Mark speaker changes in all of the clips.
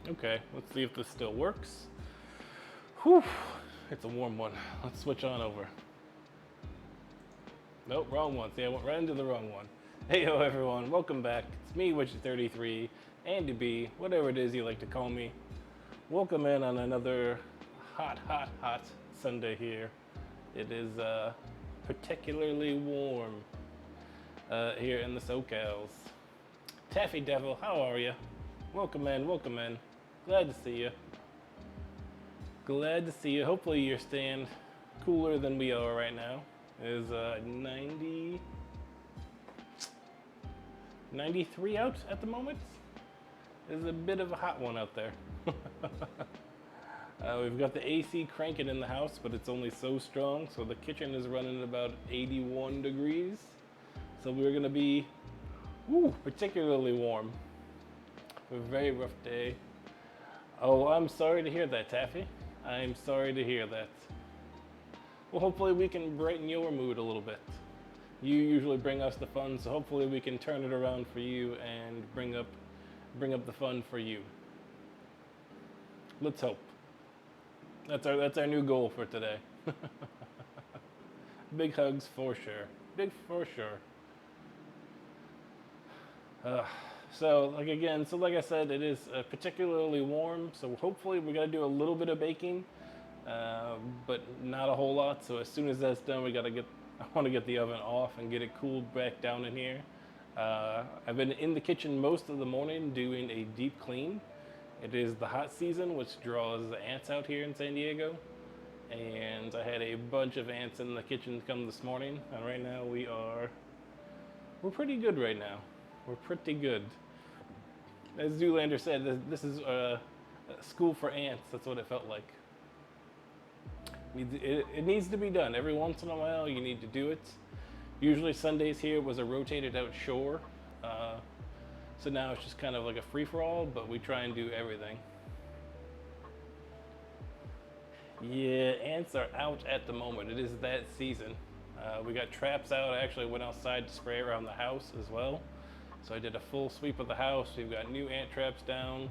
Speaker 1: Okay, let's see if this still works. Whew, it's a warm one. Let's switch on over. Nope, wrong one. See, I went right into the wrong one. Hey, yo, everyone, welcome back. It's me, Widget33, Andy B, whatever it is you like to call me. Welcome in on another hot Sunday here. It is particularly warm here in the SoCals. Taffy Devil, how are you? Welcome in, welcome in. Glad to see you. Glad to see you. Hopefully you're staying cooler than we are right now. It is 93 out at the moment. It's a bit of a hot one out there. We've got the AC cranking in the house, but it's only so strong, so the kitchen is running at about 81 degrees. So we're gonna be particularly warm. A very rough day. Oh, I'm sorry to hear that, Taffy. I'm sorry to hear that. Well, hopefully we can brighten your mood a little bit. You usually bring us the fun, so hopefully we can turn it around for you and bring up the fun for you. Let's hope. That's our new goal for today. Big hugs for sure. Big for sure. So like I said, it is particularly warm. So hopefully we got to do a little bit of baking, but not a whole lot. So as soon as that's done, I want to get the oven off and get it cooled back down in here. I've been in the kitchen most of the morning doing a deep clean. It is the hot season, which draws the ants out here in San Diego. And I had a bunch of ants in the kitchen come this morning. And right now we're pretty good right now. We're pretty good. As Zoolander said, this is a school for ants. That's what it felt like. It needs to be done. Every once in a while, you need to do it. Usually Sundays here was a rotated out shore. So now it's just kind of like a free-for-all, but we try and do everything. Yeah, ants are out at the moment. It is that season. We got traps out. I actually went outside to spray around the house as well. So I did a full sweep of the house. We've got new ant traps down.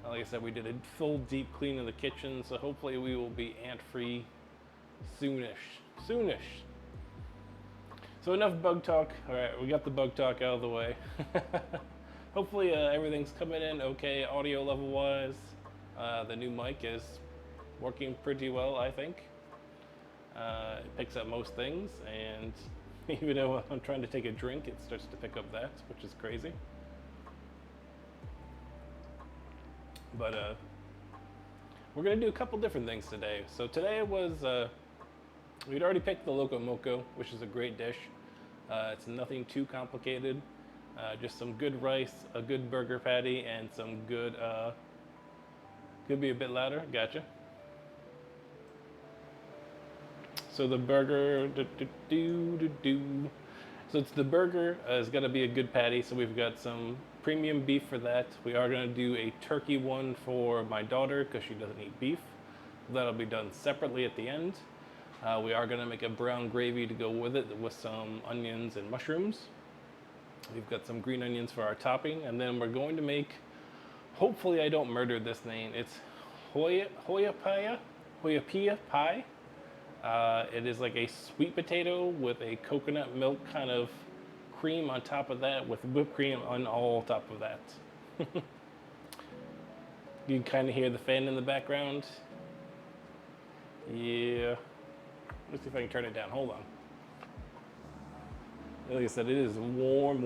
Speaker 1: Like I said, we did a full deep clean of the kitchen. So hopefully we will be ant-free soonish. So enough bug talk. All right, we got the bug talk out of the way. Hopefully everything's coming in okay audio level wise. The new mic is working pretty well, I think. It picks up most things, and even though I'm trying to take a drink, it starts to pick up that, which is crazy. But we're gonna do a couple different things today. So today was, we'd already picked the Loco moco, which is a great dish. It's nothing too complicated. Just some good rice, a good burger patty, and some good, could be a bit louder, gotcha. So the burger, so it's the burger, it's gotta be a good patty. So we've got some premium beef for that. We are gonna do a turkey one for my daughter because she doesn't eat beef. That'll be done separately at the end. We are gonna make a brown gravy to go with it with some onions and mushrooms. We've got some green onions for our topping, and then we're going to make, hopefully I don't murder this name, it's Haupai pie. It is like a sweet potato with a coconut milk kind of cream on top of that, with whipped cream on all top of that. You can kind of hear the fan in the background. Yeah. Let's see if I can turn it down. Hold on. Like I said, it is warm.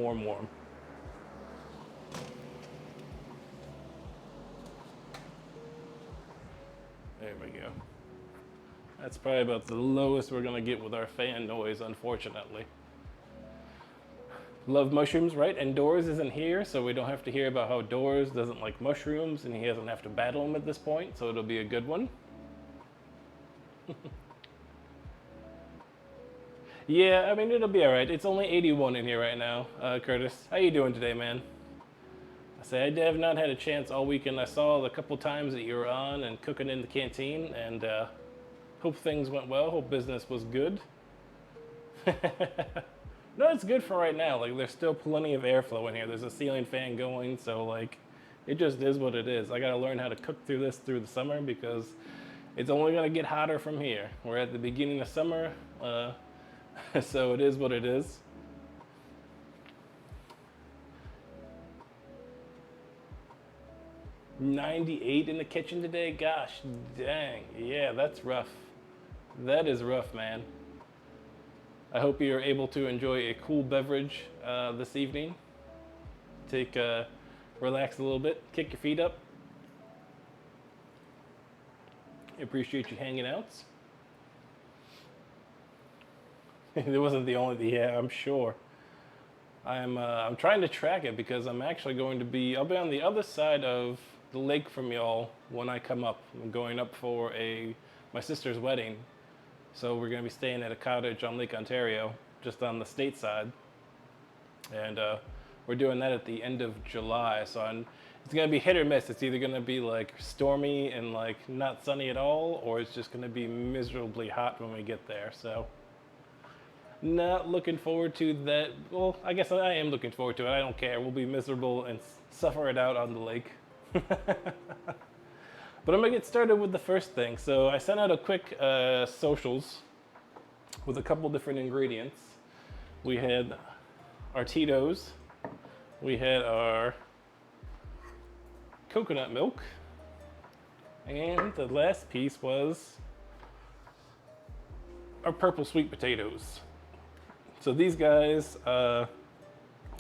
Speaker 1: There we go. That's probably about the lowest we're gonna get with our fan noise, unfortunately. Love mushrooms, right? And Doors isn't here, so we don't have to hear about how Doors doesn't like mushrooms, and he doesn't have to battle them at this point, so it'll be a good one. Yeah, I mean, it'll be all right. It's only 81 in here right now. Curtis, how you doing today, man? I say I have not had a chance all weekend. I saw the couple times that you were on and cooking in the canteen, and hope things went well. Hope business was good. No, it's good for right now. Like, there's still plenty of airflow in here. There's a ceiling fan going, so like, it just is what it is. I gotta learn how to cook through this through the summer because it's only gonna get hotter from here. We're at the beginning of summer. So it is what it is. $98 in the kitchen today? Gosh, dang. Yeah, that's rough. That is rough, man. I hope you're able to enjoy a cool beverage this evening. Relax a little bit, kick your feet up. I appreciate you hanging out. It wasn't the only, yeah, I'm sure. I'm trying to track it because I'm actually going to be, I'll be on the other side of the lake from y'all when I come up. I'm going up for my sister's wedding. So we're going to be staying at a cottage on Lake Ontario, just on the state side. And we're doing that at the end of July. So it's going to be hit or miss. It's either going to be like stormy and like not sunny at all, or it's just going to be miserably hot when we get there. So not looking forward to that. Well, I guess I am looking forward to it. I don't care. We'll be miserable and suffer it out on the lake. But I'm going to get started with the first thing. So I sent out a quick socials with a couple different ingredients. We had our Tito's. We had our coconut milk. And the last piece was our purple sweet potatoes. So these guys are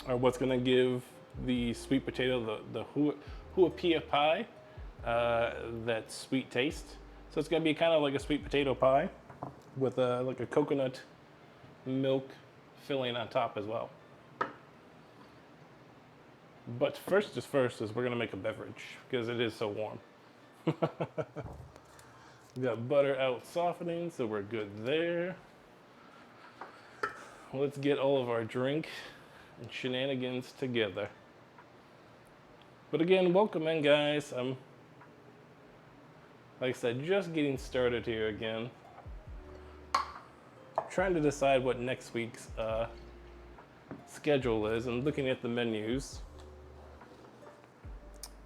Speaker 1: what's going to give the sweet potato, the Haupai pie, that sweet taste. So it's going to be kind of like a sweet potato pie with like a coconut milk filling on top as well. But first is we're going to make a beverage because it is so warm. We got butter out softening, so we're good there. Let's get all of our drink and shenanigans together. But again, welcome in, guys. I'm, like I said, just getting started here again. Trying to decide what next week's schedule is and looking at the menus.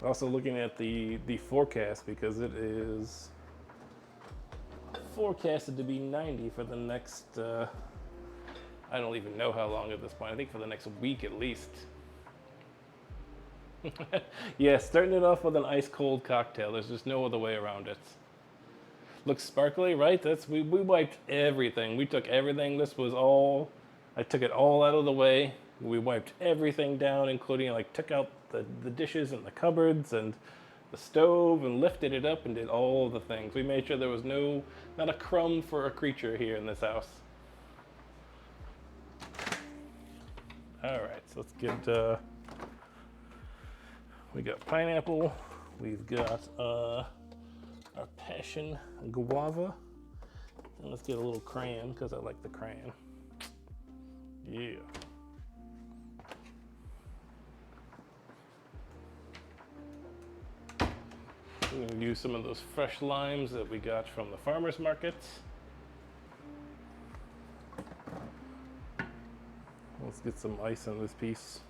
Speaker 1: Also looking at the forecast because it is forecasted to be 90 for the next, I don't even know how long at this point. I think for the next week at least. Yeah, starting it off with an ice cold cocktail. There's just no other way around it. Looks sparkly, right? We wiped everything. We took everything. This was all, I took it all out of the way. We wiped everything down, including like took out the dishes and the cupboards and the stove and lifted it up and did all the things. We made sure there was not a crumb for a creature here in this house. All right, so let's get, we got pineapple, we've got our passion guava, and let's get a little crayon because I like the crayon. Yeah. We're going to use some of those fresh limes that we got from the farmer's markets. Let's get some ice in this piece.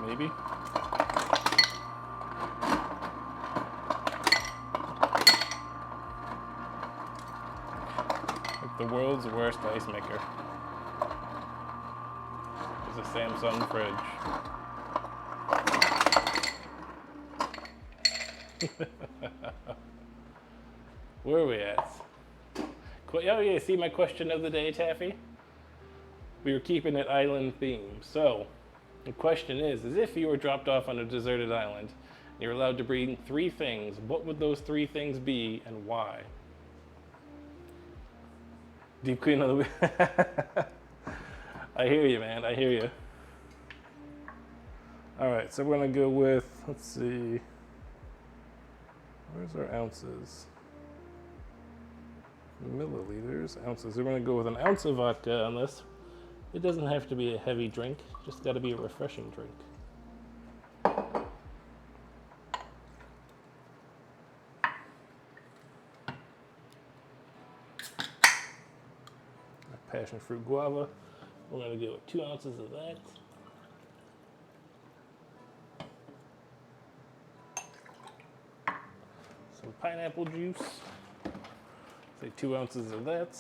Speaker 1: Maybe. Like the world's worst ice maker is a Samsung fridge. Where are we at? Oh yeah, see my question of the day, Taffy? We were keeping it island theme. So, the question is if you were dropped off on a deserted island, and you're allowed to bring 3 things, what would those 3 things be and why? Deep clean of the week. I hear you, man, I hear you. All right, so we're gonna go with, let's see. Where's our ounces? Milliliters, ounces. We're going to go with an ounce of vodka on this. It doesn't have to be a heavy drink, just got to be a refreshing drink. Passion fruit guava. We're going to go with 2 ounces of that. Some pineapple juice. Say 2 ounces of that.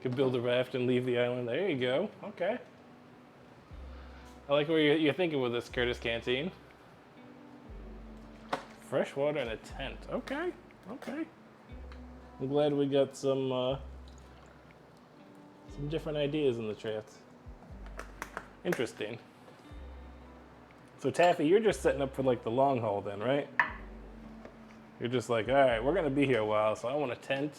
Speaker 1: Could build a raft and leave the island. There you go. Okay. I like where you're thinking with this, Curtis Canteen. Fresh water in a tent. Okay. Okay. I'm glad we got some different ideas in the chat. Interesting. So Taffy, you're just setting up for like the long haul then, right? You're just like, all right, we're gonna be here a while, so I want a tent.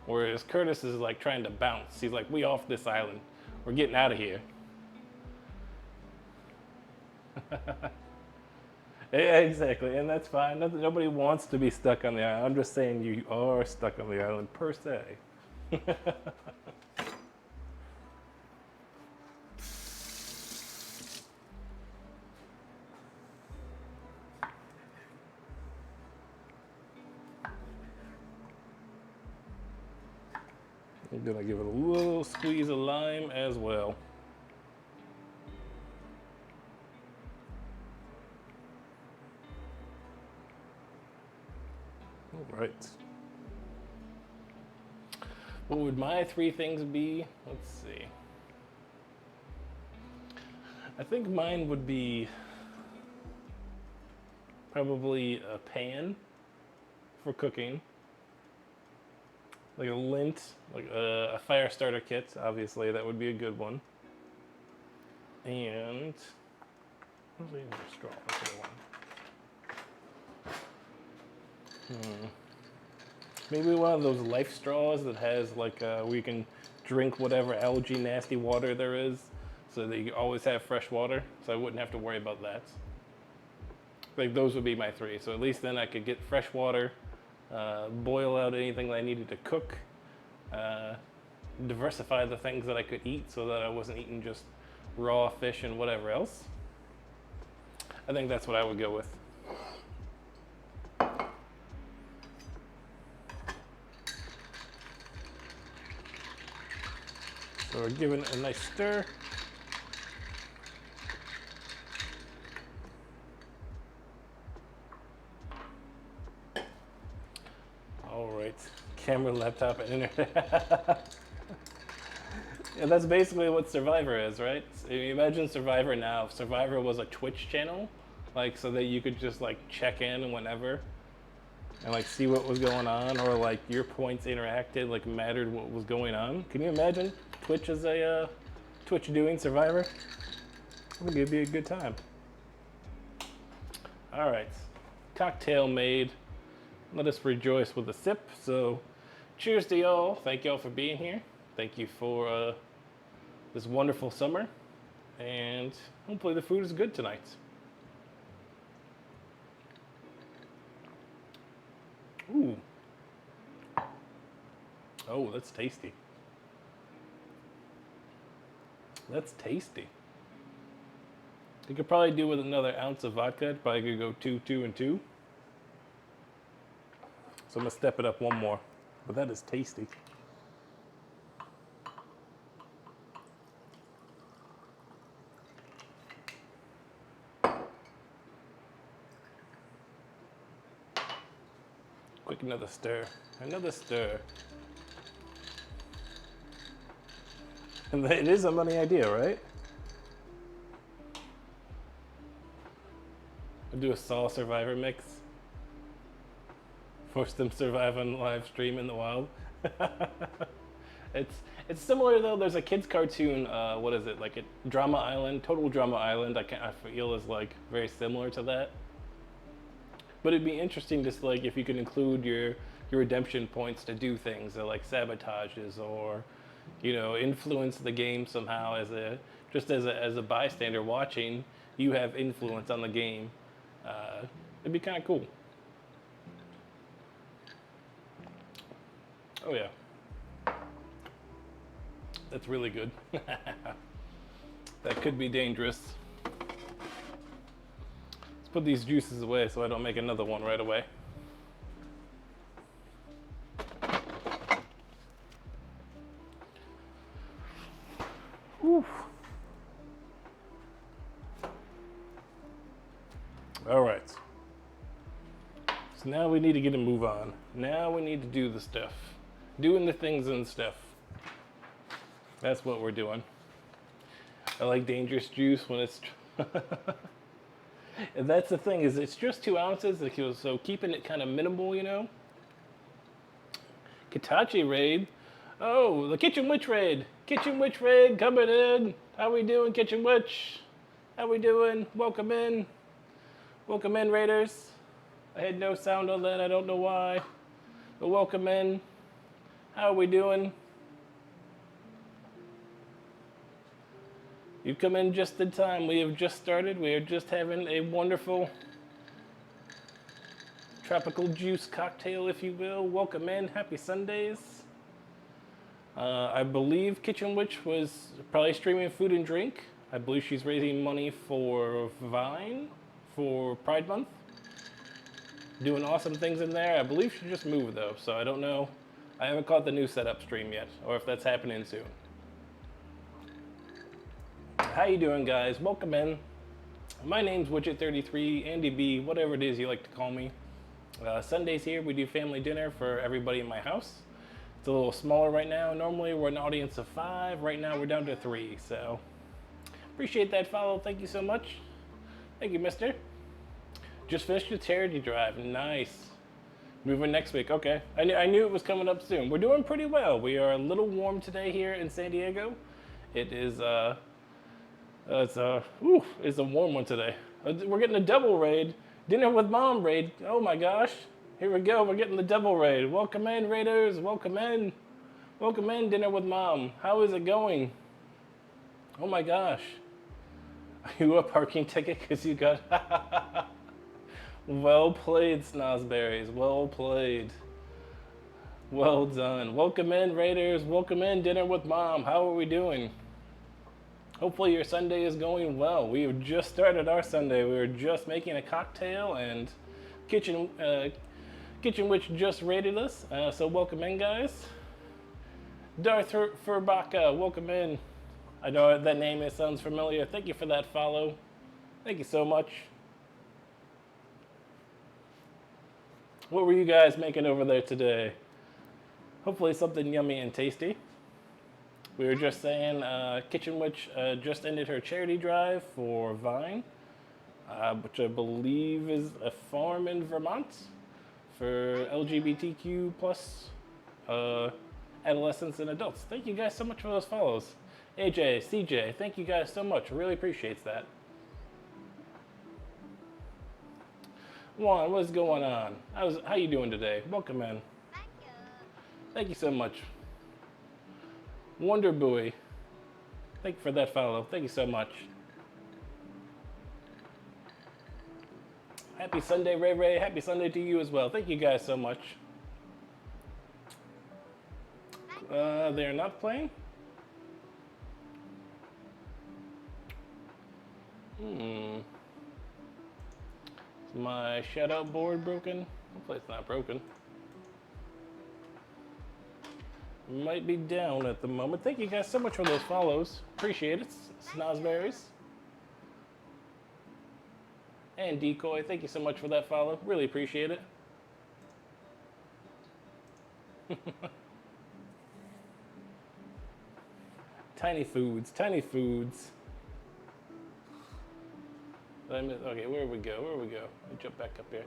Speaker 1: Whereas Curtis is like trying to bounce. He's like, we off this island. We're getting out of here. Yeah, exactly, and that's fine. Nobody wants to be stuck on the island. I'm just saying you are stuck on the island per se. I'm gonna give it a little squeeze of lime as well. All right. What would my 3 things be? Let's see. I think mine would be probably a pan for cooking. Like a lint, like a fire starter kit, obviously, that would be a good one. And, what's the other straw? That's the one. Maybe one of those life straws that has like, where you can drink whatever algae nasty water there is, so that you always have fresh water, so I wouldn't have to worry about that. Like those would be my 3, so at least then I could get fresh water, boil out anything that I needed to cook, diversify the things that I could eat so that I wasn't eating just raw fish and whatever else. I think that's what I would go with. So we're giving it a nice stir. All right, camera, laptop, and internet. Yeah, that's basically what Survivor is, right? So you imagine Survivor now. If Survivor was a Twitch channel, like so that you could just like check in whenever and like see what was going on, or like your points interacted, like mattered what was going on. Can you imagine Twitch as a Twitch doing Survivor? I think it'd be a good time. All right, cocktail made. Let us rejoice with a sip. So cheers to y'all. Thank y'all for being here. Thank you for this wonderful summer. And hopefully the food is good tonight. Ooh. Oh, that's tasty. That's tasty. You could probably do with another ounce of vodka. Probably could go 2, 2, and 2. So I'm gonna step it up one more, but that is tasty. Quick, another stir, another stir. And it is a money idea, right? I'll do a Saw Survivor mix. Force them to survive on live stream in the wild. It's similar though. There's a kids cartoon. What is it? Like a Drama Island, Total Drama Island. I feel is like very similar to that. But it'd be interesting just like if you could include your redemption points to do things like sabotages or, you know, influence the game somehow as a bystander watching. You have influence on the game. It'd be kind of cool. Oh yeah, that's really good. That could be dangerous. Let's put these juices away so I don't make another one right away. Whew. All right. So now we need to get a move on. Now we need to do the stuff. Doing the things and stuff. That's what we're doing. I like dangerous juice when it's... And that's the thing, is it's just 2 ounces, so keeping it kind of minimal, you know? Kitachi raid. Oh, the Kitchen Witch raid. Kitchen Witch raid coming in. How we doing, Kitchen Witch? How we doing? Welcome in. Welcome in, raiders. I had no sound on that, I don't know why. But welcome in. How are we doing? You've come in just in time. We have just started. We are just having a wonderful tropical juice cocktail, if you will. Welcome in. Happy Sundays. I believe Kitchen Witch was probably streaming food and drink. I believe she's raising money for Vine for Pride Month. Doing awesome things in there. I believe she just moved though, so I don't know. I haven't caught the new setup stream yet, or if that's happening soon. How you doing, guys? Welcome in. My name's Widget33, Andy B, whatever it is you like to call me. Sundays here, we do family dinner for everybody in my house. It's a little smaller right now. Normally we're an audience of 5. Right now we're down to 3, so appreciate that follow. Thank you so much. Thank you, mister. Just finished the charity drive. Nice. Moving next week. Okay. I knew it was coming up soon. We're doing pretty well. We are a little warm today here in San Diego. It is it's a warm one today. We're getting a double raid. Dinner with Mom raid. Oh my gosh. Here we go. We're getting the double raid. Welcome in, Raiders. Welcome in. Welcome in, Dinner with Mom. How is it going? Oh my gosh. Are you a parking ticket because you got... Well played, Snozberries. Well played. Well done. Welcome in, Raiders. Welcome in, Dinner with Mom. How are we doing? Hopefully your Sunday is going well. We have just started our Sunday. We were just making a cocktail and Kitchen Witch just raided us. So welcome in, guys. Darth Furbaka, welcome in. I know that name sounds familiar. Thank you for that follow. Thank you so much. What were you guys making over there today? Hopefully something yummy and tasty. We were just saying Kitchen Witch just ended her charity drive for Vine, which I believe is a farm in Vermont for LGBTQ plus adolescents and adults. Thank you guys so much for those follows. AJ, CJ, thank you guys so much. Really appreciate that. Juan, what's going on? How you doing today? Welcome in. Thank you so much. Wonder Buoy, thank you for that follow. Thank you so much. Happy Sunday, Ray Ray. Happy Sunday to you as well. Thank you guys so much. They're not playing? Is my shout-out board broken? Hopefully it's not broken. Might be down at the moment. Thank you guys so much for those follows. Appreciate it. Snozberries. And Decoy, thank you so much for that follow. Really appreciate it. Tiny foods, tiny foods. Okay, where we go? Where we go? Let me jump back up here.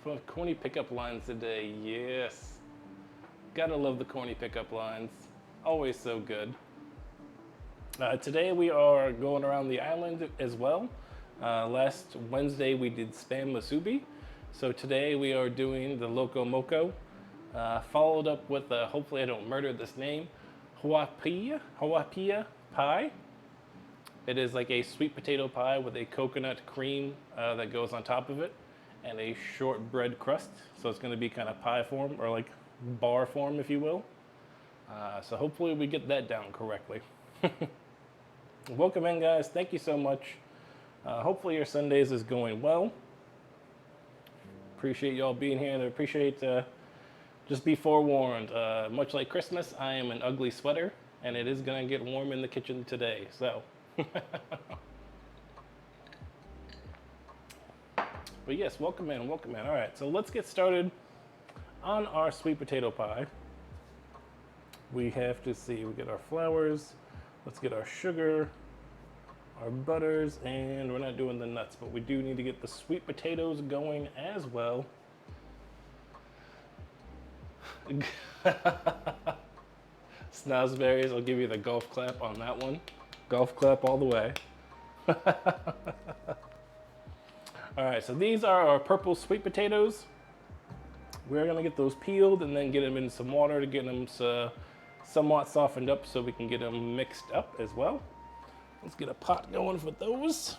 Speaker 1: From corny pickup lines today. Yes. Gotta love the corny pickup lines. Always so good. Today we are going around the island as well. Last Wednesday we did spam musubi. So today we are doing the Loco moco. Followed up with, hopefully I don't murder this name, Haupai pie. It is like a sweet potato pie with a coconut cream that goes on top of it and a short bread crust. So it's gonna be kind of pie form or like bar form, if you will. So hopefully we get that down correctly. Welcome in, guys. Thank you so much. Hopefully your Sundays is going well. Appreciate y'all being here and I appreciate, just be forewarned, much like Christmas, I am an ugly sweater and it is gonna get warm in the kitchen today, so. But yes, welcome in, welcome in. All right, so let's get started on our sweet potato pie. We have to see, we get our flours, let's get our sugar, our butters, and we're not doing the nuts, but we do need to get the sweet potatoes going as well. Snozberries, I'll give you the golf clap on that one. Golf clap all the way. All right, so these are our purple sweet potatoes. we're gonna get those peeled and then get them in some water to get them somewhat softened up so we can get them mixed up as well. Let's get a pot going for those.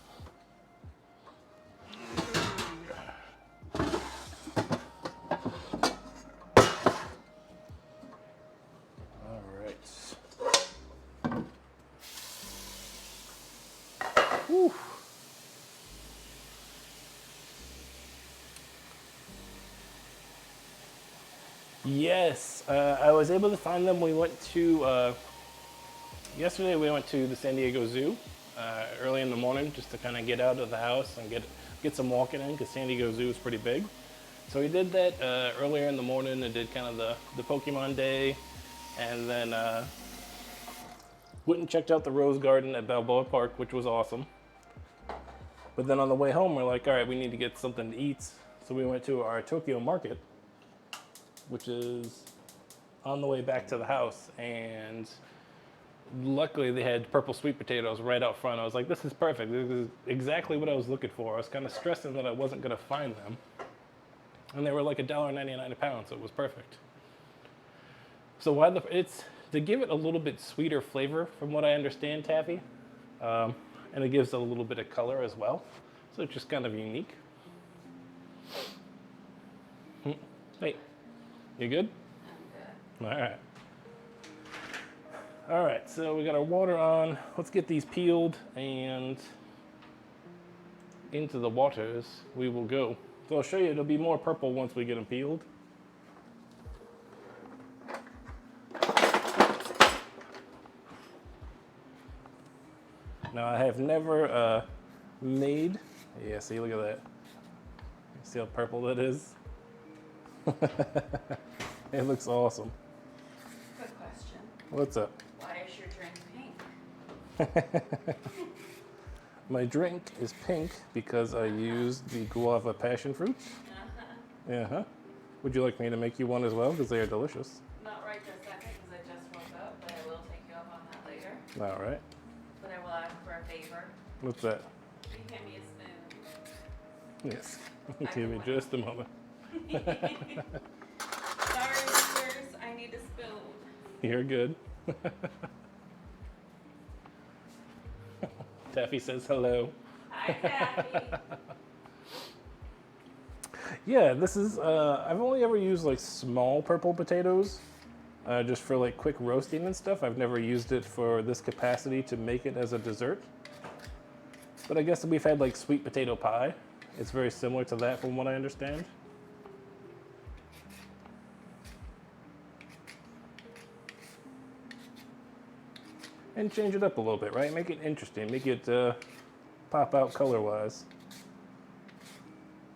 Speaker 1: All right. Whew. Yes, I was able to find them. We went to, yesterday we went to the San Diego Zoo early in the morning just to kind of get out of the house and get some walking in because San Diego Zoo is pretty big. So we did that earlier in the morning and did kind of the Pokemon day, and then went and checked out the Rose Garden at Balboa Park, which was awesome. But then on the way home, we're like, all right, we need to get something to eat. So we went to our Tokyo Market, which is on the way back to the house, and luckily they had purple sweet potatoes right out front. I was like, this is perfect. This is exactly what I was looking for. I was kind of stressing that I wasn't gonna find them. And they were like $1.99 a pound, so it was perfect. So it's to give it a little bit sweeter flavor from what I understand, Taffy. And it gives it a little bit of color as well. So it's just kind of unique. Hey. You good? I'm good. All right. All right, so we got our water on. Let's get these peeled and into the waters we will go. So I'll show you, it'll be more purple once we get them peeled. Now I have never made, yeah, see, look at that. See how purple that is? It looks awesome.
Speaker 2: Good question.
Speaker 1: What's up?
Speaker 2: Why is your drink pink?
Speaker 1: My drink is pink because I used the guava passion fruits. Uh-huh. Would you like me to make you one as well? Because they are delicious.
Speaker 2: Not right this second because I just woke up, but I will take you up on that later.
Speaker 1: All right.
Speaker 2: But I will ask for a favor.
Speaker 1: What's that?
Speaker 2: You can hand me a spoon.
Speaker 1: Yes. Give me just a moment.
Speaker 2: Sorry, listeners, I need a spoon.
Speaker 1: You're good. Taffy says hello.
Speaker 2: Hi, Taffy.
Speaker 1: Yeah, this is, I've only ever used like small purple potatoes, just for like quick roasting and stuff. I've never used it for this capacity to make it as a dessert. But I guess we've had like sweet potato pie. It's very similar to that from what I understand. And change it up a little bit, right? Make it interesting. Make it pop out color-wise.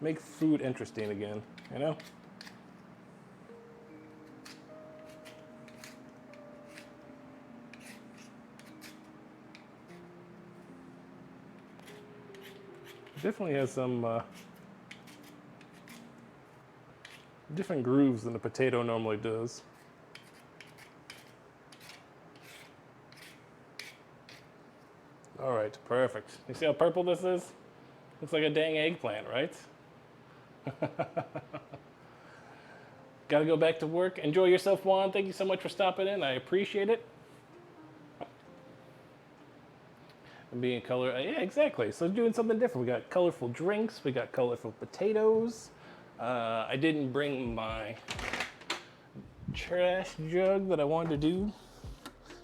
Speaker 1: Make food interesting again, you know? Definitely has some different grooves than a potato normally does. All right, perfect. You see how purple this is? Looks like a dang eggplant, right? Gotta go back to work. Enjoy yourself, Juan. Thank you so much for stopping in. I appreciate it. And being color, yeah, exactly. So doing something different. We got colorful drinks. We got colorful potatoes. I didn't bring my trash jug that I wanted to do,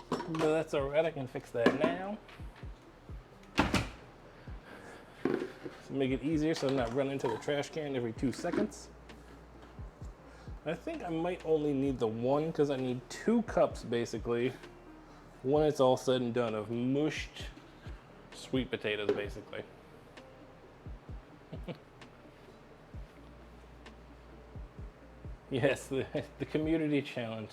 Speaker 1: but that's all right. I can fix that now. So make it easier so I'm not running to the trash can every 2 seconds. I think I might only need the one because I need 2 cups basically when it's all said and done of mushed sweet potatoes basically. Yes, the community challenge.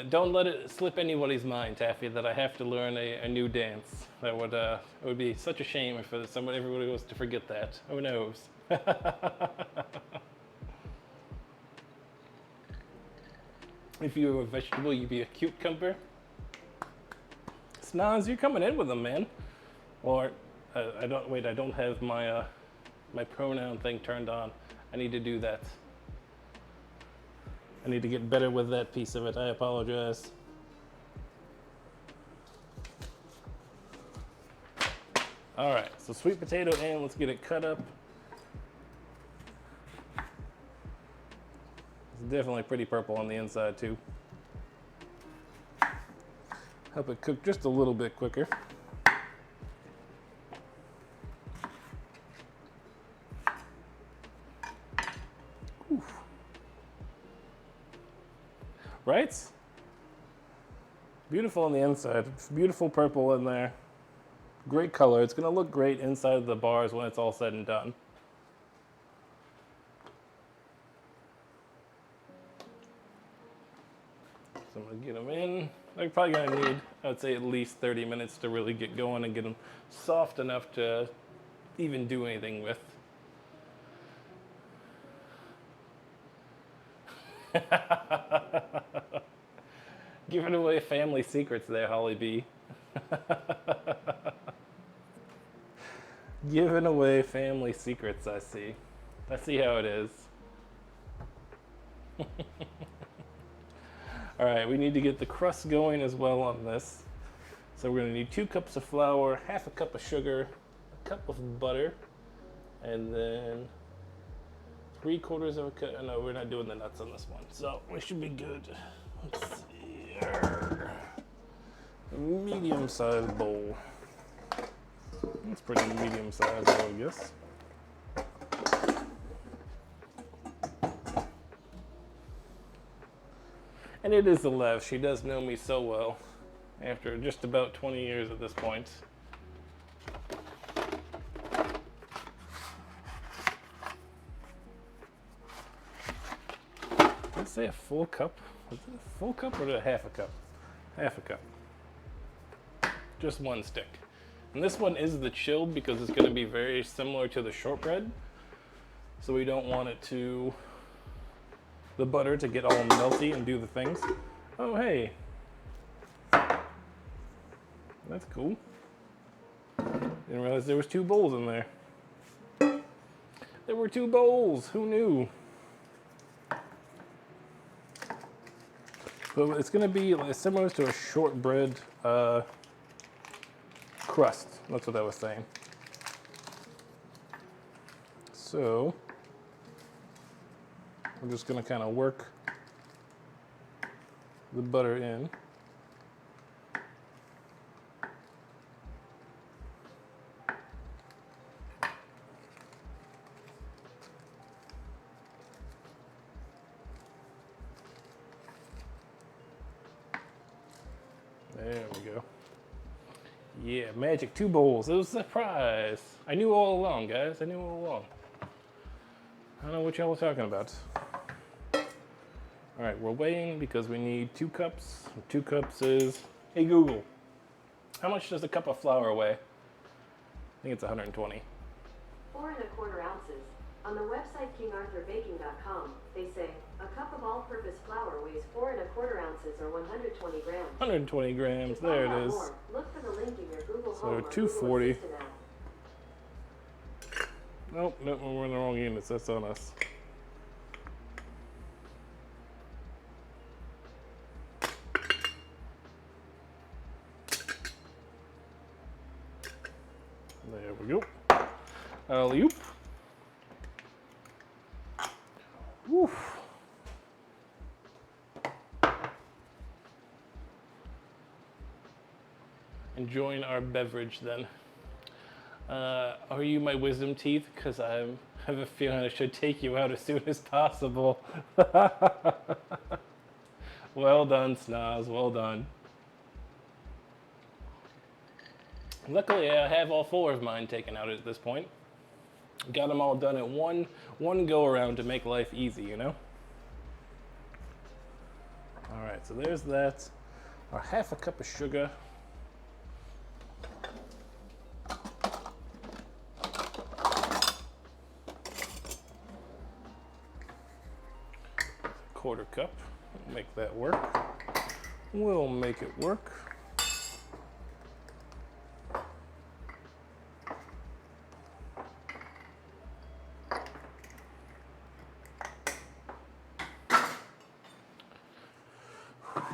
Speaker 1: Don't let it slip anybody's mind, Taffy, that I have to learn a new dance. That would it would be such a shame if everybody was to forget that. Who knows? If you were a vegetable, you'd be a cucumber. Snaz, you're coming in with them, man. Or I don't have my my pronoun thing turned on. I need to do that. I need to get better with that piece of it. I apologize. All right, so sweet potato in. Let's get it cut up. It's definitely pretty purple on the inside too. Help it cook just a little bit quicker. Oof. Right? Beautiful on the inside. It's beautiful purple in there. Great color. It's going to look great inside the bars when it's all said and done. So I'm going to get them in. They're probably going to need, I would say, at least 30 minutes to really get going and get them soft enough to even do anything with. Giving away family secrets there, Holly B. Giving away family secrets, I see. I see how it is. All right, we need to get the crust going as well on this. So we're gonna need 2 cups of flour, half a cup of sugar, a cup of butter, and then 3/4 of a cup. No, we're not doing the nuts on this one. So we should be good. Let's see. A medium-sized bowl. It's pretty medium-sized, I guess. And it is Alev. She does know me so well after just about 20 years at this point. Let's say a full cup. Is it a full cup or a half a cup? Half a cup. Just 1 stick. And this one is the chilled because it's going to be very similar to the shortbread. So we don't want it to, the butter to get all melty and do the things. Oh, hey. That's cool. Didn't realize there was 2 bowls in there. There were 2 bowls. Who knew? So it's going to be similar to a shortbread crust. That's what I was saying. So I'm just going to kind of work the butter in. There we go. Yeah, magic 2 bowls. It was a surprise. I knew all along, guys. I knew all along. I don't know what y'all were talking about. All right, we're weighing because we need 2 cups. 2 cups is, hey Google, how much does a cup of flour weigh? I think it's 120.
Speaker 3: 4 1/4 ounces. On the website kingarthurbaking.com, they say a cup of all-purpose flour weighs 4 1/4 ounces or 120 grams.
Speaker 1: 120 grams,
Speaker 3: To find
Speaker 1: there it
Speaker 3: out
Speaker 1: is.
Speaker 3: more, look for the link in your Google
Speaker 1: So
Speaker 3: Home or
Speaker 1: 240.
Speaker 3: Google Assistant app.
Speaker 1: Nope, nope, we're in the wrong units. That's on us. There we go. Alley-oop. Woof. Enjoying our beverage then. Are you my wisdom teeth? Because I have a feeling I should take you out as soon as possible. Well done, Snaz. Well done. Luckily, I have all 4 of mine taken out at this point. Got them all done at one go around to make life easy, you know? All right, so there's that. Our half a cup of sugar. Quarter cup. We'll make that work. We'll make it work.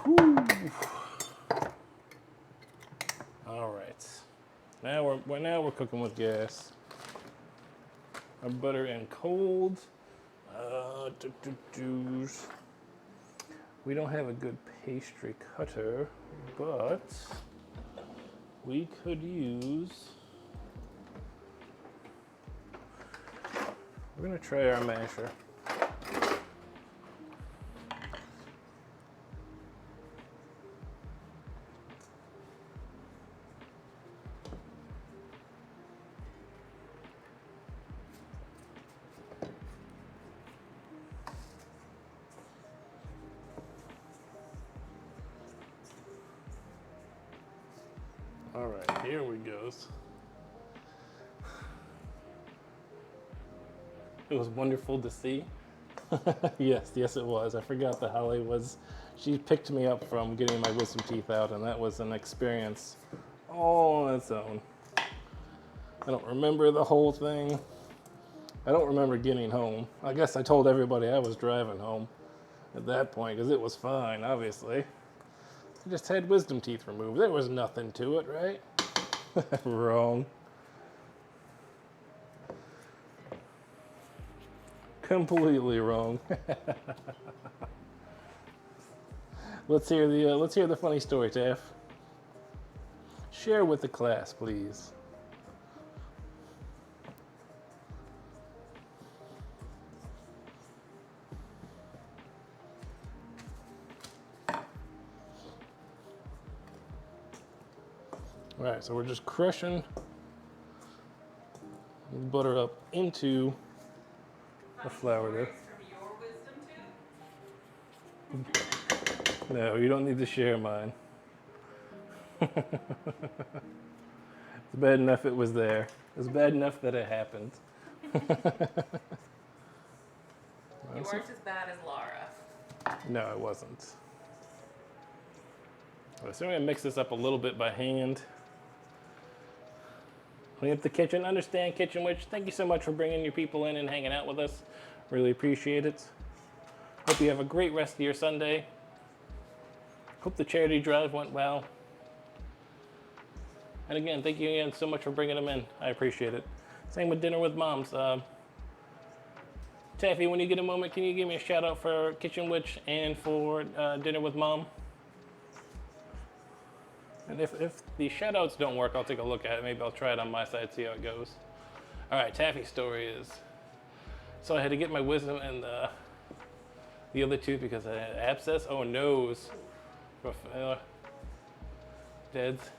Speaker 1: Whew. All right. Now we're cooking with gas. Our butter in cold. We don't have a good pastry cutter, but we could use. We're gonna try our masher. All right, here we goes. It was wonderful to see. Yes, it was. I forgot that Holly was, she picked me up from getting my wisdom teeth out, and that was an experience all on its own. I don't remember the whole thing. I don't remember getting home. I guess I told everybody I was driving home at that point, because it was fine, obviously. I just had wisdom teeth removed. There was nothing to it, right? Wrong. Completely wrong. Let's hear the funny story, Taff. Share with the class, please. All right, so we're just crushing butter up into the flour there. No, you don't need to share mine. It's bad enough it was there. It's bad enough that it happened.
Speaker 2: You weren't as bad as Laura.
Speaker 1: No, I wasn't. So I'm going to mix this up a little bit by hand. Clean up the kitchen. Understand, Kitchen Witch. Thank you so much for bringing your people in and hanging out with us. Really appreciate it. Hope you have a great rest of your Sunday. Hope the charity drive went well. And again, thank you again so much for bringing them in. I appreciate it. Same with Dinner with Moms. Taffy, when you get a moment, can you give me a shout out for Kitchen Witch and for Dinner with Mom? And if the shout outs don't work, I'll take a look at it. Maybe I'll try it on my side, see how it goes. All right, Taffy's story is, so I had to get my wisdom and the other tooth because I had abscess. Oh, nose. Deads.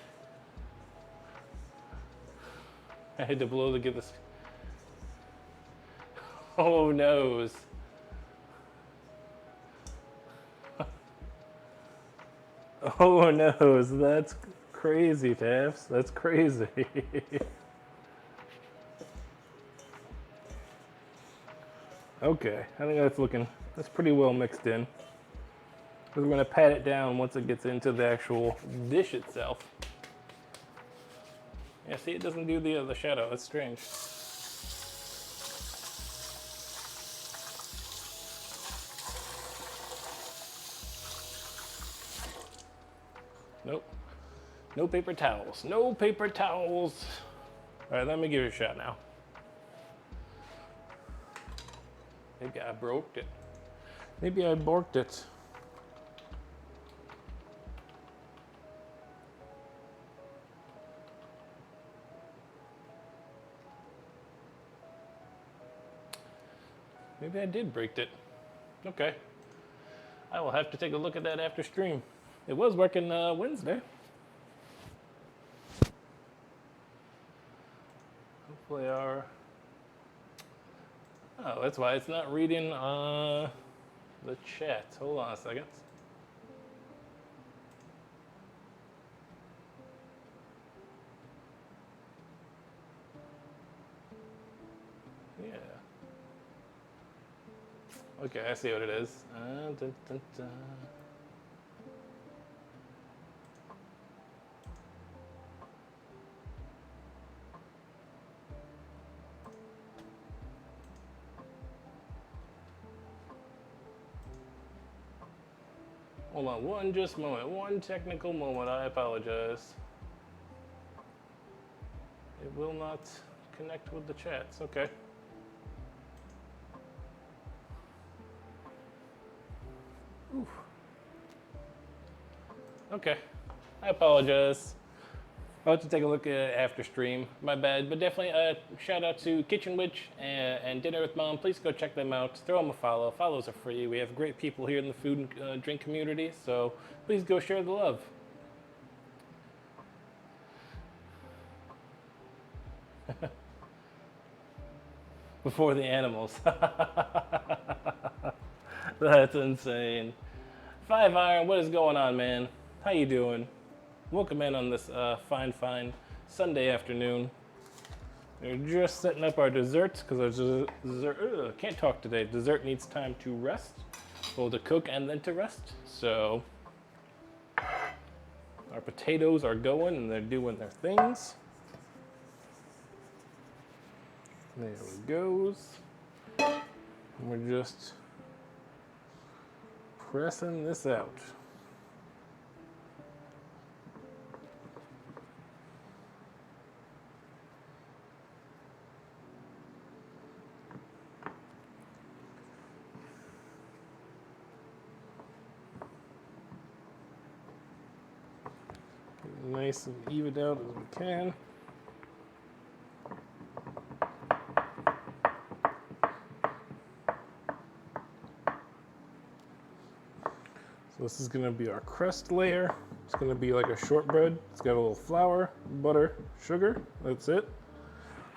Speaker 1: I had to blow to get this. Oh, nose. Oh, nose. That's crazy, Taffs. That's crazy. Okay, I think that's pretty well mixed in. We're going to pat it down once it gets into the actual dish itself. Yeah, see, it doesn't do the shadow. That's strange. Nope. No paper towels. No paper towels. All right, let me give it a shot now. Maybe I broke it. Maybe I borked it. Maybe I did break it. Okay. I will have to take a look at that after stream. It was working Wednesday. Hopefully our... Oh, that's why it's not reading the chat. Hold on a second. Yeah. Okay, I see what it is. Dun, dun, dun. Hold on one just moment, one technical moment, I apologize. It will not connect with the chats, okay. Oof. Okay, I apologize. I'll have to take a look at it after stream. My bad, but definitely shout out to Kitchen Witch and Dinner with Mom. Please go check them out. Throw them a follow. Follows are free. We have great people here in the food and drink community, so please go share the love. Before the animals. That's insane. 5 Iron, what is going on, man? How you doing? Welcome in on this fine Sunday afternoon. We're just setting up our desserts because our dessert, can't talk today. Dessert needs time to rest, well, to cook and then to rest. So our potatoes are going and they're doing their things. There it goes. And we're just pressing this out. Nice and even out as we can. So this is going to be our crust layer. It's going to be like a shortbread. It's got a little flour, butter, sugar. That's it.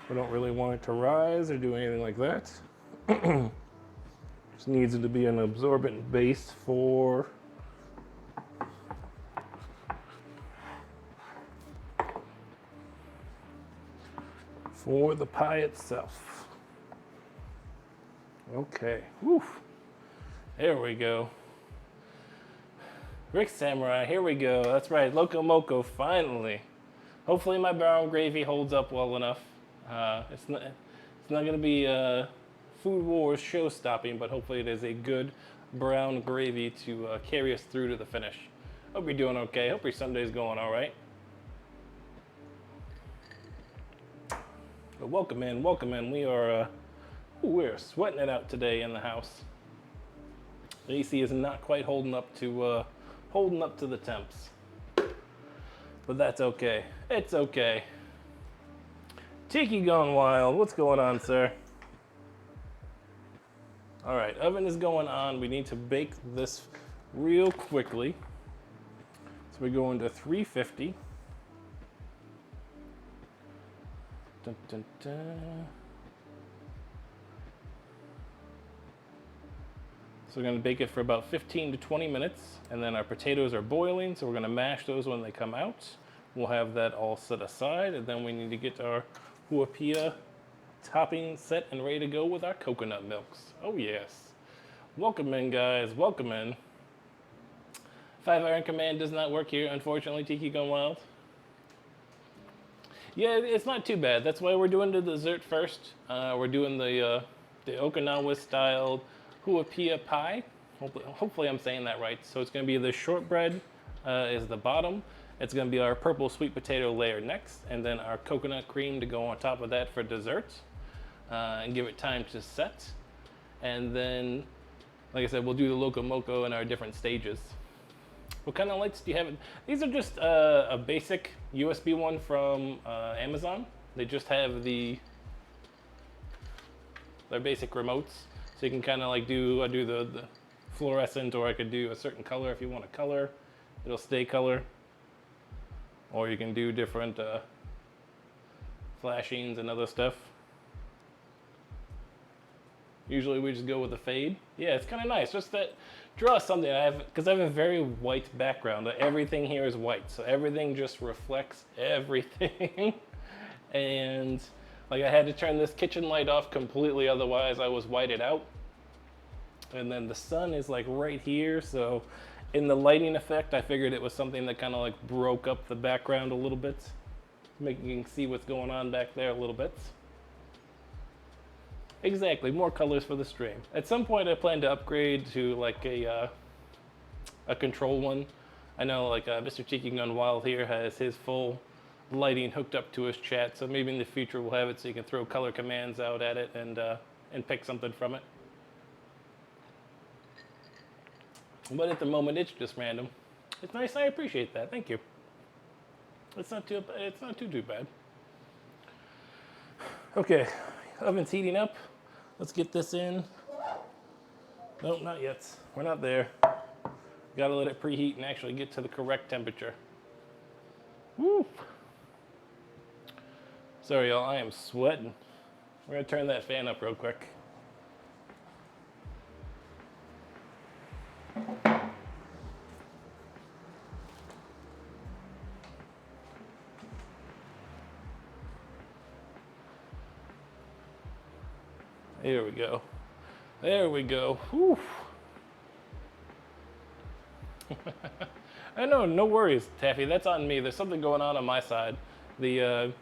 Speaker 1: We don't really want it to rise or do anything like that. Just needs it to be an absorbent base for the pie itself. Okay, whew. There we go. Rick Samurai, here we go. That's right, Loco Moco, finally. Hopefully my brown gravy holds up well enough. It's not going to be Food Wars show-stopping, but hopefully it is a good brown gravy to carry us through to the finish. Hope you're doing okay. Hope your Sunday's going all right. But welcome in, welcome in. We're sweating it out today in the house. The AC is not quite holding up to the temps, but that's okay. It's okay. Tiki gone wild. What's going on, sir? All right, oven is going on. We need to bake this real quickly. So we go into 350. Dun, dun, dun. So we're gonna bake it for about 15 to 20 minutes, and then our potatoes are boiling, so we're gonna mash those when they come out. We'll have that all set aside, and then we need to get our Haupai topping set and ready to go with our coconut milks. Oh yes. Welcome in, guys, welcome in. 5 Iron Command does not work here, unfortunately, Tiki Gone Wild. Yeah, it's not too bad. That's why we're doing the dessert first. We're doing the Okinawa style Haupai pie. Hopefully I'm saying that right. So it's going to be the shortbread is the bottom. It's going to be our purple sweet potato layer next, and then our coconut cream to go on top of that for dessert, and give it time to set. And then, like I said, we'll do the Loco Moco in our different stages. What kind of lights do you have? These are just a basic USB one from Amazon. They just have their basic remotes. So you can kind of like do the fluorescent, or I could do a certain color if you want a color. It'll stay color. Or you can do different flashings and other stuff. Usually we just go with the fade. Yeah, it's kind of nice. Just that, draw something. Because I have a very white background. Everything here is white, so everything just reflects everything. And like I had to turn this kitchen light off completely, otherwise I was whited out. And then the sun is like right here, so in the lighting effect, I figured it was something that kind of like broke up the background a little bit, making you can see what's going on back there a little bit. Exactly, more colors for the stream. At some point I plan to upgrade to like a a control one. I know like Mr. Cheeky Gun Wild here has his full lighting hooked up to his chat, so maybe in the future we'll have it so you can throw color commands out at it and pick something from it. But at the moment it's just random. It's nice, I appreciate that, thank you. It's not too bad. Okay, oven's heating up. Let's get this in. Nope, not yet. We're not there. Gotta let it preheat and actually get to the correct temperature. Woo! Sorry y'all, I am sweating. We're gonna turn that fan up real quick. There we go. There we go. Whew. I know, no worries, Taffy. That's on me. There's something going on my side. And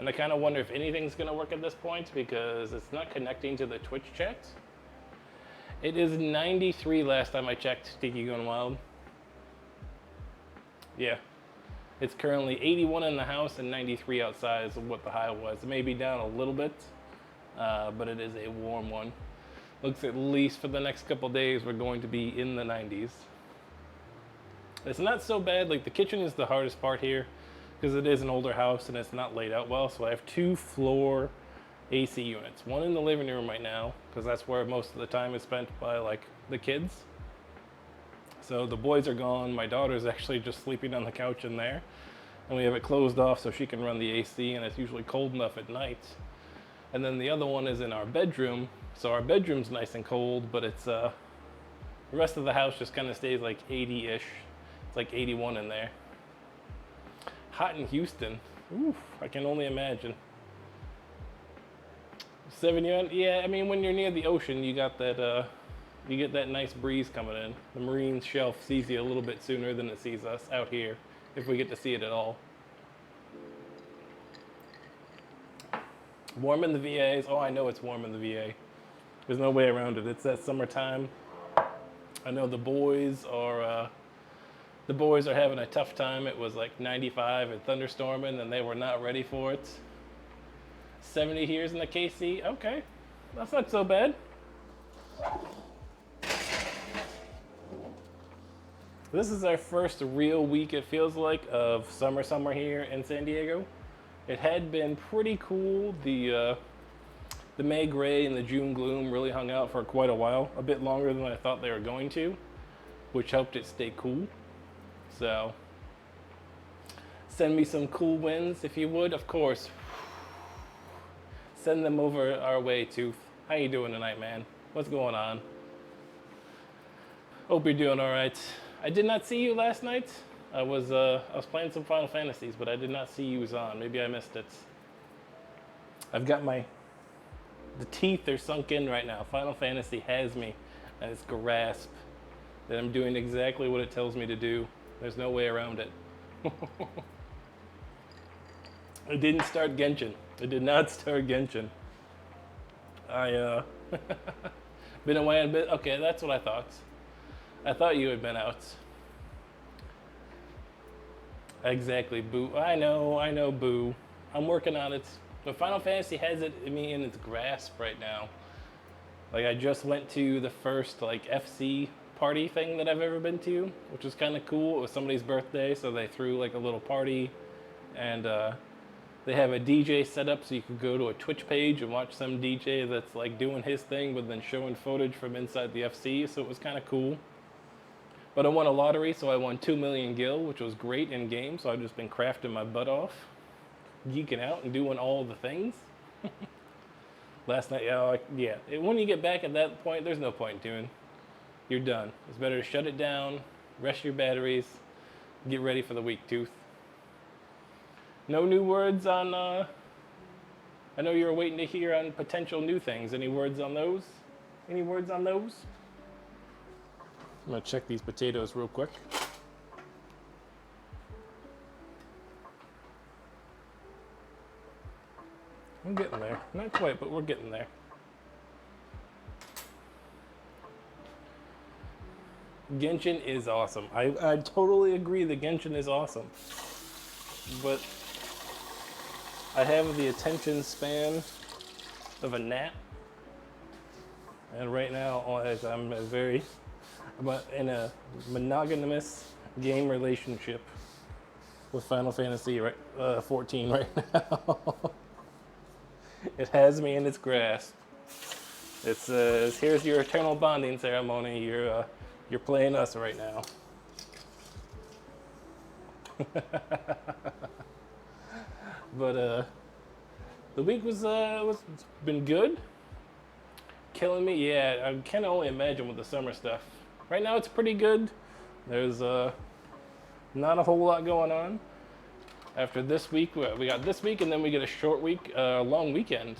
Speaker 1: I kind of wonder if anything's going to work at this point because it's not connecting to the Twitch chat. It is 93 last time I checked, Tiki Going Wild. Yeah. It's currently 81 in the house and 93 outside is what the high was. It may be down a little bit, but it is a warm one. Looks at least for the next couple days we're going to be in the 90s. It's not so bad. Like the kitchen is the hardest part here because it is an older house and it's not laid out well. So I have 2 floor AC units. One in the living room right now because that's where most of the time is spent by like the kids. So the boys are gone. My daughter's actually just sleeping on the couch in there. And we have it closed off so she can run the AC and it's usually cold enough at night. And then the other one is in our bedroom. So our bedroom's nice and cold, but it's the rest of the house just kind of stays like 80-ish. It's like 81 in there. Hot in Houston. Oof, I can only imagine. 71, yeah, I mean when you're near the ocean, you got that you get that nice breeze coming in. The marine shelf sees you a little bit sooner than it sees us out here, if we get to see it at all. Warm in the VAs. Oh, I know it's warm in the VA. There's no way around it. It's that summertime. I know the boys are having a tough time. It was like 95 and thunderstorming, and they were not ready for it. 70 here in the KC. Okay, that's not so bad. This is our first real week, it feels like, of summer here in San Diego. It had been pretty cool. The May Gray and the June Gloom really hung out for quite a while, a bit longer than I thought they were going to, which helped it stay cool. So, send me some cool winds if you would, of course. Send them over our way, Tooth. How you doing tonight, man? What's going on? Hope you're doing all right. I did not see you last night. I was playing some Final Fantasies, but I did not see you was on. Maybe I missed it. I've got the teeth are sunk in right now. Final Fantasy has me at its grasp that I'm doing exactly what it tells me to do. There's no way around it. I didn't start Genshin. I did not start Genshin. I been away a bit. Okay, that's what I thought. I thought you had been out. Exactly, Boo. I know, Boo. I'm working on it. But Final Fantasy has it in its grasp right now. Like I just went to the first like FC party thing that I've ever been to, which was kind of cool. It was somebody's birthday, so they threw like a little party, and they have a DJ set up so you could go to a Twitch page and watch some DJ that's like doing his thing, but then showing footage from inside the FC. So it was kind of cool. But I won a lottery, so I won 2 million gil, which was great in game. So I've just been crafting my butt off, geeking out and doing all the things. Last night, yeah. When you get back at that point, there's no point in doing. You're done. It's better to shut it down, rest your batteries, get ready for the week, Tooth. No new words on, I know you were waiting to hear on potential new things. Any words on those? Any words on those? I'm gonna check these potatoes real quick. I'm getting there. Not quite, but we're getting there. Genshin is awesome. I totally agree that Genshin is awesome. But I have the attention span of a gnat. And right now, as I'm in a monogamous game relationship with Final Fantasy 14 right now. It has me in its grasp. It says, "Here's your eternal bonding ceremony. You're playing us right now." But the week was been good. Killing me, yeah. I can only imagine with the summer stuff. Right now, it's pretty good. There's not a whole lot going on. After this week, we got this week, and then we get a short week, long weekend.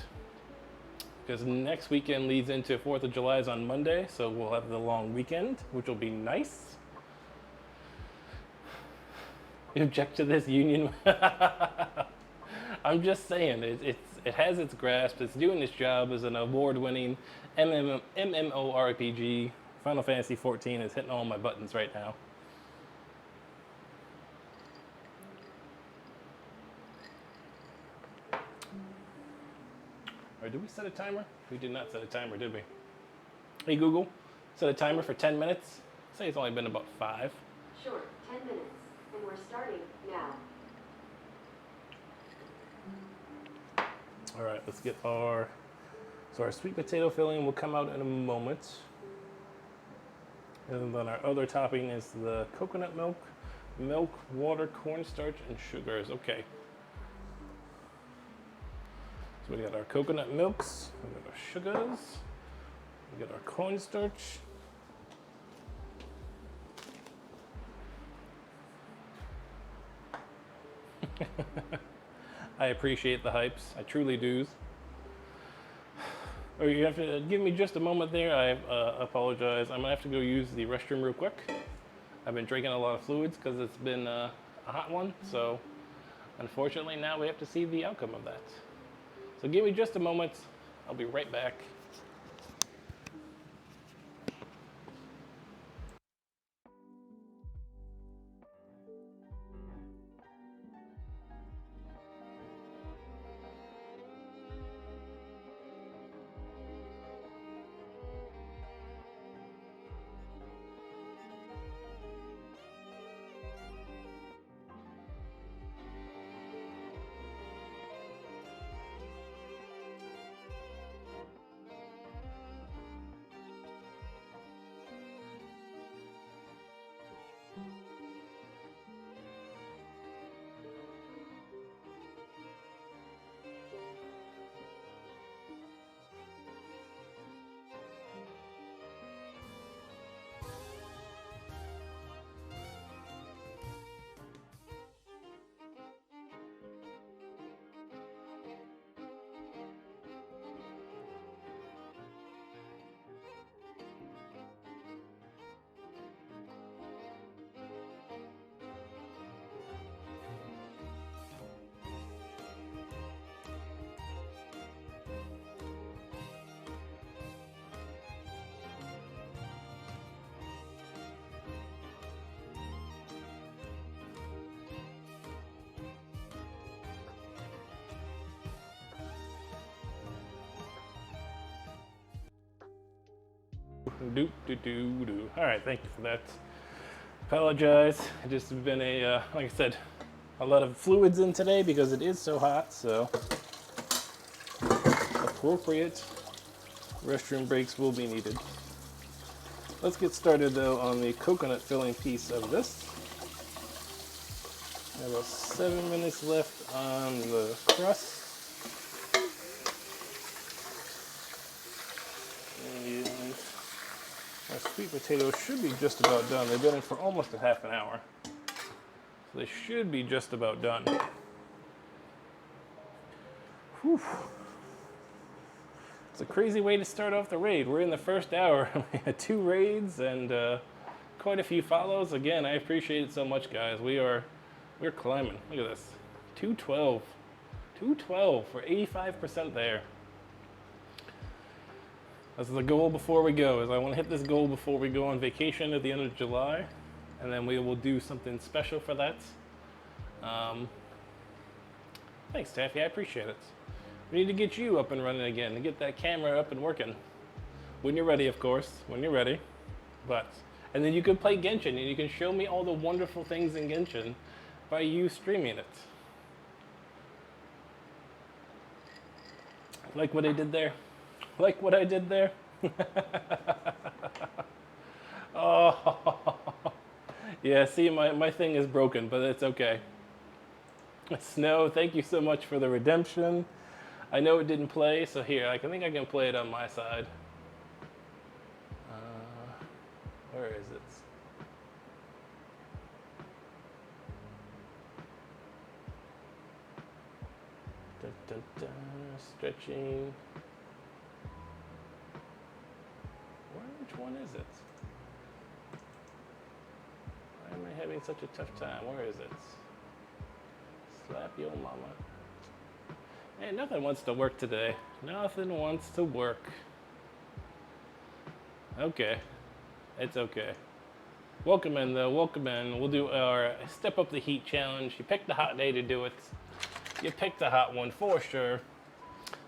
Speaker 1: Because next weekend leads into 4th of July is on Monday, so we'll have the long weekend, which will be nice. You object to this union? I'm just saying, it has its grasp. It's doing its job as an award-winning MMORPG. Final Fantasy 14 is hitting all my buttons right now. Or did we set a timer? We did not set a timer, did we? Hey Google, set a timer for 10 minutes. Say it's only been about 5.
Speaker 3: Sure, 10 minutes. And we're starting now.
Speaker 1: All right, let's get our sweet potato filling will come out in a moment. And then our other topping is the coconut milk, water, cornstarch, and sugars. Okay. So we got our coconut milks, we got our sugars, we got our cornstarch. I appreciate the hypes. I truly do. Or you have to give me just a moment there. I apologize. I'm gonna have to go use the restroom real quick. I've been drinking a lot of fluids because it's been a hot one. So unfortunately now we have to see the outcome of that. So give me just a moment. I'll be right back. All right, thank you for that. Apologize. It just has been like I said, a lot of fluids in today because it is so hot. So appropriate restroom breaks will be needed. Let's get started though on the coconut filling piece of this. I have about 7 minutes left on the crust. Our sweet potatoes should be just about done. They've been in for almost a half an hour. So they should be just about done. Whew. It's a crazy way to start off the raid. We're in the first hour. We had 2 raids and quite a few follows. Again, I appreciate it so much, guys. We're climbing. Look at this. 212. 212. We're 85% there. That's the goal before we go, is I want to hit this goal before we go on vacation at the end of July. And then we will do something special for that. Thanks, Taffy. I appreciate it. We need to get you up and running again and get that camera up and working. When you're ready, of course. When you're ready. And then you can play Genshin and you can show me all the wonderful things in Genshin by you streaming it. Like what I did there? Like what I did there? Oh, yeah, see, my thing is broken, but it's okay. Snow, thank you so much for the redemption. I know it didn't play, so here, I think I can play it on my side. Where is it? Da, da, da, stretching. Which one is it? Why am I having such a tough time? Where is it? Slap your mama. Hey, nothing wants to work today. Nothing wants to work. Okay. It's okay. Welcome in, though. Welcome in. We'll do our Step Up the Heat challenge. You picked the hot day to do it. You picked a hot one for sure.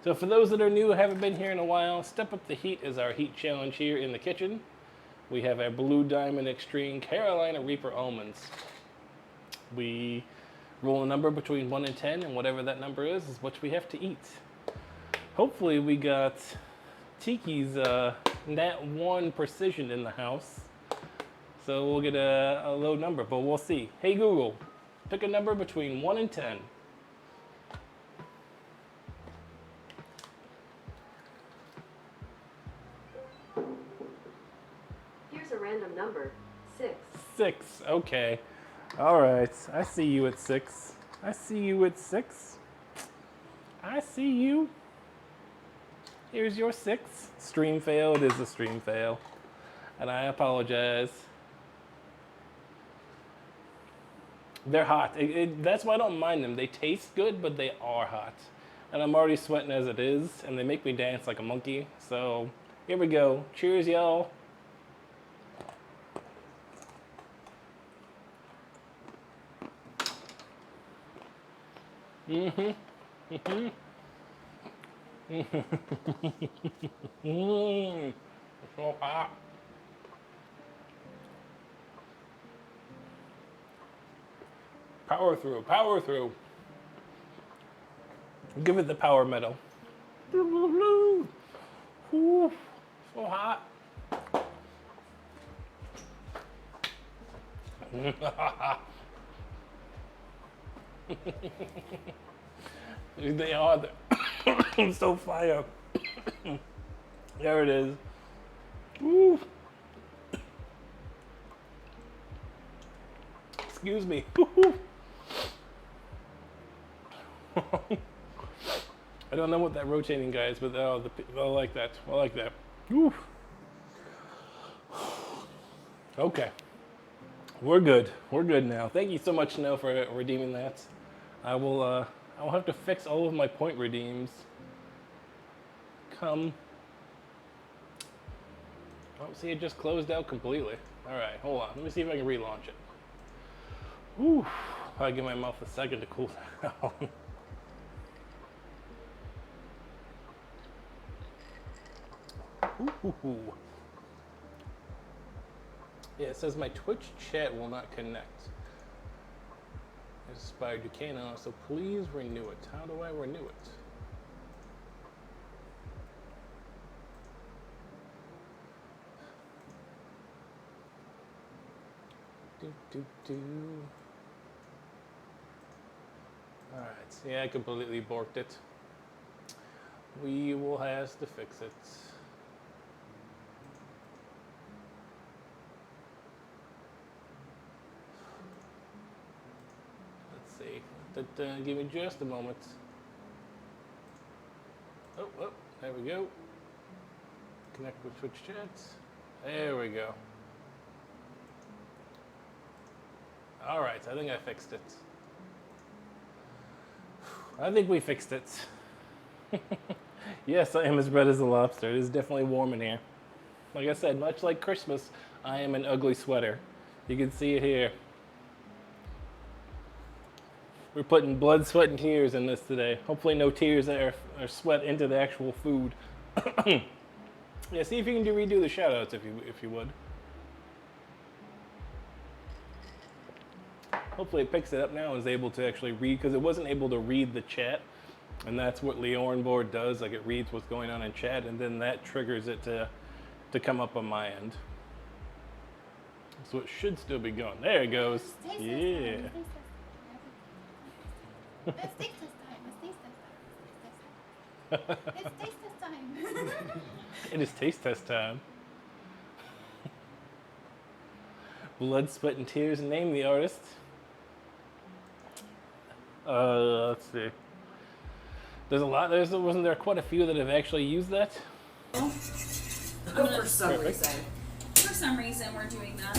Speaker 1: So for those that are new, haven't been here in a while, Step Up the Heat is our heat challenge here in the kitchen. We have our Blue Diamond Extreme Carolina Reaper almonds. We roll a number between 1 and 10, and whatever that number is what we have to eat. Hopefully we got Tiki's Nat 1 precision in the house. So we'll get a low number, but we'll see. Hey Google, pick a number between 1 and 10.
Speaker 3: Here's a random number, 6.
Speaker 1: 6, okay. All right, I see you at 6. I see you at 6. I see you. Here's your 6. Stream fail, it is a stream fail. And I apologize. They're hot. That's why I don't mind them. They taste good, but they are hot. And I'm already sweating as it is, and they make me dance like a monkey. So here we go. Cheers, y'all. It's so hot. Power through, power through. Give it the power medal. Ooh, so hot. They are so fire. There it is. Ooh. Excuse me. I don't know what that rotating guy is, but I like that. I like that. Ooh. Okay. We're good. We're good now. Thank you so much, Snow, for redeeming that. I will have to fix all of my point redeems. Come. Oh, see, it just closed out completely. All right, hold on. Let me see if I can relaunch it. Whew. I'll give my mouth a second to cool down. Ooh. Yeah, it says my Twitch chat will not connect. It's expired. You can't so please renew it. How do I renew it? Alright, yeah, I completely borked it. We will have to fix it. Let's see. Give me just a moment. Oh, there we go. Connect with Twitch chat. There we go. All right, I think I fixed it. I think we fixed it. Yes, I am as red as a lobster. It is definitely warm in here. Like I said, much like Christmas, I am an ugly sweater. You can see it here. We're putting blood, sweat, and tears in this today. Hopefully no tears or sweat into the actual food. Yeah, see if you can redo the shoutouts if you would. Hopefully it picks it up now and is able to actually read, because it wasn't able to read the chat. And that's what Leorn board does, like it reads what's going on in chat, and then that triggers it to come up on my end. So it should still be going. There it goes. Yeah.
Speaker 4: It's taste test time. It's taste test time.
Speaker 1: It is taste test time. Blood, sweat, and tears. Name the artist. Let's see. There's a lot. Wasn't there quite a few that have actually used that?
Speaker 5: For some reason.
Speaker 4: For some reason, we're doing that.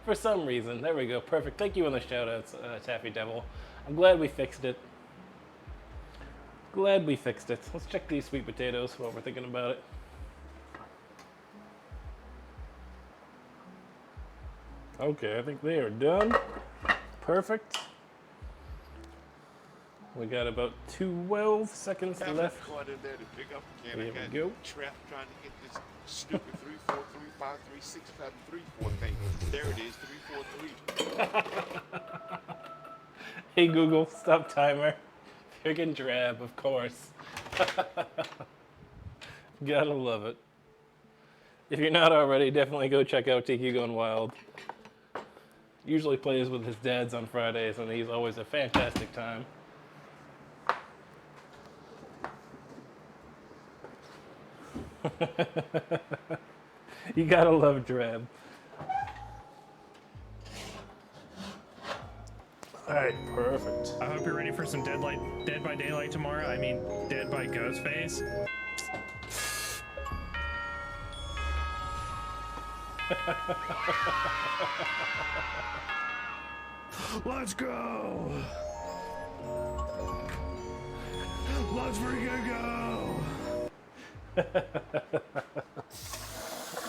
Speaker 1: For some reason. There we go. Perfect. Thank you on the shoutouts, Taffy Devil. I'm glad we fixed it. Glad we fixed it. Let's check these sweet potatoes while we're thinking about it. Okay, I think they are done. Perfect. We got about 12 seconds left.
Speaker 6: Caught in there to pick up again.
Speaker 1: There
Speaker 6: I
Speaker 1: we
Speaker 6: got
Speaker 1: go.
Speaker 6: trapped trying to get this stupid 3, 4, 3, 5, 3, 6, 7, 3, 4 thing. There it is, 3, 4, 3.
Speaker 1: Hey Google, stop timer. Friggin' drab, of course. Gotta love it. If you're not already, definitely go check out Tiki Going Wild. Usually plays with his dads on Fridays, and he's always a fantastic time. You gotta love drab. All right, perfect.
Speaker 7: I hope you're ready for some Dead by Daylight tomorrow. I mean, Dead by Ghostface. Let's go! Let's freaking go!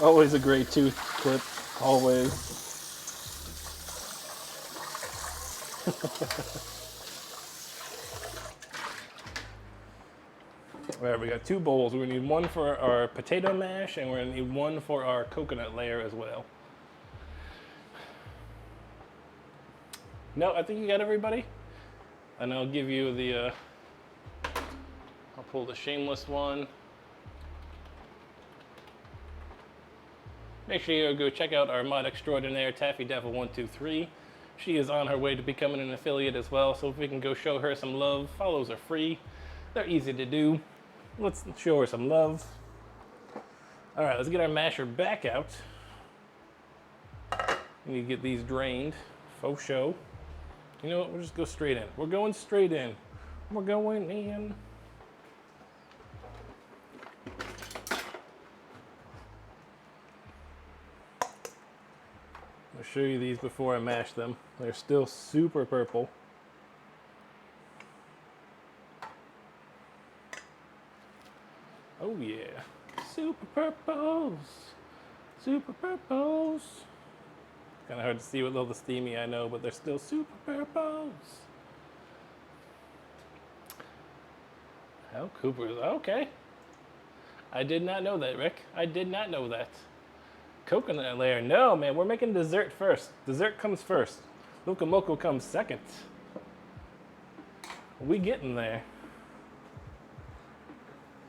Speaker 1: Always a great tooth clip, always. All right, we got 2 bowls. We're gonna need one for our potato mash, and we're gonna need one for our coconut layer as well. No, I think you got everybody. And I'll give you the, I'll pull the shameless one. Make sure you go check out our mod extraordinaire, Taffy Devil 123. She is on her way to becoming an affiliate as well, so if we can go show her some love. Follows are free. They're easy to do. Let's show her some love. All right, let's get our masher back out. We need to get these drained. Faux show. You know what? We'll just go straight in. We're going straight in. We're going in. I'll show you these before I mash them. They're still super purple. Oh yeah, super purples, super purples. Kind of hard to see with all the steamy, I know, but they're still super purples. Oh, Cooper's, okay. I did not know that, Rick. I did not know that. Coconut layer, no man, we're making dessert first. Dessert comes first. Loco moco comes second. We getting there.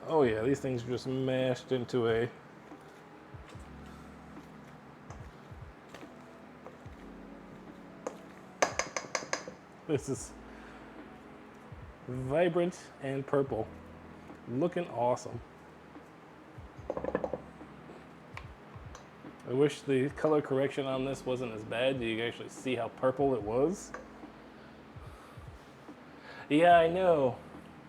Speaker 1: Oh yeah, these things are just mashed into a... This is vibrant and purple. Looking awesome. I wish the color correction on this wasn't as bad. You can actually see how purple it was. Yeah, I know.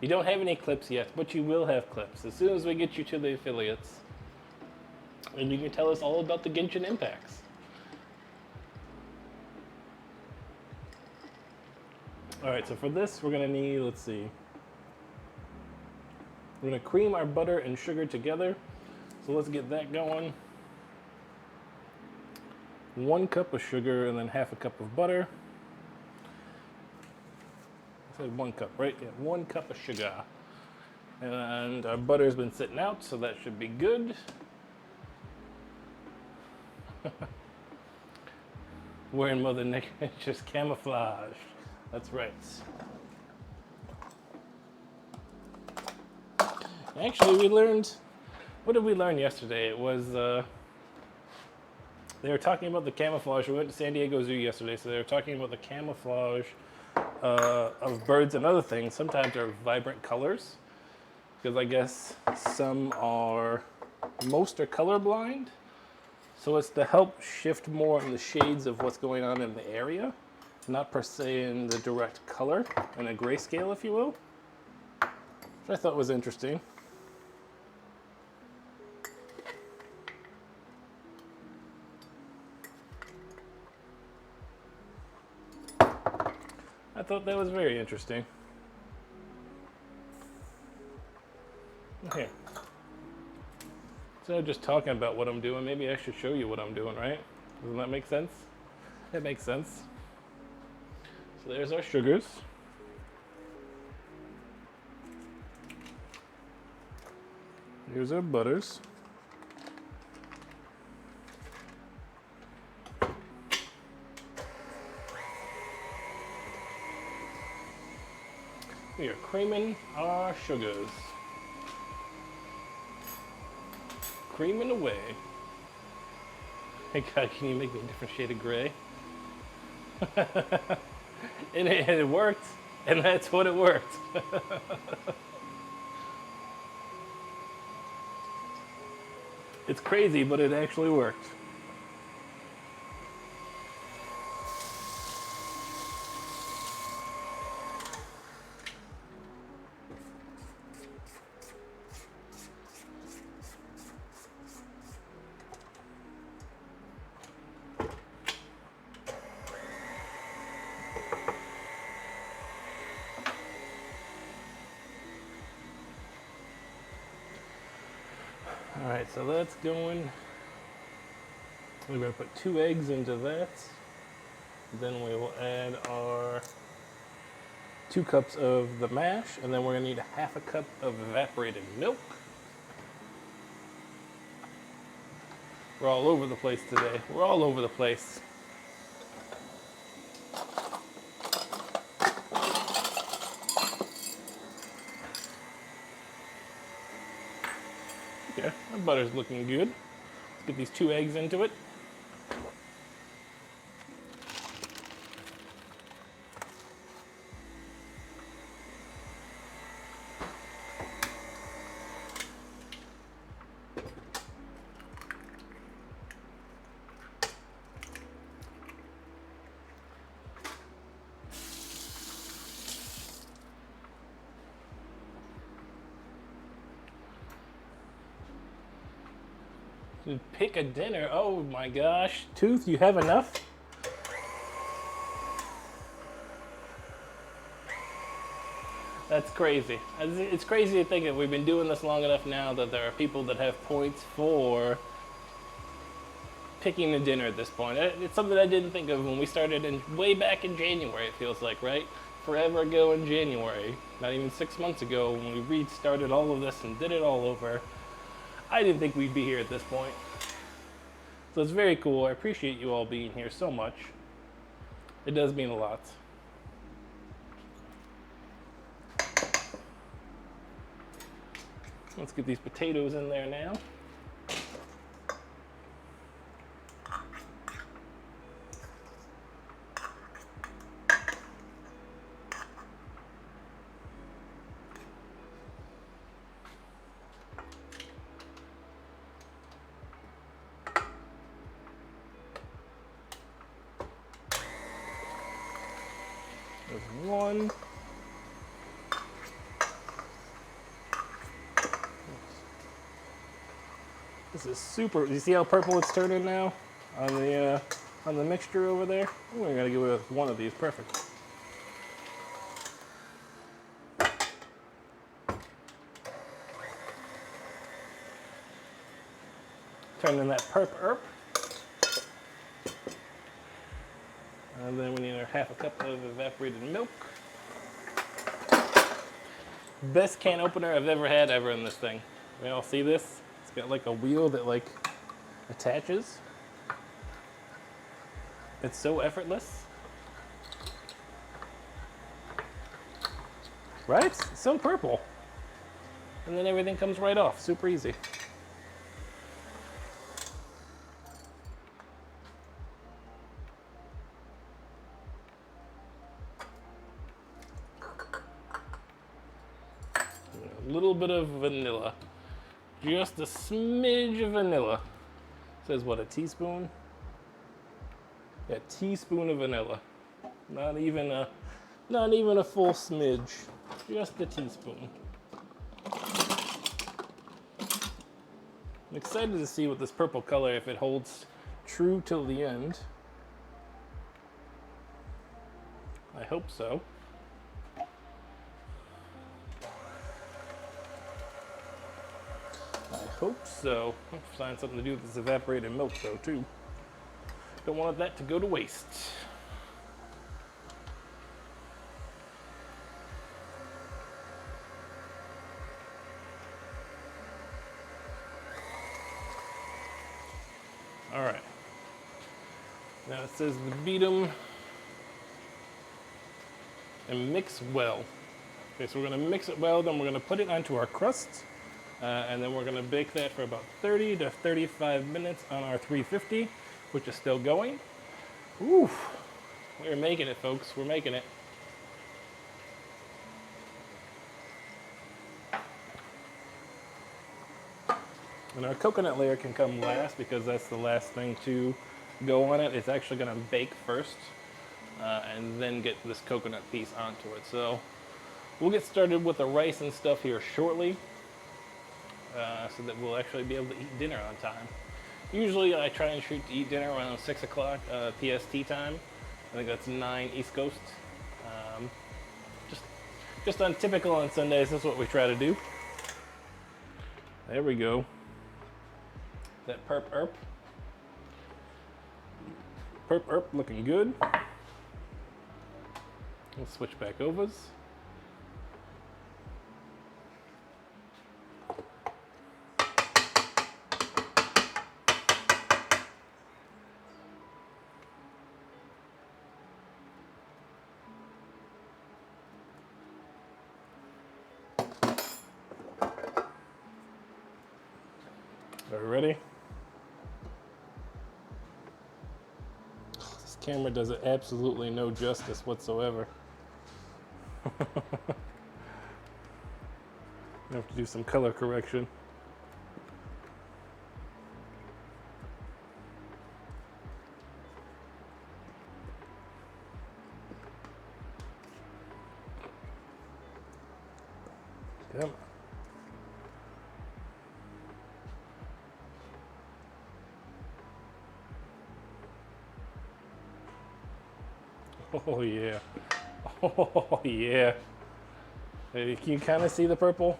Speaker 1: You don't have any clips yet, but you will have clips as soon as we get you to the affiliates. And you can tell us all about the Genshin impacts. All right, so for this, we're gonna need, let's see. We're gonna cream our butter and sugar together. So let's get that going. 1 cup of sugar and then half a cup of butter. I said 1 cup, right? Yeah, 1 cup of sugar. And our butter's been sitting out, so that should be good. Wearing Mother Nature's camouflage. That's right. Actually, we learned, what did we learn yesterday? It was, they were talking about the camouflage. We went to San Diego Zoo yesterday, so they were talking about the camouflage of birds and other things. Sometimes they're vibrant colors, because I guess most are colorblind. So it's to help shift more in the shades of what's going on in the area, not per se in the direct color, in a grayscale, if you will, which I thought was interesting. I thought that was very interesting. Okay. So just talking about what I'm doing, maybe I should show you what I'm doing, right? Doesn't that make sense? It makes sense. So there's our sugars. Here's our butters. We are creaming our sugars. Creaming away. Hey God, can you make me a different shade of gray? and it worked, and that's what it worked. It's crazy, but it actually worked. All right, so that's going. We're going to put 2 eggs into that. Then we will add our 2 cups of the mash, and then we're going to need a half a cup of evaporated milk. We're all over the place today. We're all over the place. Okay, our butter's looking good. Let's get these 2 eggs into it. Pick a dinner. Oh my gosh. Tooth, you have enough? That's crazy. It's crazy to think that we've been doing this long enough now that there are people that have points for picking a dinner at this point. It's something I didn't think of when we started way back in January, it feels like, right? Forever ago in January. Not even 6 months ago when we restarted all of this and did it all over. I didn't think we'd be here at this point. So it's very cool. I appreciate you all being here so much. It does mean a lot. Let's get these potatoes in there now. There's one. This is super. You see how purple it's turning now on the mixture over there? We're gonna give it one of these. Perfect. Turn in that perp erp. And then we need our half a cup of evaporated milk. Best can opener I've ever had in this thing. We all see this? It's got like a wheel that like attaches. It's so effortless. Right? It's so purple. And then everything comes right off, super easy. A little bit of vanilla. Just a smidge of vanilla. Says what, a teaspoon? Yeah, a teaspoon of vanilla. Not even a full smidge. Just a teaspoon. I'm excited to see what this purple color, if it holds true till the end. I hope so. I hope so. I'll find something to do with this evaporated milk though too. Don't want that to go to waste. All right. Now it says to beat them and mix well. Okay, so we're gonna mix it well, then we're gonna put it onto our crust, and then we're gonna bake that for about 30 to 35 minutes on our 350, which is still going. Ooh, we're making it, folks, we're making it. And our coconut layer can come last because that's the last thing to go on it. It's actually gonna bake first and then get this coconut piece onto it. So we'll get started with the rice and stuff here shortly so that we'll actually be able to eat dinner on time. Usually I try and shoot to eat dinner around 6 o'clock PST time. I think that's 9 East Coast. Just untypical on Sundays, that's what we try to do. There we go. That perp erp. Perp erp looking good. We'll switch back overs. Are we ready? This camera does it absolutely no justice whatsoever. I have to do some color correction. Yep. Oh yeah. Oh yeah. Hey, can you kind of see the purple?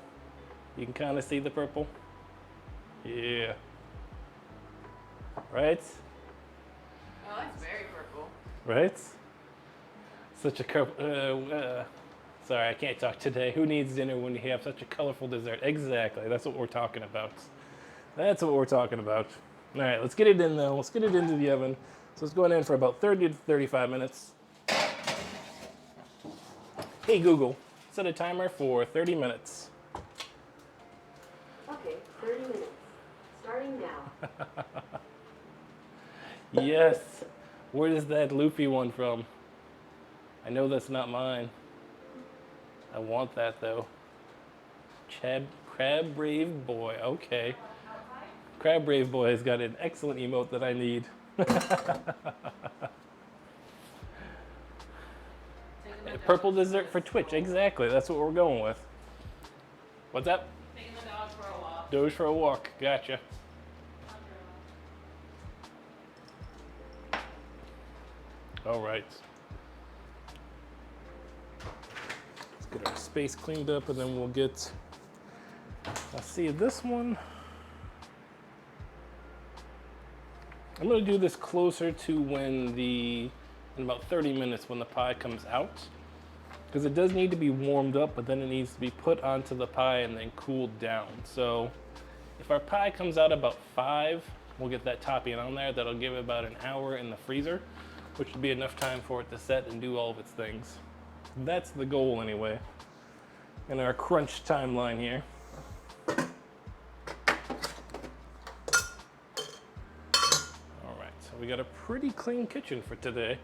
Speaker 1: You can kind of see the purple? Yeah. Right?
Speaker 2: Oh, that's very purple.
Speaker 1: Right? Such a sorry, I can't talk today. Who needs dinner when you have such a colorful dessert? Exactly. That's what we're talking about. That's what we're talking about. All right, let's get it in though. Let's get it into the oven. So it's going in for about 30 to 35 minutes. Hey Google, set a timer for 30 minutes.
Speaker 3: Okay, 30 minutes. Starting now.
Speaker 1: Yes. Where is that loopy one from? I know that's not mine. I want that though. Crab Brave Boy. Okay. Crab Brave Boy has got an excellent emote that I need. Purple dessert for Twitch. Exactly. That's what we're going with. What's that?
Speaker 2: Taking the dog for a walk.
Speaker 1: Doge for a walk. Gotcha. All right. Let's get our space cleaned up and then we'll get, let's see this one. I'm gonna do this closer to when in about 30 minutes when the pie comes out. Because it does need to be warmed up, but then it needs to be put onto the pie and then cooled down. So if our pie comes out about 5, we'll get that topping on there. That'll give it about an hour in the freezer, which would be enough time for it to set and do all of its things. That's the goal anyway, in our crunch timeline here. All right, so we got a pretty clean kitchen for today.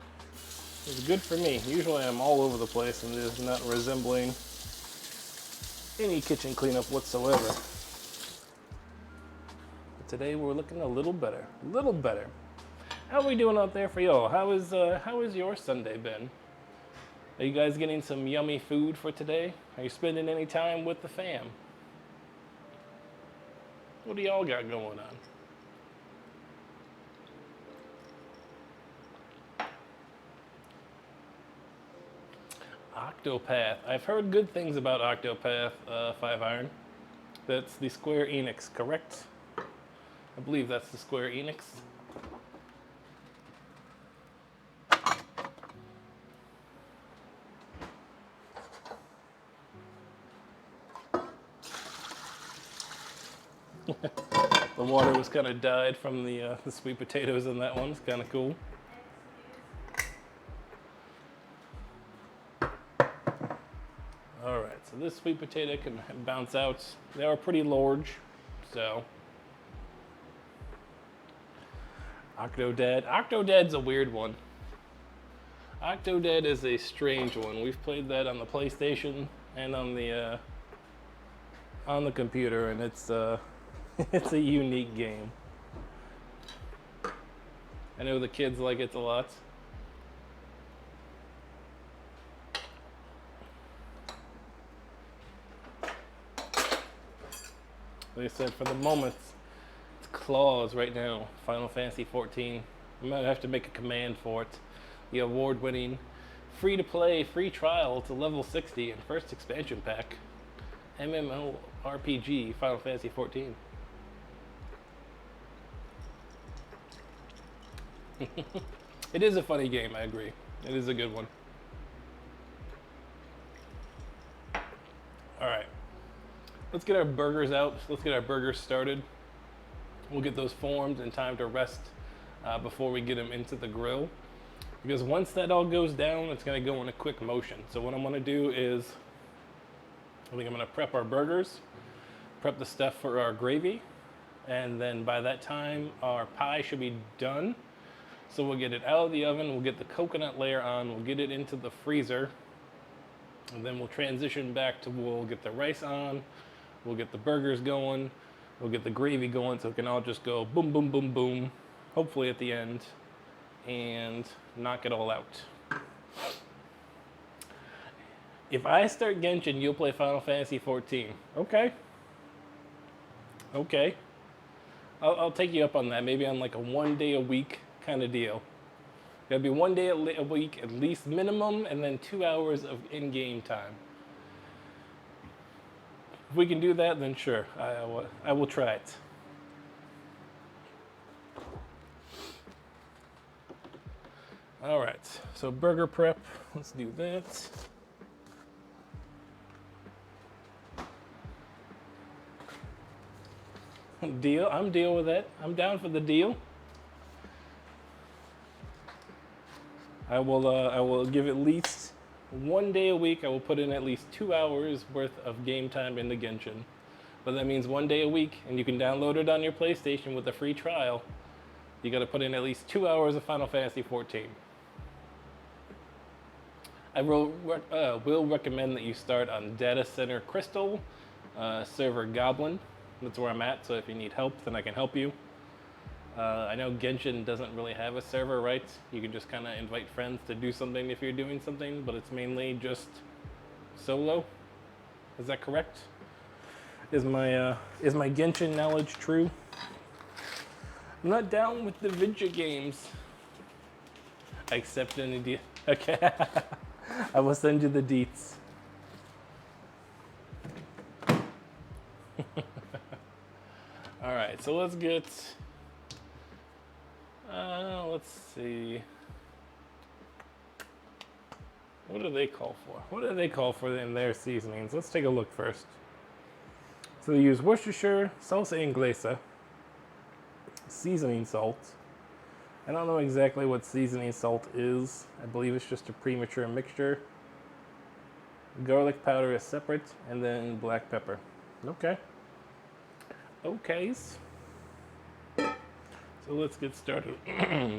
Speaker 1: It's good for me. Usually I'm all over the place and it is not resembling any kitchen cleanup whatsoever. But today we're looking a little better, How are we doing out there for y'all? How is your Sunday been? Are you guys getting some yummy food for today? Are you spending any time with the fam? What do y'all got going on? Octopath. I've heard good things about Octopath 5 Iron. That's the Square Enix, correct? I believe that's the Square Enix. The water was kind of dyed from the sweet potatoes in that one. It's kind of cool. All right, so this sweet potato can bounce out. They are pretty large, so. Octodad. Octodad's a weird one. Octodad is a strange one. We've played that on the PlayStation and on the computer, and it's it's a unique game. I know the kids like it a lot. Like I said, for the moment, it's claws right now. Final Fantasy 14. I might have to make a command for it. The award-winning, free-to-play, free trial to level 60 and first expansion pack. MMORPG Final Fantasy 14. It is a funny game, I agree. It is a good one. Alright. Let's get our burgers out. Let's get our burgers started. We'll get those formed in time to rest before we get them into the grill. Because once that all goes down, it's going to go in a quick motion. So what I'm going to do is, I think I'm going to prep our burgers, prep the stuff for our gravy, and then by that time, our pie should be done. So we'll get it out of the oven, we'll get the coconut layer on, we'll get it into the freezer, and then we'll transition back to, we'll get the rice on, we'll get the burgers going, we'll get the gravy going, so it can all just go boom, boom, boom, boom, hopefully at the end, and knock it all out. If I start Genshin, you'll play Final Fantasy 14. Okay. Okay. I'll take you up on that, maybe on like a 1 day a week kind of deal. It'll be 1 day a week at least minimum, and then 2 hours of in-game time. If we can do that, then sure, I will try it. All right, so burger prep, let's do that. Deal, I'm deal with that. I'm down for the deal. I will give at least 1 day a week. I will put in at least 2 hours worth of game time into Genshin. But that means 1 day a week, and you can download it on your PlayStation with a free trial. You got to put in at least 2 hours of Final Fantasy 14. I will recommend that you start on Data Center Crystal, server Goblin. That's where I'm at, so if you need help, then I can help you. I know Genshin doesn't really have a server, right? You can just kind of invite friends to do something if you're doing something, but it's mainly just solo. Is that correct? Is my Genshin knowledge true? I'm not down with the video games. I accept any deal. Okay. I will send you the deets. All right, so let's get Let's see. What do they call for? What do they call for in their seasonings? Let's take a look first. So they use Worcestershire, salsa inglesa, seasoning salt. I don't know exactly what seasoning salt is. I believe it's just a premature mixture. Garlic powder is separate, and then black pepper. Okay. Okays. So let's get started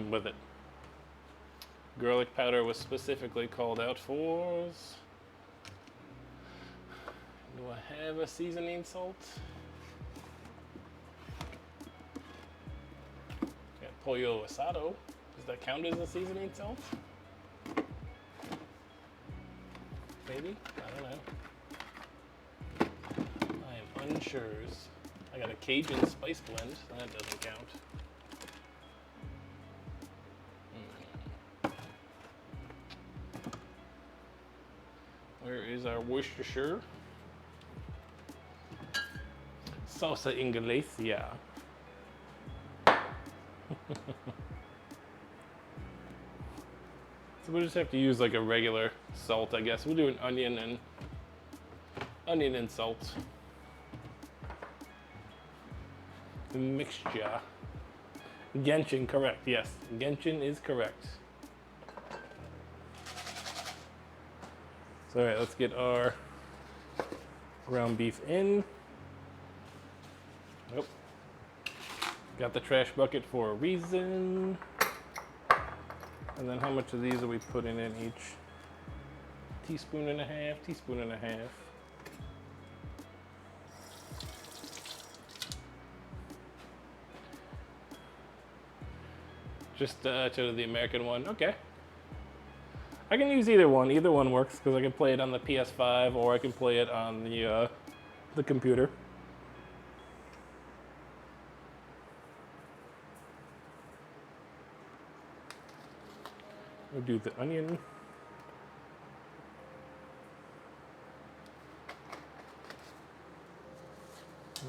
Speaker 1: with it. Garlic powder was specifically called out for. Do I have a seasoning salt? Got pollo asado. Does that count as a seasoning salt? Maybe? I don't know. I am unsure. I got a Cajun spice blend, so that doesn't count. Where is our Worcestershire? Salsa inglesa. So we'll just have to use like a regular salt, I guess. We'll do an onion and salt. The mixture. Genshin, correct, yes. Genshin is correct. So alright, let's get our ground beef in. Nope. Got the trash bucket for a reason. And then how much of these are we putting in each? Teaspoon and a half, teaspoon and a half. Just to the American one, okay. I can use either one. Either one works because I can play it on the PS5 or I can play it on the computer. We'll do the onion.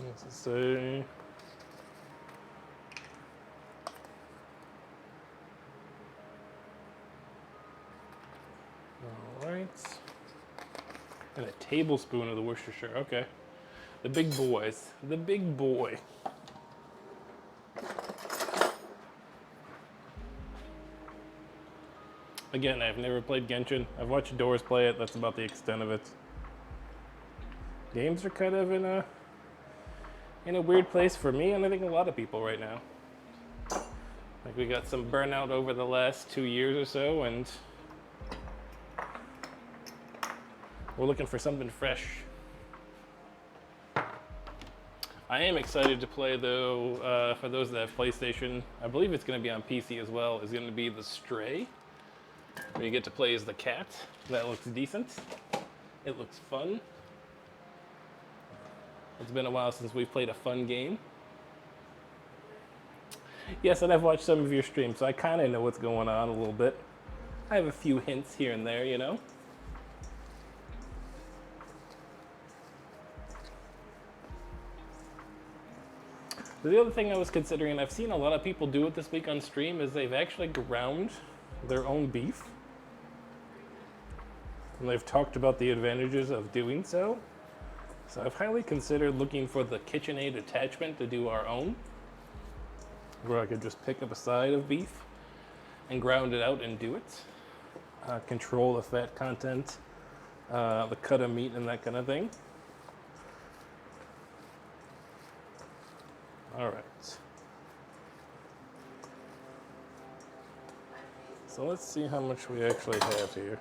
Speaker 1: Let's say. All right. And a tablespoon of the Worcestershire. Okay. The big boys. The big boy. Again, I've never played Genshin. I've watched Doors play it. That's about the extent of it. Games are kind of in a weird place for me, and I think a lot of people right now. Like we got some burnout over the last 2 years or so, and we're looking for something fresh. I am excited to play though. For those that have PlayStation, I believe it's going to be on PC as well. Is going to be The Stray. Where you get to play as the cat. That looks decent. It looks fun. It's been a while since we've played a fun game. Yes, and I've watched some of your streams, so I kind of know what's going on a little bit. I have a few hints here and there, you know. The other thing I was considering, I've seen a lot of people do it this week on stream, is they've actually ground their own beef. And they've talked about the advantages of doing so. So I've highly considered looking for the KitchenAid attachment to do our own, where I could just pick up a side of beef and ground it out and do it. Control the fat content, the cut of meat and that kind of thing. All right. So let's see how much we actually have here.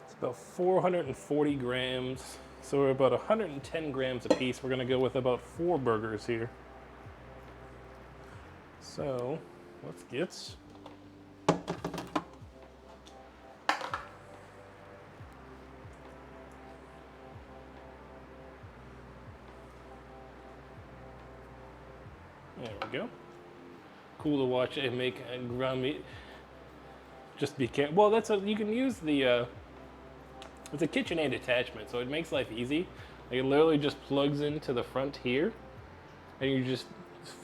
Speaker 1: It's about 440 grams. So we're about 110 grams a piece. We're gonna go with about 4 burgers here. So let's get there we go. Cool to watch it make ground meat. Just be careful. Well, you can use the. It's a KitchenAid attachment, so it makes life easy. It literally just plugs into the front here, and you just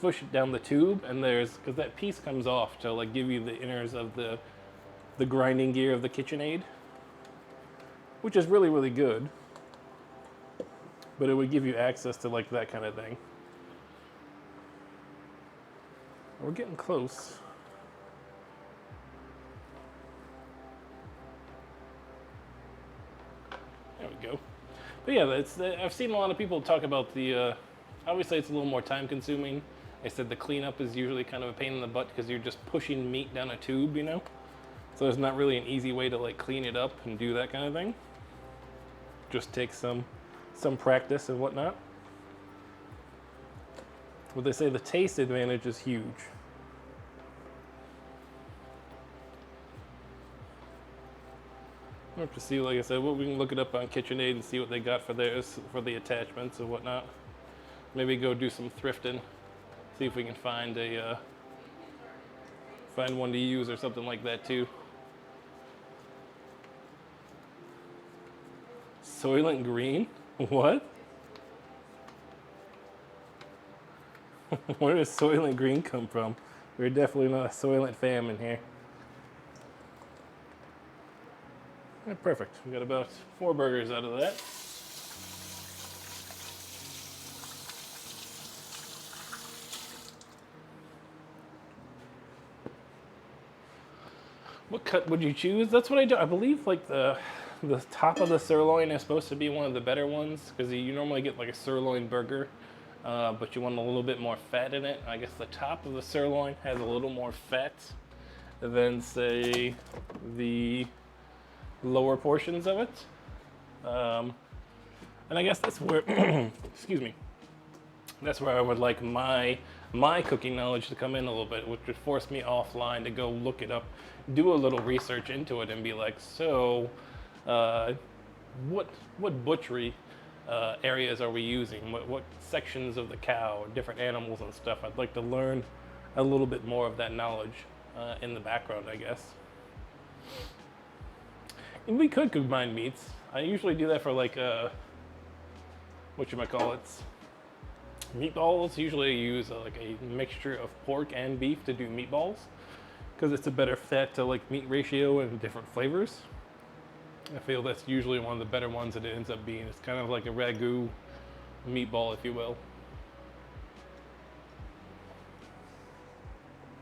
Speaker 1: push it down the tube, and because that piece comes off to like give you the inners of the grinding gear of the KitchenAid, which is really, really good. But it would give you access to like that kind of thing. We're getting close. There we go. But yeah, I've seen a lot of people talk about the, obviously it's a little more time consuming. I said the cleanup is usually kind of a pain in the butt because you're just pushing meat down a tube, you know? So there's not really an easy way to like clean it up and do that kind of thing. Just takes some practice and whatnot. But they say the taste advantage is huge. We'll have to see, like I said, we can look it up on KitchenAid and see what they got for theirs, for the attachments and whatnot. Maybe go do some thrifting, see if we can find one to use or something like that too. Soylent Green? What? Where does Soylent Green come from? We're definitely not a Soylent fam in here. Yeah, perfect. We got about 4 burgers out of that. What cut would you choose? That's what I do. I believe like the top of the sirloin is supposed to be one of the better ones because you normally get like a sirloin burger, but you want a little bit more fat in it. I guess the top of the sirloin has a little more fat than say the lower portions of it. And I guess that's where, excuse me, that's where I would like my cooking knowledge to come in a little bit, which would force me offline to go look it up, do a little research into it and be like, so what butchery areas are we using? What sections of the cow, different animals and stuff? I'd like to learn a little bit more of that knowledge in the background, I guess. And we could combine meats. I usually do that for like whatchamacallits, meatballs. Usually I use like a mixture of pork and beef to do meatballs because it's a better fat to like meat ratio and different flavors. I feel that's usually one of the better ones that it ends up being. It's kind of like a ragu meatball, if you will.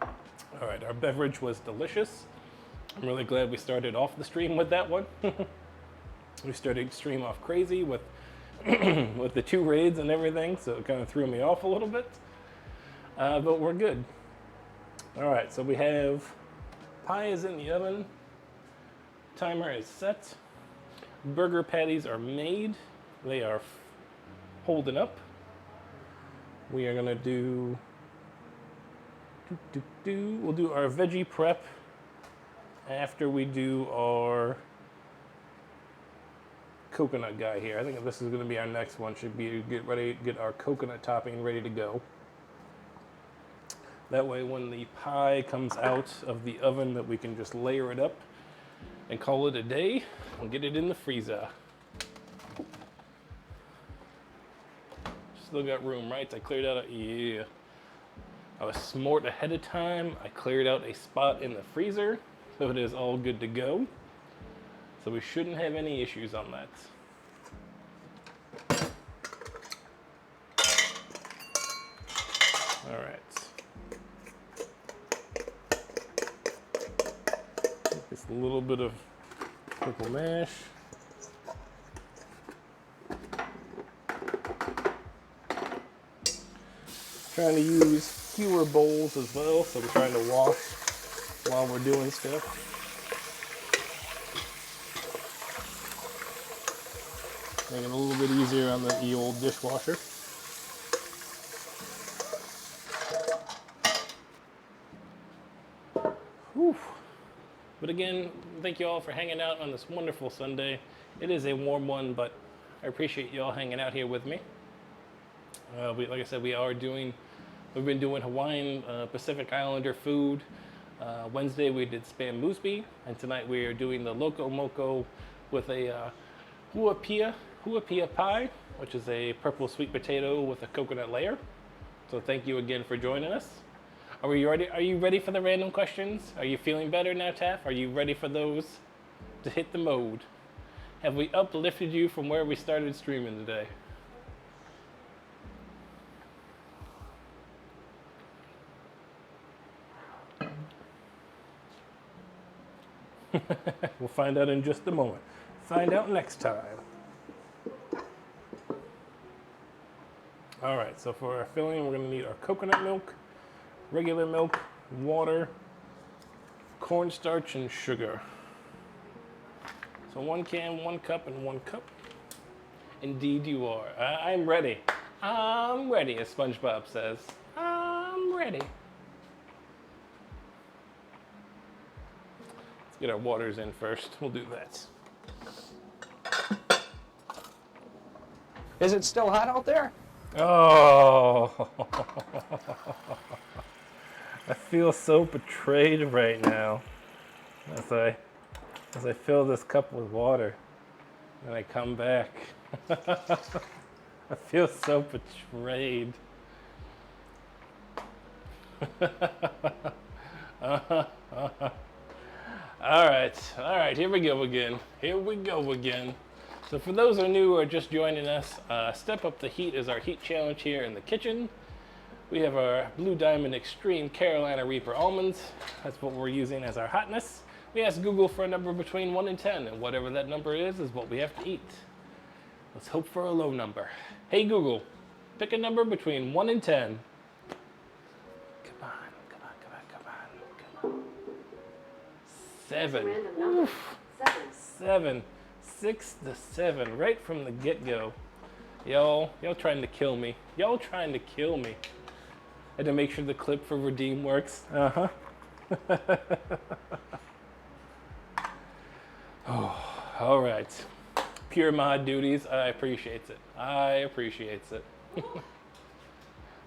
Speaker 1: All right, our beverage was delicious. I'm really glad we started off the stream with that one. We started stream off crazy with with the 2 raids and everything, so it kind of threw me off a little bit. But we're good. All right, so we have pie is in the oven. Timer is set. Burger patties are made. They are holding up. We are gonna do we'll do our veggie prep after we do our coconut guy here. I think this is going to be our next one. Should be get our coconut topping ready to go. That way when the pie comes out of the oven that we can just layer it up and call it a day and get it in the freezer. Still got room, right? I cleared out yeah. I was smart ahead of time. I cleared out a spot in the freezer, so it is all good to go. So we shouldn't have any issues on that. All right. Just a little bit of purple mash. Trying to use fewer bowls as well, so we're trying to wash while we're doing stuff. Making it a little bit easier on the old dishwasher. Whew. But again, thank you all for hanging out on this wonderful Sunday. It is a warm one, but I appreciate you all hanging out here with me. Like I said, we've been doing Hawaiian Pacific Islander food. Wednesday we did spam musubi, and tonight we are doing the Loco moco with a Haupai Haupai pie, which is a purple sweet potato with a coconut layer. So thank you again for joining us. Are you ready for the random questions? Are you feeling better now, Taff? Are you ready for those to hit the mode? Have we uplifted you from where we started streaming today? We'll find out in just a moment. Find out next time. All right, so for our filling, we're gonna need our coconut milk, regular milk, water, cornstarch, and sugar. So 1 can, 1 cup, and 1 cup. Indeed you are. I'm ready. I'm ready, as SpongeBob says. I'm ready. Let's get our waters in first. We'll do that.
Speaker 5: Is it still hot out there?
Speaker 1: Oh, I feel so betrayed right now as I fill this cup with water and I come back. I feel so betrayed. All right, here we go again. So for those who are new or just joining us, Step Up the Heat is our heat challenge here in the kitchen. We have our Blue Diamond Extreme Carolina Reaper almonds. That's what we're using as our hotness. We asked Google for a number between 1 and 10, and whatever that number is what we have to eat. Let's hope for a low number. Hey Google, pick a number between 1 and 10. Come on. 7.
Speaker 3: Random number.
Speaker 1: Oof.
Speaker 3: 7.
Speaker 1: 7. 6 to 7, right from the get-go. Y'all trying to kill me. I had to make sure the clip for redeem works. Oh, all right. Pure mod duties. I appreciates it.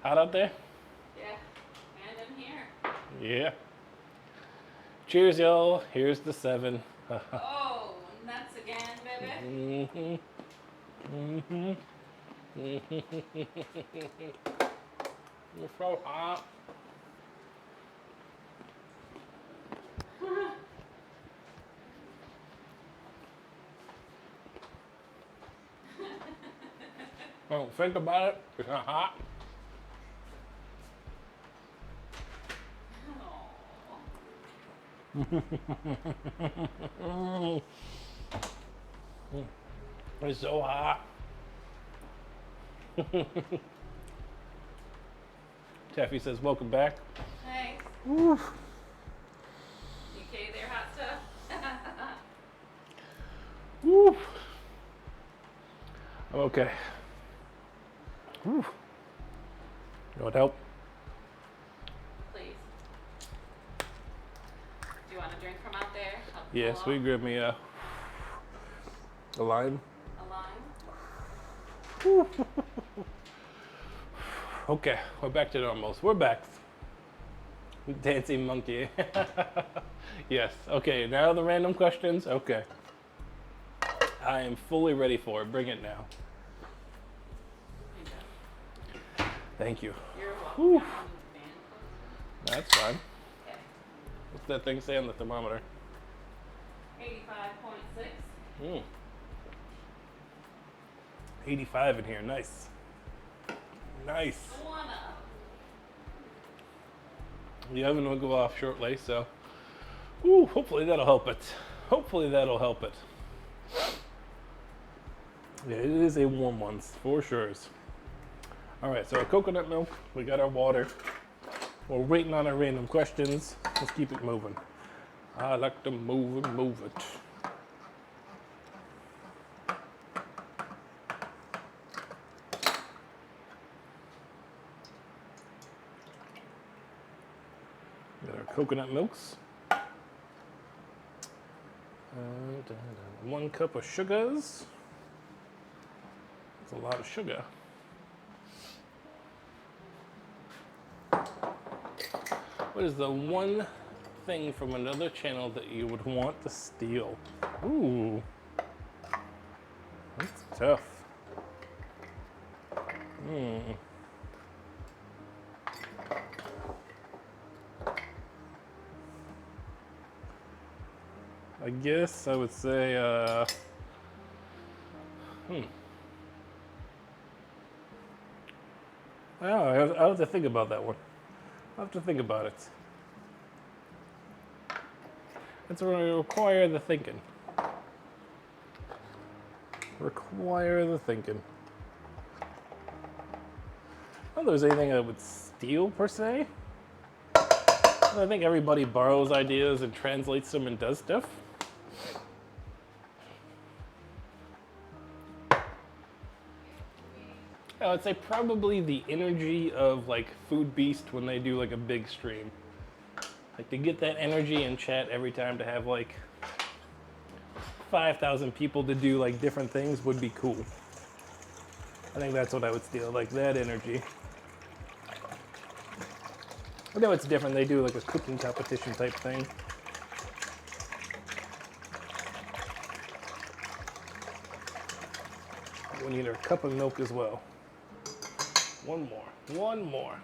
Speaker 1: Hot out there?
Speaker 2: Yeah, and I'm here.
Speaker 1: Yeah. Cheers, y'all. Here's the 7.
Speaker 2: Oh, nuts again, baby.
Speaker 1: You're so hot. Don't think about it. It's not hot. It's so hot. Taffy says, welcome back.
Speaker 2: Thanks.
Speaker 1: Oof.
Speaker 2: You okay there, hot stuff?
Speaker 1: Oof. I'm okay. Oof. You want help?
Speaker 2: Please. Do you want a drink from out there? Help
Speaker 1: Yes,
Speaker 2: pull
Speaker 1: will you
Speaker 2: off?
Speaker 1: grab me a lime?
Speaker 2: A lime?
Speaker 1: Okay, we're back to normals. We're back. Dancing monkey. Yes, okay, now the random questions. Okay. I am fully ready for it. Bring it now. Thank you.
Speaker 2: You're welcome.
Speaker 1: Whew.
Speaker 2: Man.
Speaker 1: That's fine.
Speaker 2: Okay.
Speaker 1: What's that thing say on the thermometer?
Speaker 2: 85.6.
Speaker 1: 85 in here. Nice. Nice.
Speaker 2: Wanna.
Speaker 1: The oven will go off shortly, so hopefully that'll help it. Yeah, it is a warm one, for sure. All right, so our coconut milk, we got our water. We're waiting on our random questions. Let's keep it moving. I like to move it. Got our coconut milks. 1 cup of sugars. That's a lot of sugar. What is the one thing from another channel that you would want to steal? Ooh. Let's tough. I guess I would say, I don't know, I have to think about that one. I have to think about it. It's going to require the thinking. Require the thinking. I don't know if there's anything I would steal per se. I think everybody borrows ideas and translates them and does stuff. I would say probably the energy of like Food Beast when they do like a big stream. Like to get that energy in chat every time to have like 5,000 people to do like different things would be cool. I think that's what I would steal, like that energy. I know it's different, they do like a cooking competition type thing. We need our cup of milk as well. One more.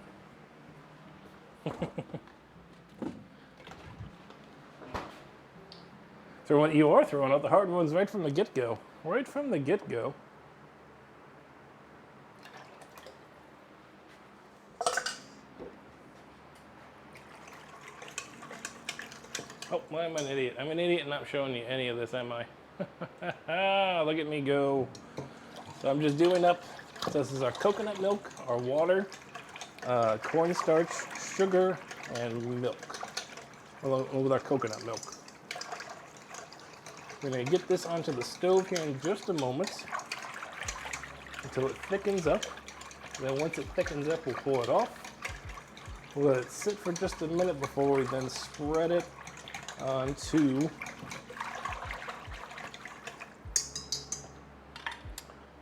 Speaker 1: You are throwing out the hard ones right from the get-go. Right from the get-go. Oh, why am I an idiot? I'm an idiot not showing you any of this, am I? Look at me go. So I'm just doing up. So this is our coconut milk, our water, cornstarch, sugar, and milk. Along with our coconut milk. We're going to get this onto the stove here in just a moment until it thickens up. Then once it thickens up, we'll pull it off. We'll let it sit for just a minute before we then spread it onto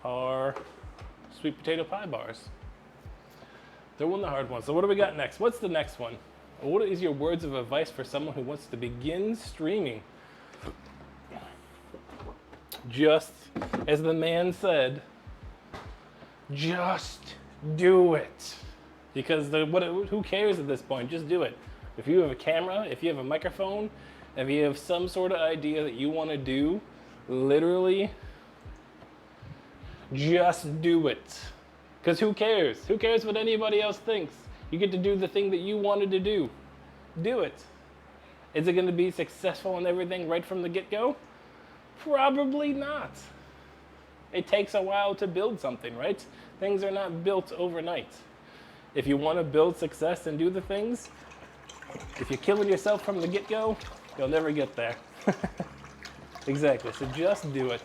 Speaker 1: our sweet potato pie bars. They're one of the hard ones. So what do we got next? What's the next one? What is your words of advice for someone who wants to begin streaming? Just, as the man said, just do it. Because who cares at this point? Just do it. If you have a camera, if you have a microphone, if you have some sort of idea that you want to do, literally, just do it. Because who cares? Who cares what anybody else thinks? You get to do the thing that you wanted to do. Do it. Is it going to be successful and everything right from the get-go? Probably not. It takes a while to build something, right? Things are not built overnight. If you want to build success and do the things, if you're killing yourself from the get-go, you'll never get there. Exactly, so just do it.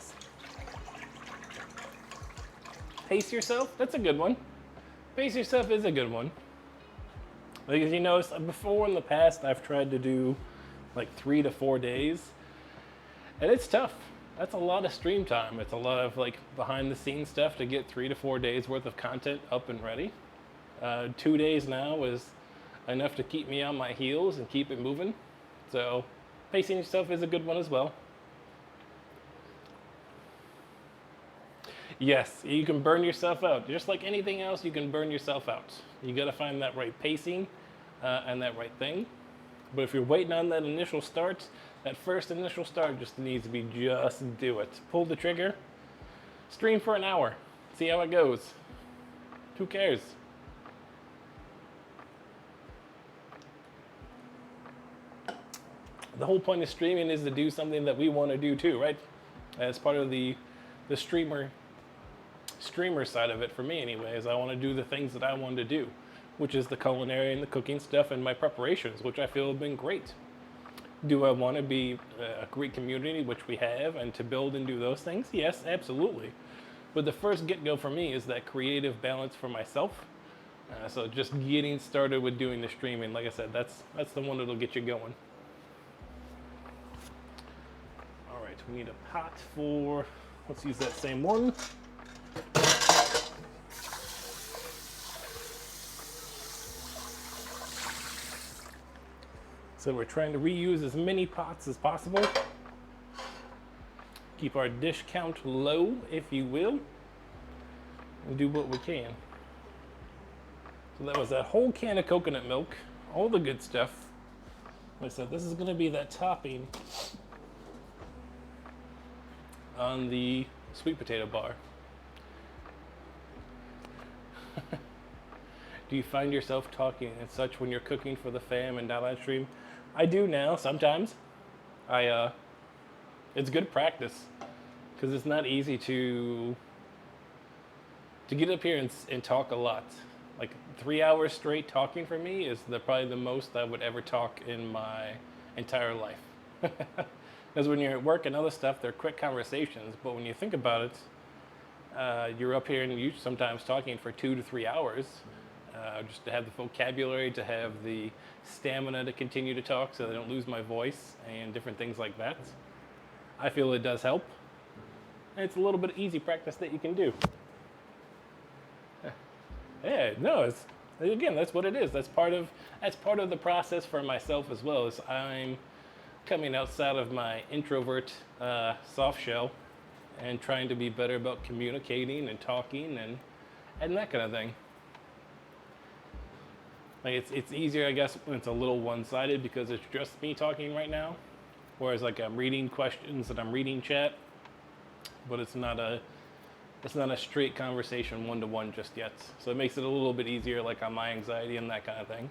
Speaker 1: Pace yourself, that's a good one. Pace yourself is a good one. Because you know, before in the past, I've tried to do like 3 to 4 days. And it's tough. That's a lot of stream time. It's a lot of like behind the scenes stuff to get 3 to 4 days worth of content up and ready. 2 days now is enough to keep me on my heels and keep it moving. So pacing yourself is a good one as well. Yes, you can burn yourself out. Just like anything else, you can burn yourself out. You gotta find that right pacing and that right thing. But if you're waiting on that initial start, that first initial start just needs to be just do it. Pull the trigger, stream for an hour, see how it goes. Who cares? The whole point of streaming is to do something that we want to do too, right? As part of the streamer side of it, for me anyways, I want to do the things that I want to do, which is the culinary and the cooking stuff and my preparations, which I feel have been great. Do I want to be a great community, which we have, and to build and do those things? Yes, absolutely. But the first get-go for me is that creative balance for myself. So just getting started with doing the streaming, like I said, that's the one that'll get you going. All right, we need a pot for, let's use that same one. So we're trying to reuse as many pots as possible. Keep our dish count low, if you will, and do what we can. So that was that whole can of coconut milk, all the good stuff. Like I said, this is going to be that topping on the sweet potato bar. Do you find yourself talking and such when you're cooking for the fam and not on stream? I do now, sometimes. It's good practice, because it's not easy to get up here and talk a lot. Like 3 hours straight talking for me is probably the most I would ever talk in my entire life. Because when you're at work and other stuff, they're quick conversations, but when you think about it, you're up here and you're sometimes talking for 2 to 3 hours, just to have the vocabulary, to have the stamina to continue to talk so I don't lose my voice and different things like that. I feel it does help. And it's a little bit of easy practice that you can do. Yeah, no, again, that's what it is. That's part of the process for myself as well, is I'm coming outside of my introvert soft shell and trying to be better about communicating and talking and that kind of thing. Like it's easier, I guess, when it's a little one-sided because it's just me talking right now, whereas like I'm reading questions and I'm reading chat, but it's not a straight conversation one-to-one just yet. So it makes it a little bit easier, like on my anxiety and that kind of thing.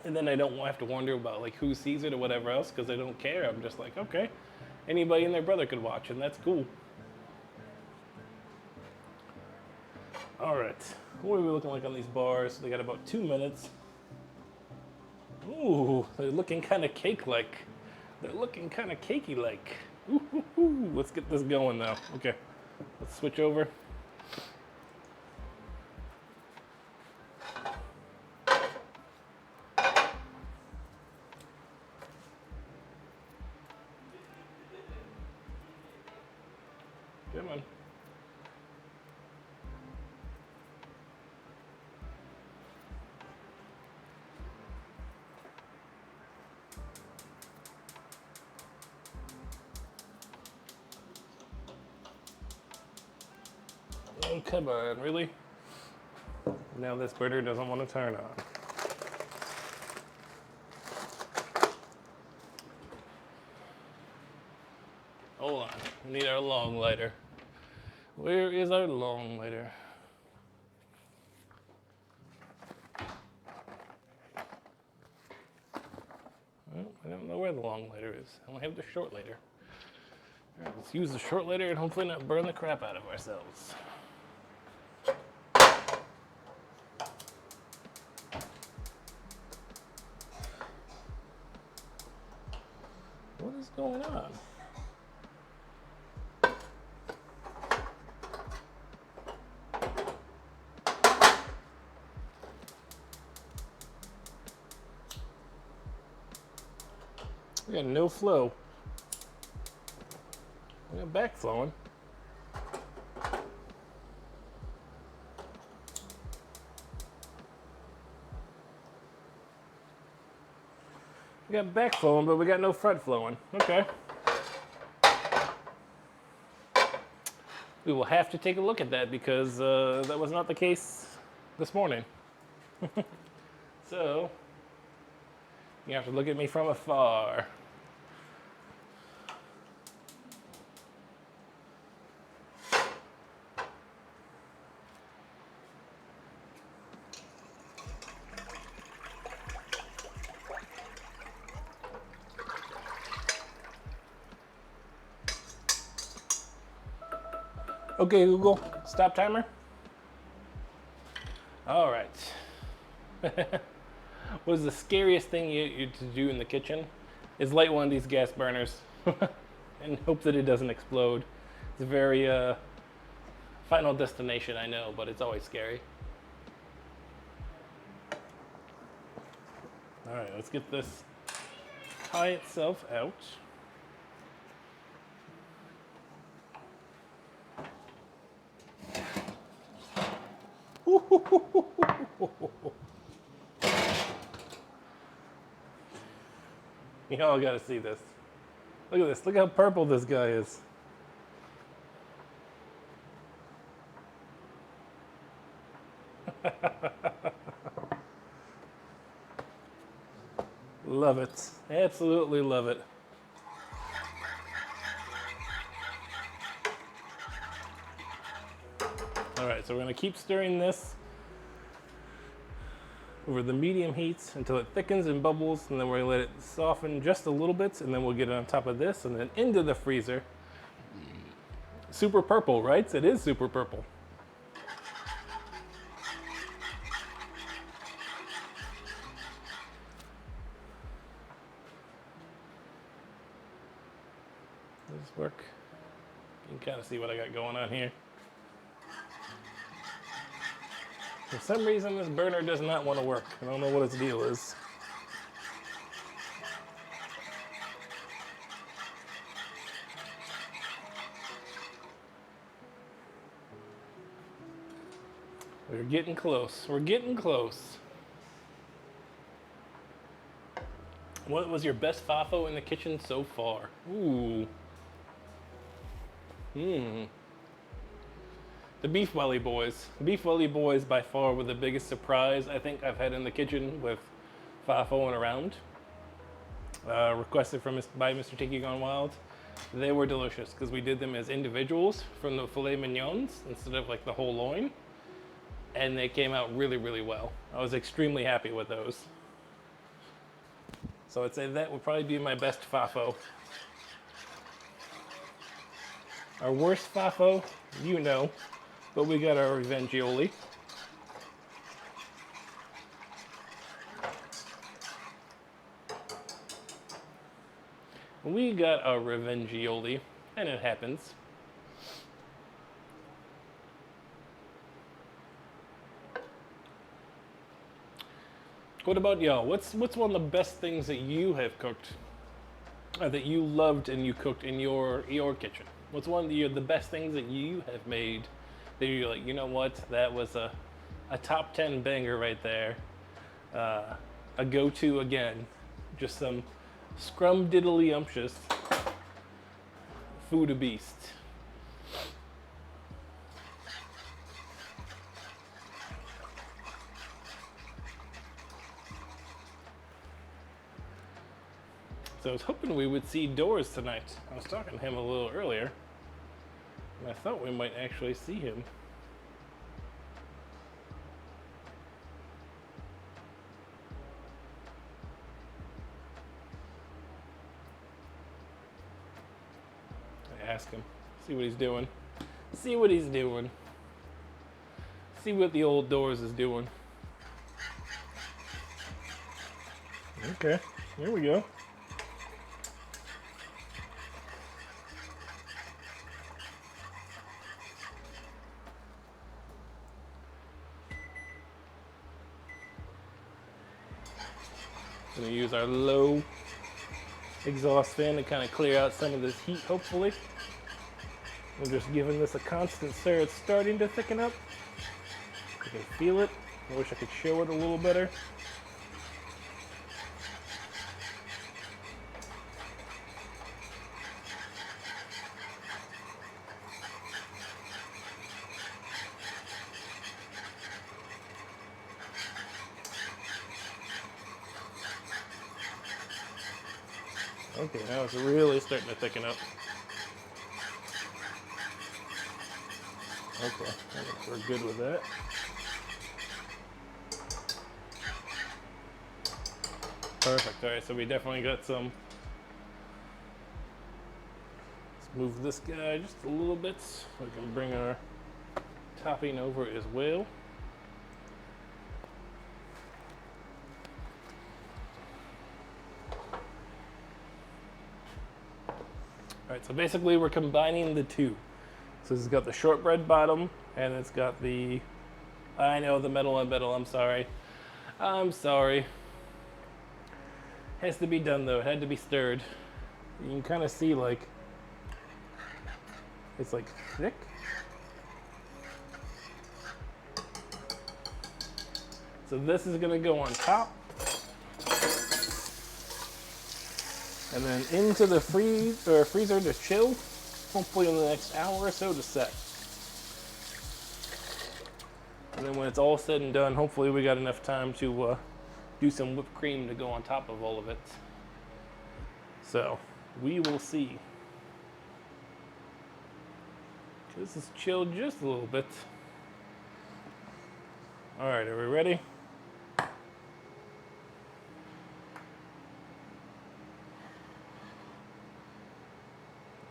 Speaker 1: And then I don't have to wonder about like who sees it or whatever else, because I don't care. I'm just like, okay, anybody and their brother could watch, and that's cool. All right, what are we looking like on these bars? They got about 2 minutes. Ooh, they're looking kind of cake-like. They're looking kind of cakey-like. Ooh, let's get this going now. Okay, let's switch over. Come on. Oh, come on, really? Now this burner doesn't want to turn on. Hold on, we need our long lighter. Where is our long lighter? Well, I don't know where the long lighter is. I only have the short lighter. All right, let's use the short lighter and hopefully not burn the crap out of ourselves. What is going on? We got no flow. We got back flowing. We got back flowing, but we got no front flowing. Okay. We will have to take a look at that because that was not the case this morning. So, you have to look at me from afar. Okay, Google, stop timer. All right. What is the scariest thing you to do in the kitchen? Is light one of these gas burners and hope that it doesn't explode. It's a very Final Destination, I know, but it's always scary. All right, let's get this tie itself out. Y'all gotta see this. Look at this. Look how purple this guy is. Love it. Absolutely love it. All right, so we're gonna keep stirring this over the medium heats until it thickens and bubbles, and then we're gonna let it soften just a little bit, and then we'll get it on top of this and then into the freezer. Super purple, right? It is super purple. Does this work? You can kind of see what I got going on here. For some reason, this burner does not want to work. I don't know what its deal is. We're getting close. We're getting close. What was your best FAFO in the kitchen so far? Ooh. The Beef Welly Boys. Beef Welly Boys by far were the biggest surprise I think I've had in the kitchen with FAFO and around. Requested by Mr. Tiki Gone Wild. They were delicious because we did them as individuals from the filet mignons instead of like the whole loin. And they came out really, really well. I was extremely happy with those. So I'd say that would probably be my best FAFO. Our worst FAFO, you know, but we got our Revengioli. We got our Revengioli, and it happens. What about y'all? What's one of the best things that you have cooked, that you loved and you cooked in your kitchen? What's one of the best things that you have made that you're like, you know what, that was a top 10 banger right there, a go-to again, just some scrum-diddly-umptious food a beast. So I was hoping we would see Doors tonight. I was talking to him a little earlier, and I thought we might actually see him. I ask him, see what he's doing. See what he's doing. See what the old Doors is doing. Okay, here we go. Gonna use our low exhaust fan to kind of clear out some of this heat, hopefully. We're just giving this a constant stir. It's starting to thicken up. I can feel it. I wish I could show it a little better. Okay, now it's really starting to thicken up. Okay, I think we're good with that. Perfect, all right, so we definitely got some. Let's move this guy just a little bit so we can bring our topping over as well. All right, so basically we're combining the two. So it's got the shortbread bottom, and it's got the, I know, the metal on metal, I'm sorry. I'm sorry. Has to be done though, it had to be stirred. You can kind of see like, it's like thick. So this is gonna go on top. and then into the freezer to chill, hopefully in the next hour or so to set. And then when it's all said and done, hopefully we got enough time to do some whipped cream to go on top of all of it. So we will see. This is chilled just a little bit. All right, are we ready?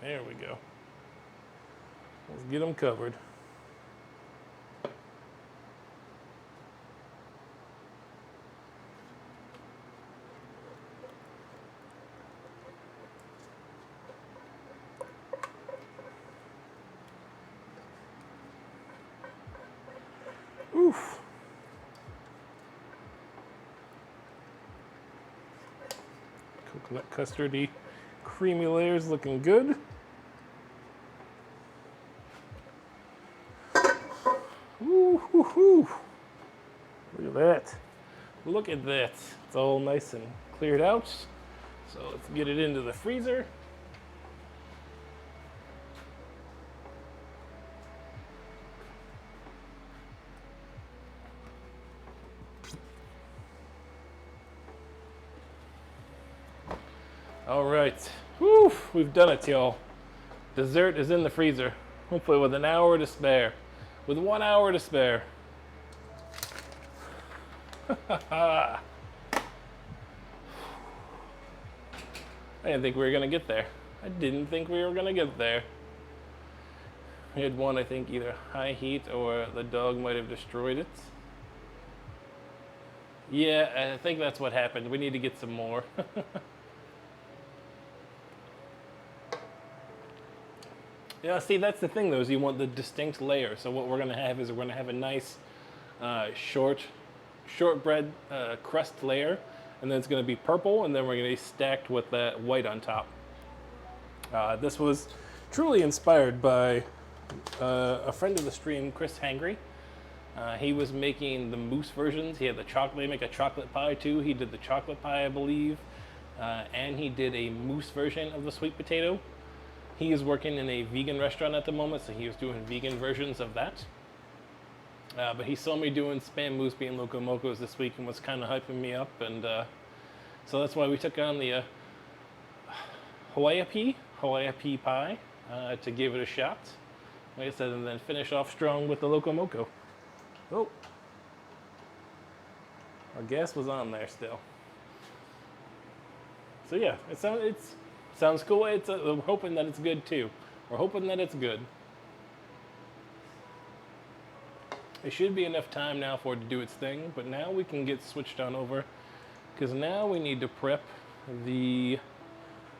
Speaker 1: There we go. Let's get them covered. Oof. Coconut custardy, creamy layers looking good. Ooh, hoo, hoo. Look at that. Look at that. It's all nice and cleared out. So let's get it into the freezer. All right, whew, we've done it, y'all. Dessert is in the freezer, hopefully with an hour to spare. With 1 hour to spare. I didn't think we were gonna get there. I didn't think we were gonna get there. We had one, I think, either high heat or the dog might have destroyed it. Yeah, I think that's what happened. We need to get some more. Yeah, see, that's the thing though, is you want the distinct layer. So what we're gonna have is we're gonna have a nice shortbread crust layer, and then it's gonna be purple, and then we're gonna be stacked with that white on top. This was truly inspired by a friend of the stream, Chris Hangry. He was making the mousse versions. He had the chocolate, they make a chocolate pie too. He did the chocolate pie, I believe, and he did a mousse version of the sweet potato. He is working in a vegan restaurant at the moment, so he was doing vegan versions of that. But he saw me doing spam mousse being Loco Mocos this week and was kind of hyping me up, and so that's why we took on the Haupai pie to give it a shot. Like I said, and then finish off strong with the Loco Moco. Oh, our gas was on there still. So yeah, it sounds cool. We're hoping that it's good too. We're hoping that it's good. It should be enough time now for it to do its thing, but now we can get switched on over, because now we need to prep the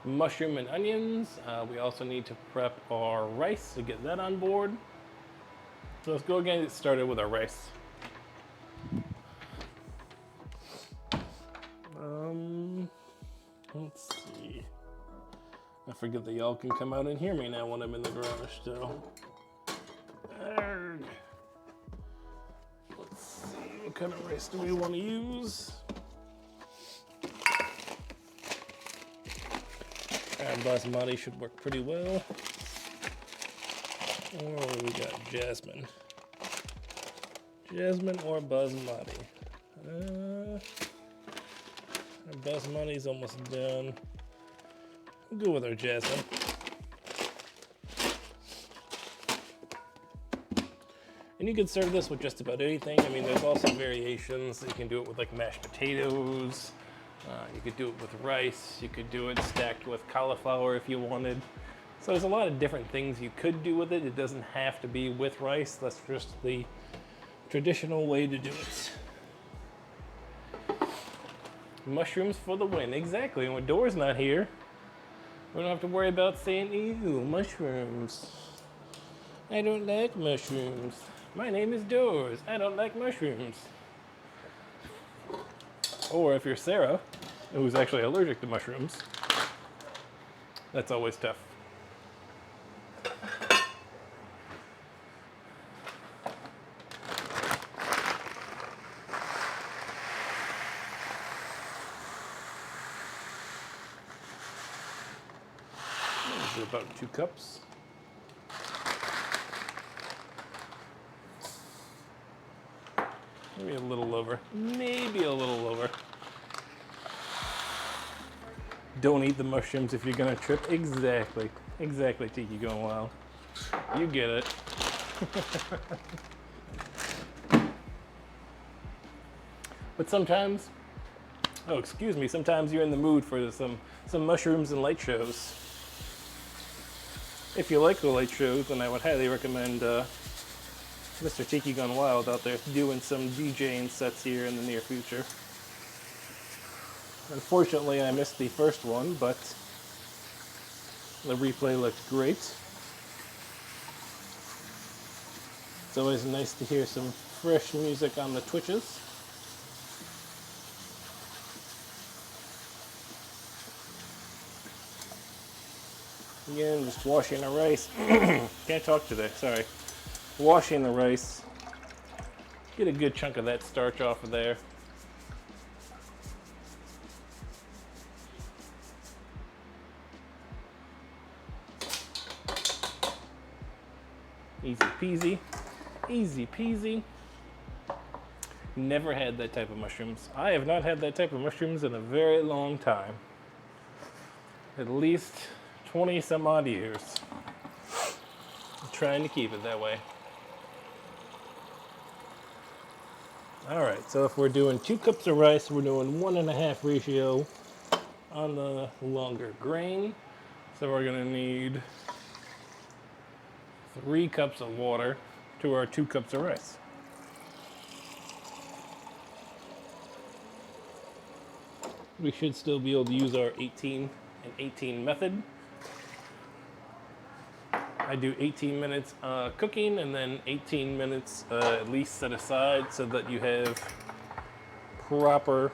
Speaker 1: mushroom and onions. We also need to prep our rice to get that on board. So let's go again and get started with our rice. Let's see. I forget that y'all can come out and hear me now when I'm in the garage still. Let's see, what kind of rice do we want to use? Basmati should work pretty well. Or we got jasmine. Jasmine or basmati. Our basmati's almost done. We'll go with our jasmine. And you can serve this with just about anything. I mean, there's also variations. You can do it with like mashed potatoes. You could do it with rice. You could do it stacked with cauliflower if you wanted. So there's a lot of different things you could do with it. It doesn't have to be with rice. That's just the traditional way to do it. Mushrooms for the win. Exactly. When Dora's not here, we don't have to worry about saying, ew, mushrooms. I don't like mushrooms. My name is Doors. I don't like mushrooms. Or if you're Sarah, who's actually allergic to mushrooms, that's always tough. do about 2 cups. Maybe a little over. Maybe a little over. Don't eat the mushrooms if you're gonna trip. Exactly. Exactly, Tiki going wild. You get it. But sometimes, oh excuse me, sometimes you're in the mood for some mushrooms and light shows. If you like the light shows, then I would highly recommend Mr. Tiki Gone Wild out there doing some DJing sets here in the near future. Unfortunately, I missed the first one, but the replay looked great. It's always nice to hear some fresh music on the Twitches. Again, just washing the rice. Can't talk today, sorry. Washing the rice. Get a good chunk of that starch off of there. Easy peasy. Easy peasy. Never had that type of mushrooms. I have not had that type of mushrooms in a very long time. At least 20 some odd years. I'm trying to keep it that way. Alright, so if we're doing 2 cups of rice, we're doing 1.5 ratio on the longer grain. So we're gonna need 3 cups of water to our 2 cups of rice. We should still be able to use our 18 and 18 method. I do 18 minutes cooking and then 18 minutes at least set aside so that you have proper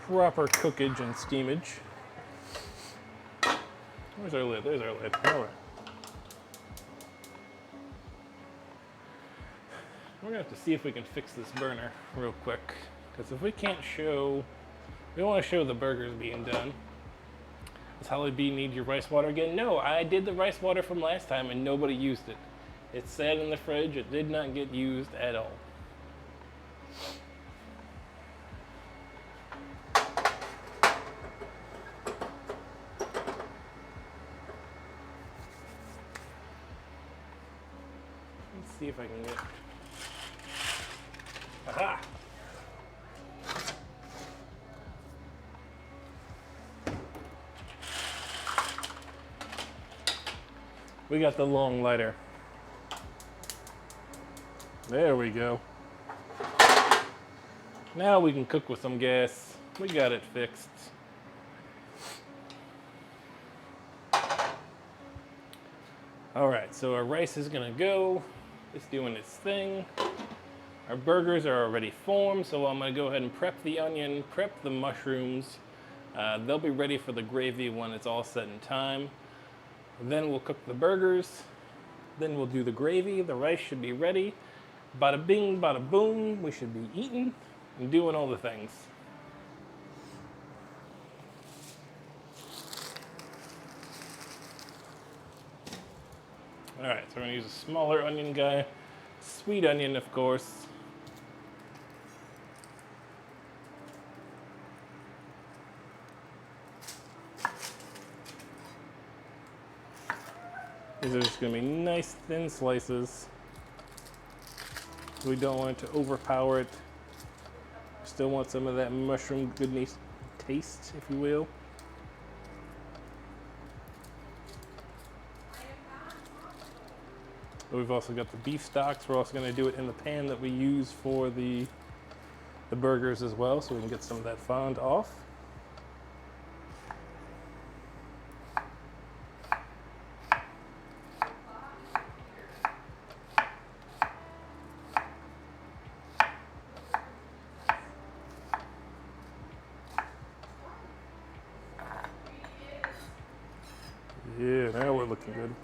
Speaker 1: cookage and steamage. Where's our lid? There's our lid. All right. We're gonna have to see if we can fix this burner real quick, because if we can't show, we want to show the burgers being done. Does Holly B need your rice water again? No, I did the rice water from last time and nobody used it. It sat in the fridge. It did not get used at all. Let's see if I can get... Aha! We got the long lighter. There we go. Now we can cook with some gas. We got it fixed. All right, so our rice is gonna go. It's doing its thing. Our burgers are already formed, so I'm gonna go ahead and prep the onion, prep the mushrooms. They'll be ready for the gravy when it's all set in time. Then we'll cook the burgers. Then we'll do the gravy. The rice should be ready. Bada bing, bada boom. We should be eating and doing all the things. All right, so we're gonna use a smaller onion guy. Sweet onion, of course. These are just gonna be nice thin slices. We don't want it to overpower it. Still want some of that mushroom goodness taste, if you will. We've also got the beef stocks. We're also gonna do it in the pan that we use for the burgers as well, so we can get some of that fond off. Yeah, now we're looking good.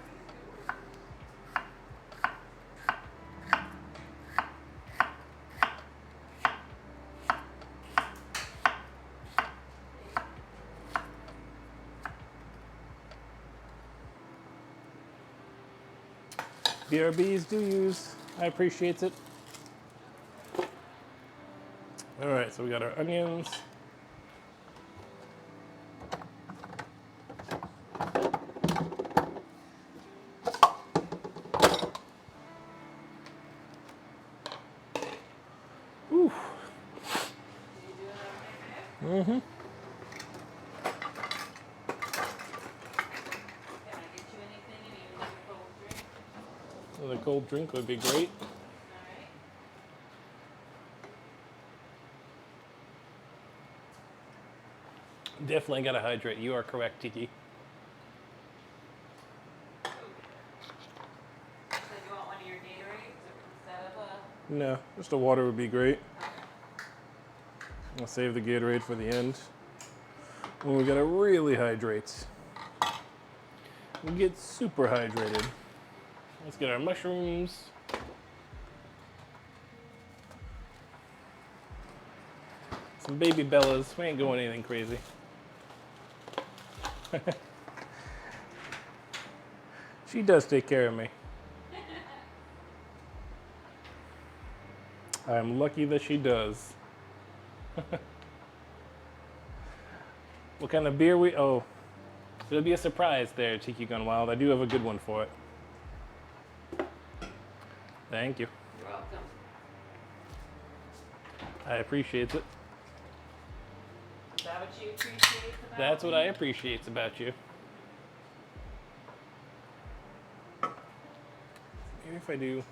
Speaker 1: BRBs do use. I appreciate it. All right, so we got our onions. Ooh. Mm-hmm.
Speaker 2: Can I get you anything? Any cold drink?
Speaker 1: Another cold drink would be great.
Speaker 2: Alright.
Speaker 1: Definitely gotta hydrate. You are correct, Tiki.
Speaker 2: So you want one of your Gatorades instead of a...
Speaker 1: No, just a water would be great. I'll save the Gatorade for the end. When we gotta really hydrate. We get super hydrated. Let's get our mushrooms. Some baby Bellas. We ain't going anything crazy. She does take care of me. I'm lucky that she does. What kind of beer we... Oh, it'll be a surprise there, Tiki Gone Wild. I do have a good one for it. Thank you.
Speaker 2: You're welcome.
Speaker 1: I appreciate it.
Speaker 2: Is that what you appreciate about
Speaker 1: That's what
Speaker 2: me?
Speaker 1: I appreciate about you. Maybe if I do...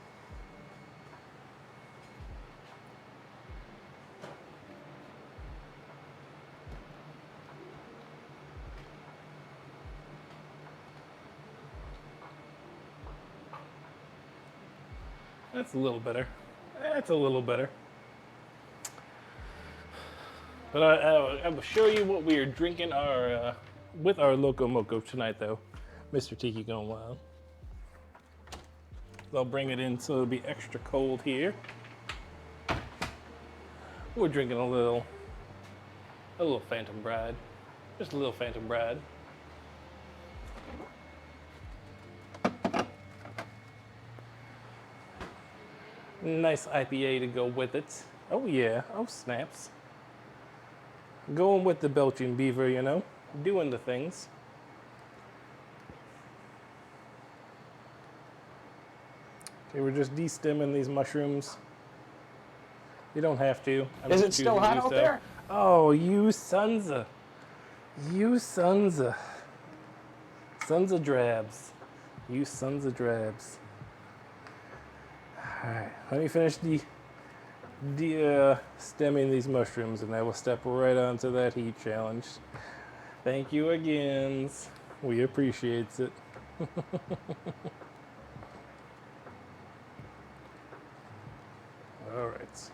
Speaker 1: That's a little better. That's a little better. But I will show you what we are drinking with our Loco Moco tonight, though, Mr. Tiki Gone Wild. I'll bring it in so it'll be extra cold here. We're drinking a little Phantom Bride. Just a little Phantom Bride. Nice IPA to go with it. Oh yeah, oh snaps. Going with the Belgian Beaver, you know, doing the things. Okay, we're just de-stemming these mushrooms. You don't have to. I'm
Speaker 5: Is
Speaker 1: just
Speaker 5: it still
Speaker 1: choosing
Speaker 5: hot
Speaker 1: to do
Speaker 5: out
Speaker 1: so.
Speaker 5: there?
Speaker 1: Oh, you sons of... You sons of... Sons of drabs. You sons of drabs. Alright, let me finish stemming these mushrooms and I will step right onto that heat challenge. Thank you again. We appreciate it. Alright.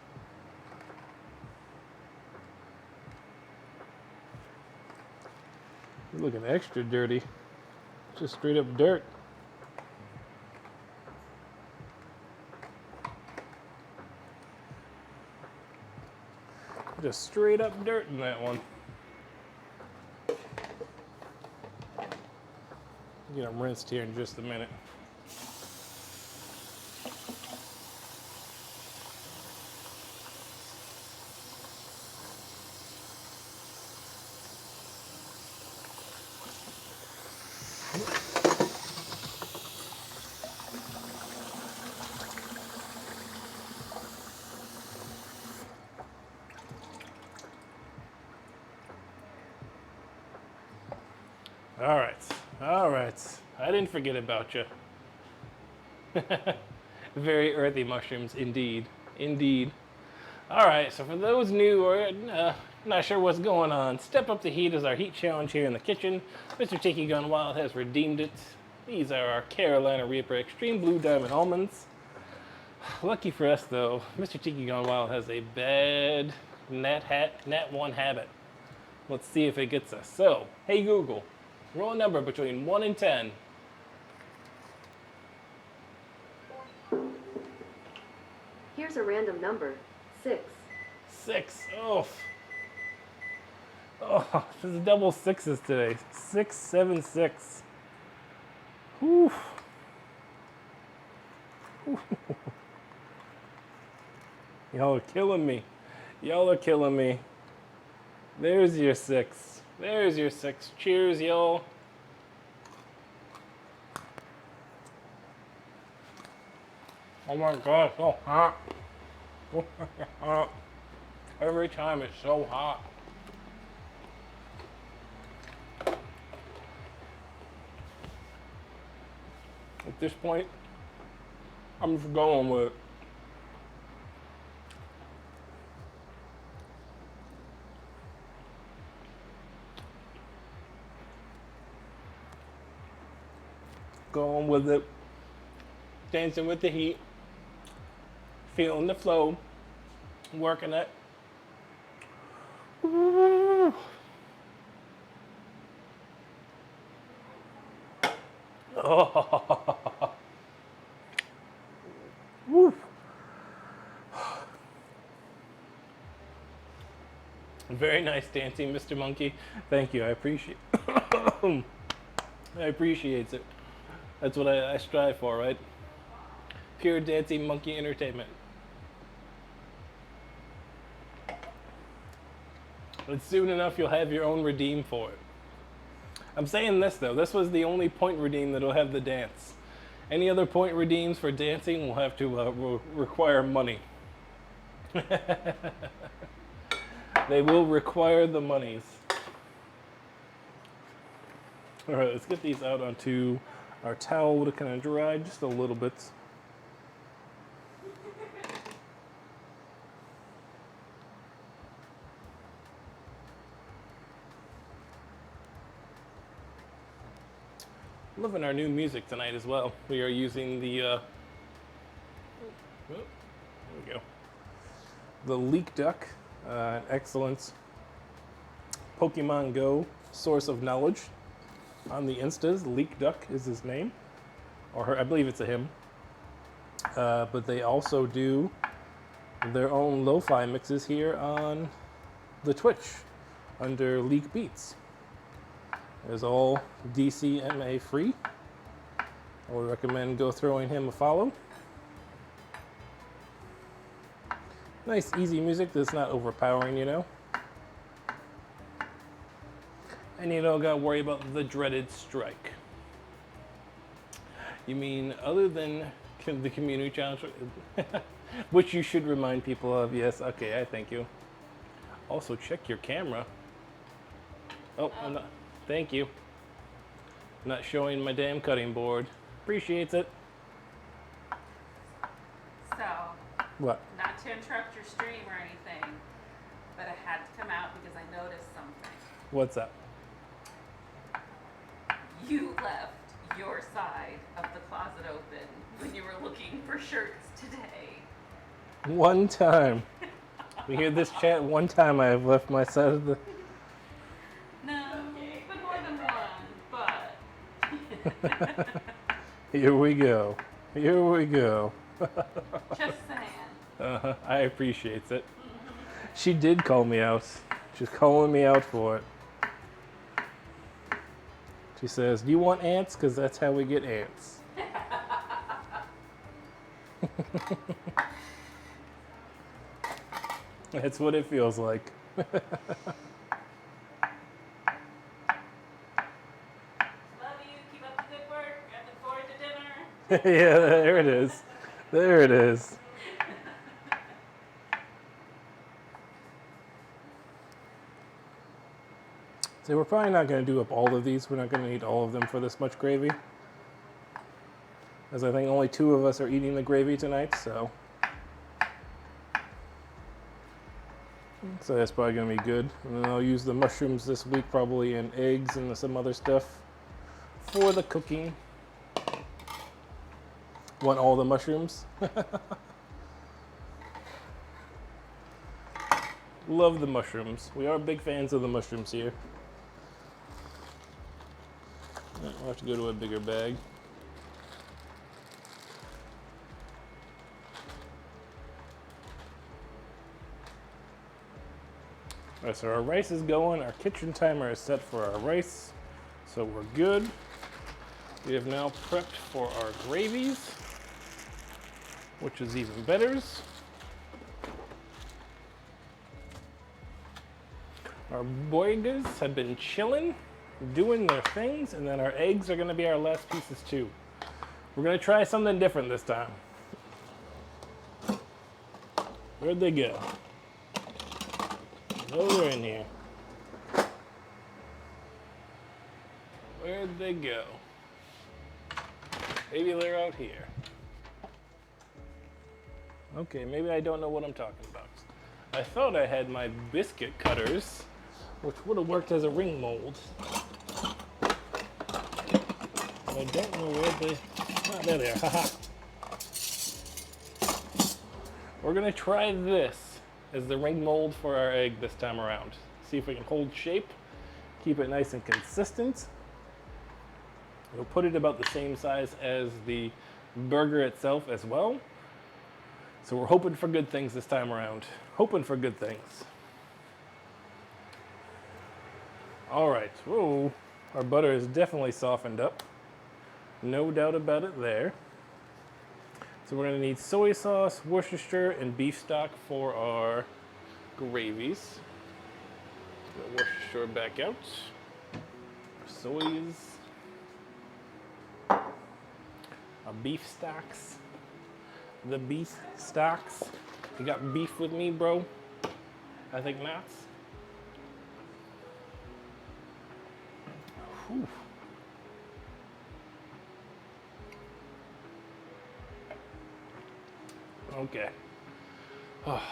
Speaker 1: You're looking extra dirty. Just straight up dirt. Just straight up dirt in that one. Get them rinsed here in just a minute. All right. I didn't forget about you. Very earthy mushrooms, indeed. Indeed. All right, so for those new or not sure what's going on, Step Up the Heat is our heat challenge here in the kitchen. Mr. Tiki Gone Wild has redeemed it. These are our Carolina Reaper Extreme Blue Diamond Almonds. Lucky for us, though, Mr. Tiki Gone Wild has a bad Nat 1 habit. Let's see if it gets us. So, hey Google, roll a number between 1 and 10.
Speaker 3: Here's a random number. 6.
Speaker 1: 6. Oh. Oh, this is double sixes today. 6, 7, 6. Whew. Y'all are killing me. Y'all are killing me. There's your 6. There's your 6. Cheers, y'all. Oh my god, so hot. Every time it's so hot. At this point, I'm just going with it. Going with it. Dancing with the heat. Feeling the flow. Working it. Ooh. Oh. Woo. Very nice dancing, Mr. Monkey. Thank you. I appreciate I appreciate it. That's what I strive for, right? Pure dancing monkey entertainment. But soon enough, you'll have your own redeem for it. I'm saying this, though. This was the only point redeem that'll have the dance. Any other point redeems for dancing will have to require money. They will require the monies. All right, let's get these out onto our towel to kind of dry just a little bit. Loving our new music tonight as well. We are using the, there we go. The Leak Duck, an excellent Pokemon Go source of knowledge on the Instas. Leak Duck is his name, or her, I believe it's a him. But they also do their own lo-fi mixes here on the Twitch under Leak Beats. It's all DCMA free. I would recommend go throwing him a follow. Nice, easy music that's not overpowering, you know. And you don't gotta worry about the dreaded strike. You mean other than the community challenge, which you should remind people of. Yes, okay, I thank you. Also, check your camera. Oh, I'm not. Thank you. I'm not showing my damn cutting board. Appreciates it.
Speaker 2: So,
Speaker 1: What?
Speaker 2: not to interrupt your stream or anything, but I had to come out because I noticed something.
Speaker 1: What's up?
Speaker 2: You left your side of the closet open when you were looking for shirts today.
Speaker 1: One time. We hear this chat one time I have left my side of the...
Speaker 2: No, but more than one, but...
Speaker 1: Here we go. Here we go.
Speaker 2: Just saying.
Speaker 1: I appreciate it. She did call me out. She's calling me out for it. She says, do you want ants? Because that's how we get ants. That's what it feels like.
Speaker 2: Love you. Keep up the good work. I look forward to dinner.
Speaker 1: Yeah, there it is. There it is. So we're probably not going to do up all of these. We're not going to need all of them for this much gravy. As I think only 2 of us are eating the gravy tonight, so that's probably going to be good. And then I'll use the mushrooms this week probably, and eggs and some other stuff for the cooking. Want all the mushrooms? Love the mushrooms. We are big fans of the mushrooms here. We'll have to go to a bigger bag. Alright, so our rice is going. Our kitchen timer is set for our rice. So we're good. We have now prepped for our gravies. which is even better. Our boigas have been chilling, doing their things, and then our eggs are gonna be our last pieces too. We're gonna try something different this time. Where'd they go? Oh, they're in here. Where'd they go? Maybe they're out here. Okay, maybe I don't know what I'm talking about. I thought I had my biscuit cutters, which would have worked as a ring mold. But I don't know where they... Ah, there they are, haha. We're gonna try this as the ring mold for our egg this time around. See if we can hold shape, keep it nice and consistent. We'll put it about the same size as the burger itself as well. So we're hoping for good things this time around. Hoping for good things. All right, whoa, our butter is definitely softened up. No doubt about it there. So we're gonna need soy sauce, Worcestershire, and beef stock for our gravies. Get Worcestershire back out. Our soys. Our beef stocks. The beef stocks. You got beef with me, bro? I think not. Whew. Okay. Oh.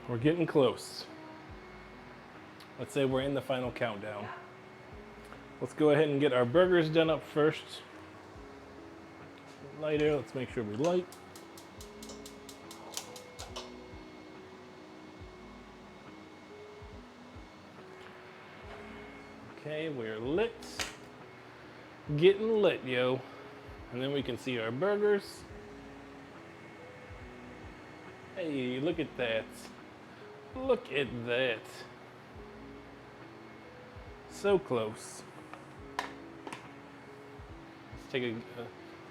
Speaker 1: We're getting close. Let's say we're in the final countdown. Let's go ahead and get our burgers done up first. Lighter, let's make sure we light. Okay, we're lit. Getting lit, yo. And then we can see our burgers. Hey, look at that. Look at that. So close. Let's take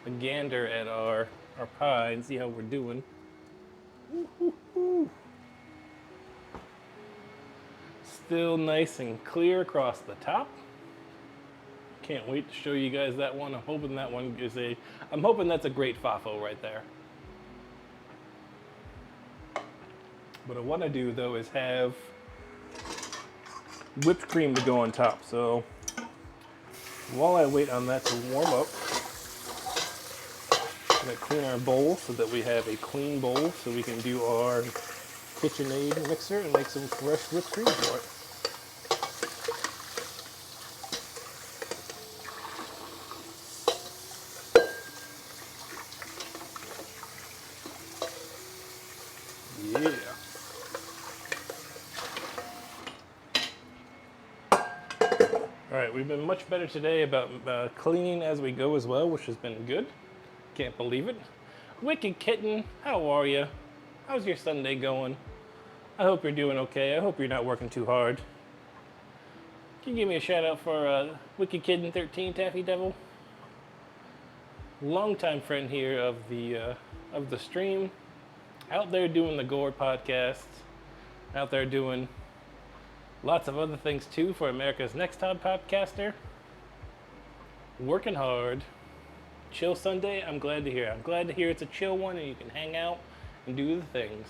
Speaker 1: a gander at our pie and see how we're doing. Woo-hoo-hoo. Still nice and clear across the top. Can't wait to show you guys that one. I'm hoping that one is I'm hoping that's a great fafo right there. What I want to do though is have whipped cream to go on top. So while I wait on that to warm up, I'm gonna clean our bowl so that we have a clean bowl so we can do our KitchenAid mixer and make some fresh whipped cream for it. Yeah. All right, we've been much better today about cleaning as we go as well, which has been good. Can't believe it. Wicked Kitten, how are you? How's your Sunday going? I hope you're doing okay. I hope you're not working too hard. Can you give me a shout out for Wicked Kitten 13, Taffy Devil? Longtime friend here of the stream. Out there doing the Gore podcast. Out there doing lots of other things too for America's Next Top Podcaster. Working hard. Chill Sunday, I'm glad to hear. I'm glad to hear it's a chill one and you can hang out and do the things.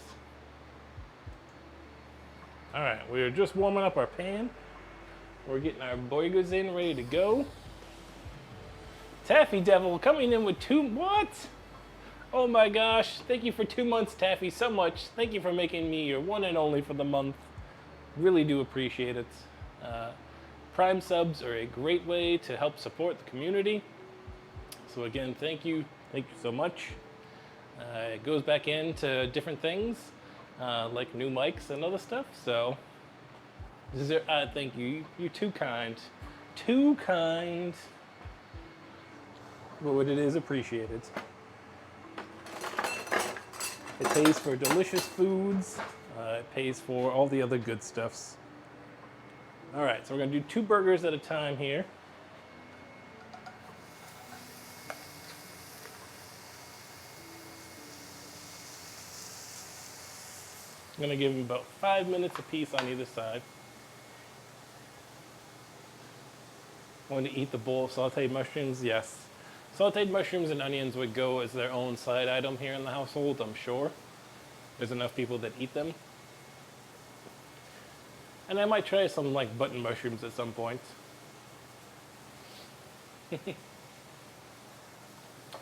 Speaker 1: All right, we're just warming up our pan. We're getting our burgers in, ready to go. Taffy Devil coming in with what? Oh my gosh, thank you for 2 months, Taffy, so much. Thank you for making me your one and only for the month. Really do appreciate it. Prime subs are a great way to help support the community. So again, thank you so much. It goes back into different things, like new mics and other stuff. So, thank you. You're too kind. Too kind. But it is appreciated. It pays for delicious foods. It pays for all the other good stuffs. All right, so we're gonna do 2 burgers at a time here. I'm gonna give them about 5 minutes apiece on either side. Want to eat the bowl of sauteed mushrooms? Yes. Sauteed mushrooms and onions would go as their own side item here in the household, I'm sure. There's enough people that eat them. And I might try some like button mushrooms at some point.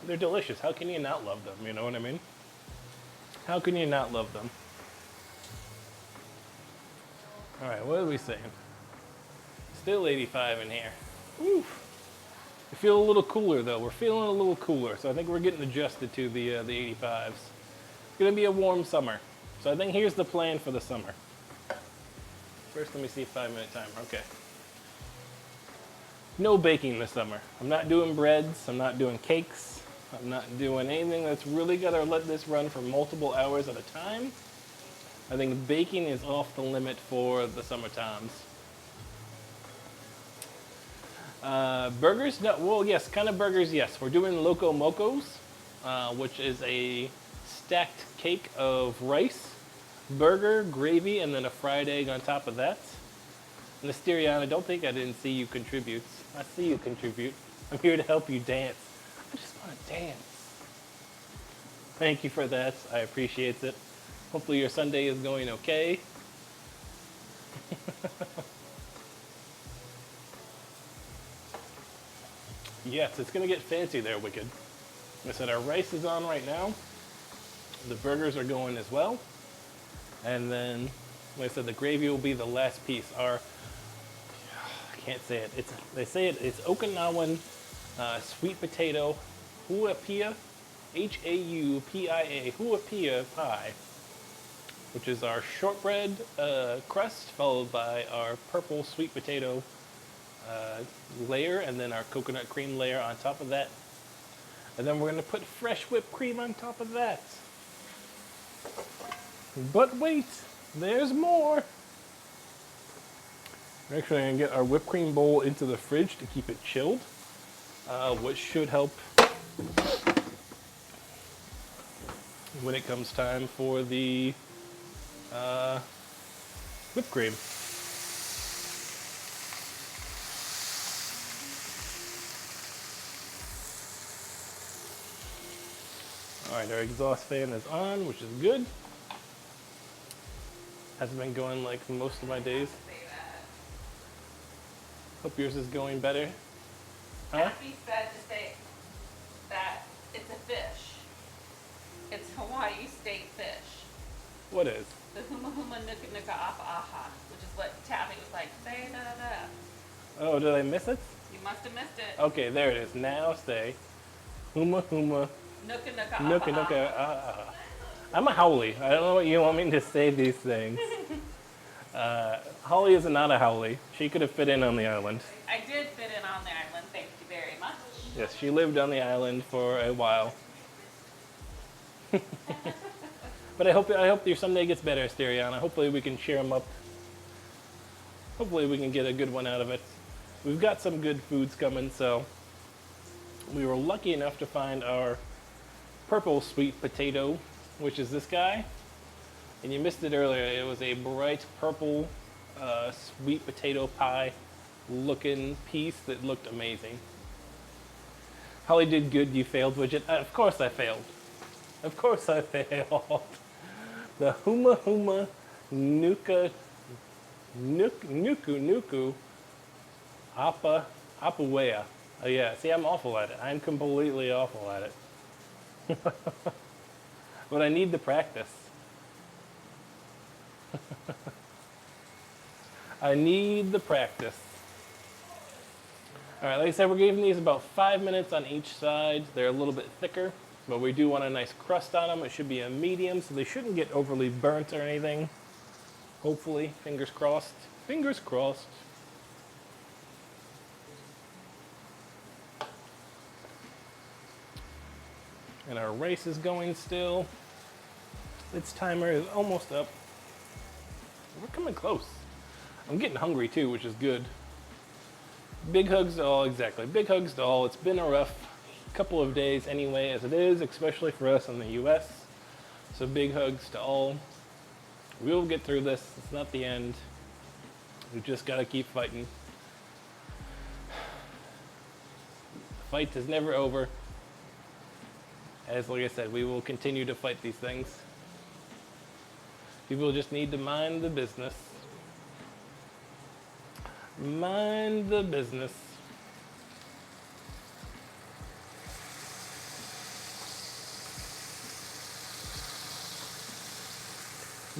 Speaker 1: They're delicious. How can you not love them? You know what I mean? How can you not love them? All right, what are we saying? Still 85 in here. Oof. I feel a little cooler though. We're feeling a little cooler, so I think we're getting adjusted to the 85s. It's gonna be a warm summer, so I think here's the plan for the summer. First, let me see 5-minute timer. Okay. No baking this summer. I'm not doing breads. I'm not doing cakes. I'm not doing anything that's really gonna let this run for multiple hours at a time. I think baking is off the limit for the summer times. Burgers? No, well, yes, kind of burgers, yes. We're doing Loco mocos, which is a stacked cake of rice, burger, gravy, and then a fried egg on top of that. And Asterion, I don't think I didn't see you contribute. I see you contribute. I'm here to help you dance. I just want to dance. Thank you for that. I appreciate it. Hopefully your Sunday is going okay. Yes, it's going to get fancy there, Wicked. Like I said, our rice is on right now. The burgers are going as well. And then, like I said, the gravy will be the last piece. I can't say it. They say it's Okinawan sweet potato huapia, Haupia, huapia pie, which is our shortbread crust followed by our purple sweet potato layer, and then our coconut cream layer on top of that. And then we're going to put fresh whipped cream on top of that. But wait, there's more. We're actually going to get our whipped cream bowl into the fridge to keep it chilled, which should help when it comes time for the whipped cream. All right, our exhaust fan is on, which is good. Hasn't been going like most of my days. Hope yours is going better. Huh?
Speaker 2: Happy said to say that it's a fish. It's Hawaii state fish.
Speaker 1: What is?
Speaker 2: The huma huma nuka nuka apa aha, which is what Tabby was like, say da da da.
Speaker 1: Oh, did I miss it?
Speaker 2: You must have missed it.
Speaker 1: Okay, there it is. Now say, huma huma
Speaker 2: Nuka nuka
Speaker 1: nuka
Speaker 2: apa
Speaker 1: nuka.
Speaker 2: aha.
Speaker 1: I'm a Howley. I don't know what you want me to say these things. Holly is not a Howley. She could have fit in on the island.
Speaker 2: I did fit in on the island, thank you very much.
Speaker 1: Yes, she lived on the island for a while. But I hope your Sunday gets better, Asterion. Hopefully we can cheer them up. Hopefully we can get a good one out of it. We've got some good foods coming, so we were lucky enough to find our purple sweet potato, which is this guy. And you missed it earlier. It was a bright purple sweet potato pie looking piece that looked amazing. Holly did good. You failed, Widget. Of course I failed. Of course I failed. The huma huma nuka nuku apuwea. Oh yeah, see, I'm awful at it. I'm completely awful at it. But I need the practice. I need the practice. All right, like I said, we're giving these about 5 minutes on each side. They're a little bit thicker, but we do want a nice crust on them. It should be a medium, so they shouldn't get overly burnt or anything. Hopefully, fingers crossed. Fingers crossed. And our race is going still. Its timer is almost up. We're coming close. I'm getting hungry too, which is good. Big hugs to all, exactly. Big hugs to all. It's been a rough couple of days anyway, as it is, especially for us in the US. So big hugs to all. We'll get through this. It's not the end. We just gotta keep fighting. The fight is never over. As like I said, we will continue to fight these things. People just need to mind the business. Mind the business.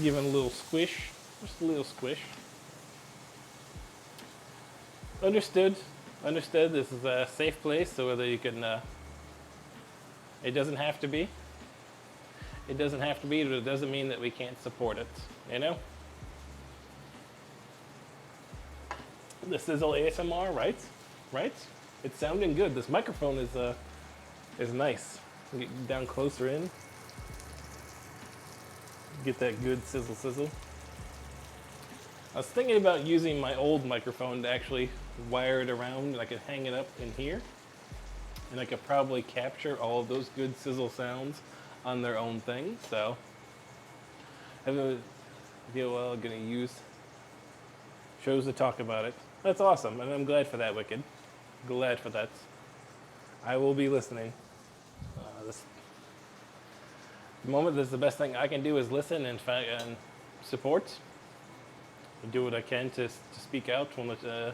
Speaker 1: Give it a little squish. Just a little squish. Understood. Understood. This is a safe place, so whether you can... it doesn't have to be. It doesn't have to be, but it doesn't mean that we can't support it. You know? The sizzle ASMR, right? Right? It's sounding good. This microphone is nice. Get down closer in. Get that good sizzle sizzle. I was thinking about using my old microphone to actually wire it around, and I could hang it up in here, and I could probably capture all of those good sizzle sounds on their own thing. So I have a video gonna use shows to talk about it. That's awesome, and I'm glad for that, Wicked. Glad for that. I will be listening. The moment that's the best thing I can do is listen and support. And do what I can to speak out when it's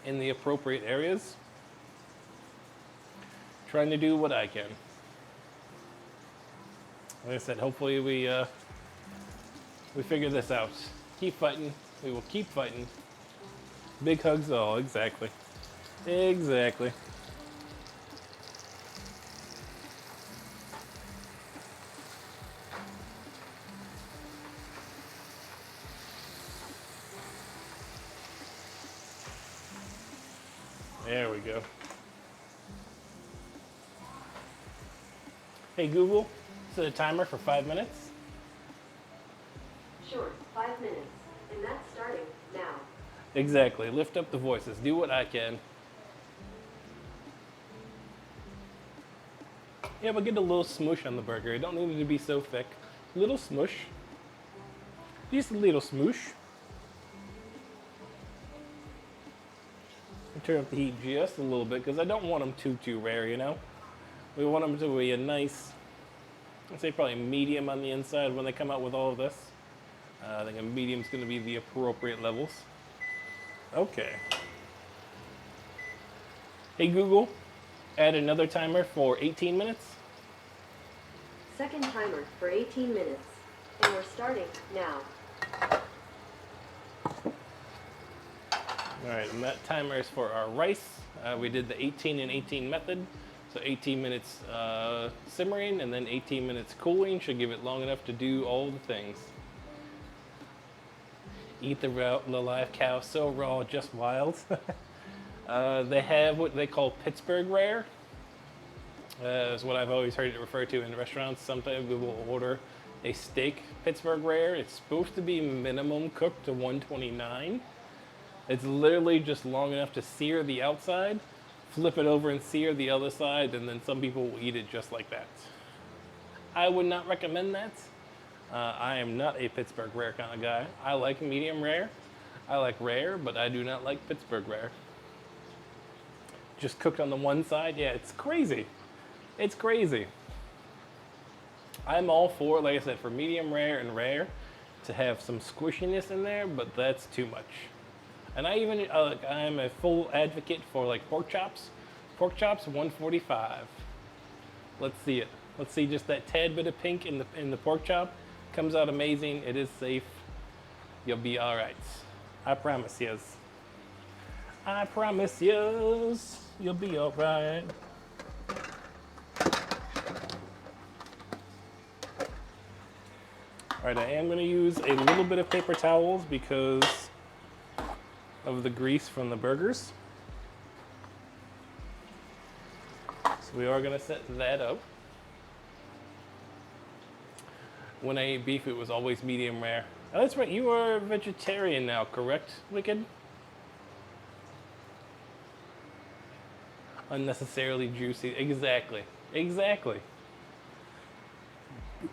Speaker 1: in the appropriate areas. Trying to do what I can. Like I said, hopefully we figure this out. Keep fighting. We will keep fighting. Big hugs all. Exactly. Exactly. There we go. Hey Google, set a timer for 5 minutes.
Speaker 3: Sure, 5 minutes. And that's starting now.
Speaker 1: Exactly. Lift up the voices. Do what I can. Yeah, but get a little smush on the burger. It don't need it to be so thick. Little smush. Just a little smoosh. Turn up the heat just a little bit because I don't want them too rare, you know? We want them to be a nice, I'd say probably medium on the inside when they come out with all of this. I think a medium's going to be the appropriate levels. Okay. Hey Google, add another timer for 18 minutes.
Speaker 3: Second timer for 18 minutes. And we're starting now.
Speaker 1: Alright, and that timer is for our rice. We did the 18 and 18 method. So 18 minutes simmering and then 18 minutes cooling. Should give it long enough to do all the things. Eat the live cow, so raw, just wild. They have what they call Pittsburgh rare. Is what I've always heard it referred to in restaurants. Sometimes we will order a steak Pittsburgh rare. It's supposed to be minimum cooked to 129. It's literally just long enough to sear the outside, flip it over and sear the other side, and then some people will eat it just like that. I would not recommend that. I am not a Pittsburgh rare kind of guy. I like medium rare. I like rare, but I do not like Pittsburgh rare. Just cooked on the one side, yeah, it's crazy. It's crazy. I'm all for, like I said, for medium rare and rare to have some squishiness in there, but that's too much. And I even, I'm a full advocate for like pork chops. Pork chops, 145. Let's see it. Let's see just that tad bit of pink in the pork chop. Comes out amazing. It is safe. You'll be all right. I promise yous. I promise yous. You'll be all right. All right, I am going to use a little bit of paper towels because of the grease from the burgers. So we are going to set that up. When I ate beef, it was always medium rare. Oh, that's right, you are a vegetarian now, correct, Wicked? Unnecessarily juicy. Exactly. Exactly.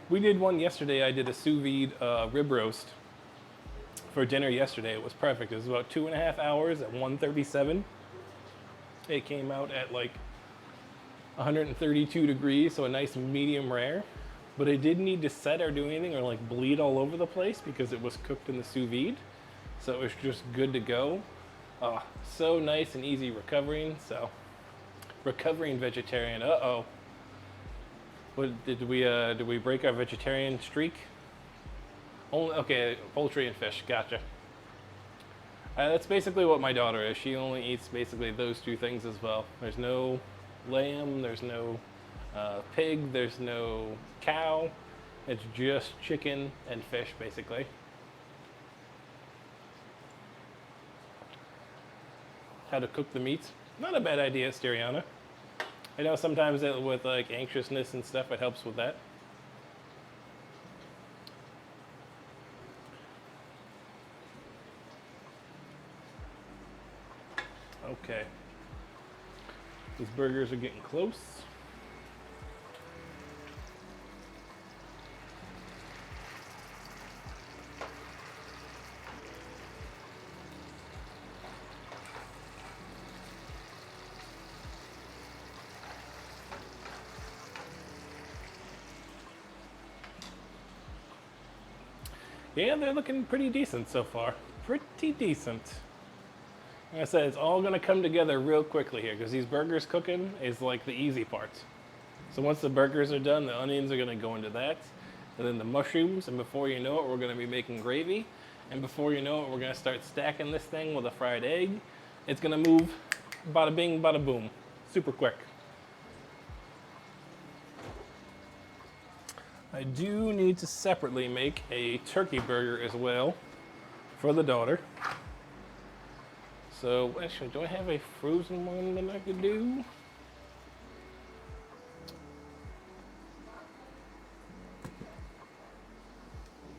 Speaker 1: We did one yesterday. I did a sous vide rib roast for dinner yesterday. It was perfect. It was about 2.5 hours at 137. It came out at like 132 degrees, so a nice medium rare. But it didn't need to set or do anything or like bleed all over the place because it was cooked in the sous vide. So it was just good to go. So nice and easy recovering. So recovering vegetarian. Uh-oh. What did we break our vegetarian streak? Only, okay, poultry and fish. Gotcha. That's basically what my daughter is. She only eats basically those two things as well. There's no lamb, there's no pig, there's no cow. It's just chicken and fish, basically. How to cook the meats. Not a bad idea, Steriana. I know sometimes with like anxiousness and stuff, it helps with that. Okay. These burgers are getting close. Yeah, they're looking pretty decent so far. Pretty decent. Like I said, it's all gonna come together real quickly here because these burgers cooking is like the easy part. So once the burgers are done, the onions are gonna go into that, and then the mushrooms, and before you know it, we're gonna be making gravy, and before you know it, we're gonna start stacking this thing with a fried egg. It's gonna move bada bing, bada boom, super quick. I do need to separately make a turkey burger as well for the daughter. So actually, do I have a frozen one that I could do?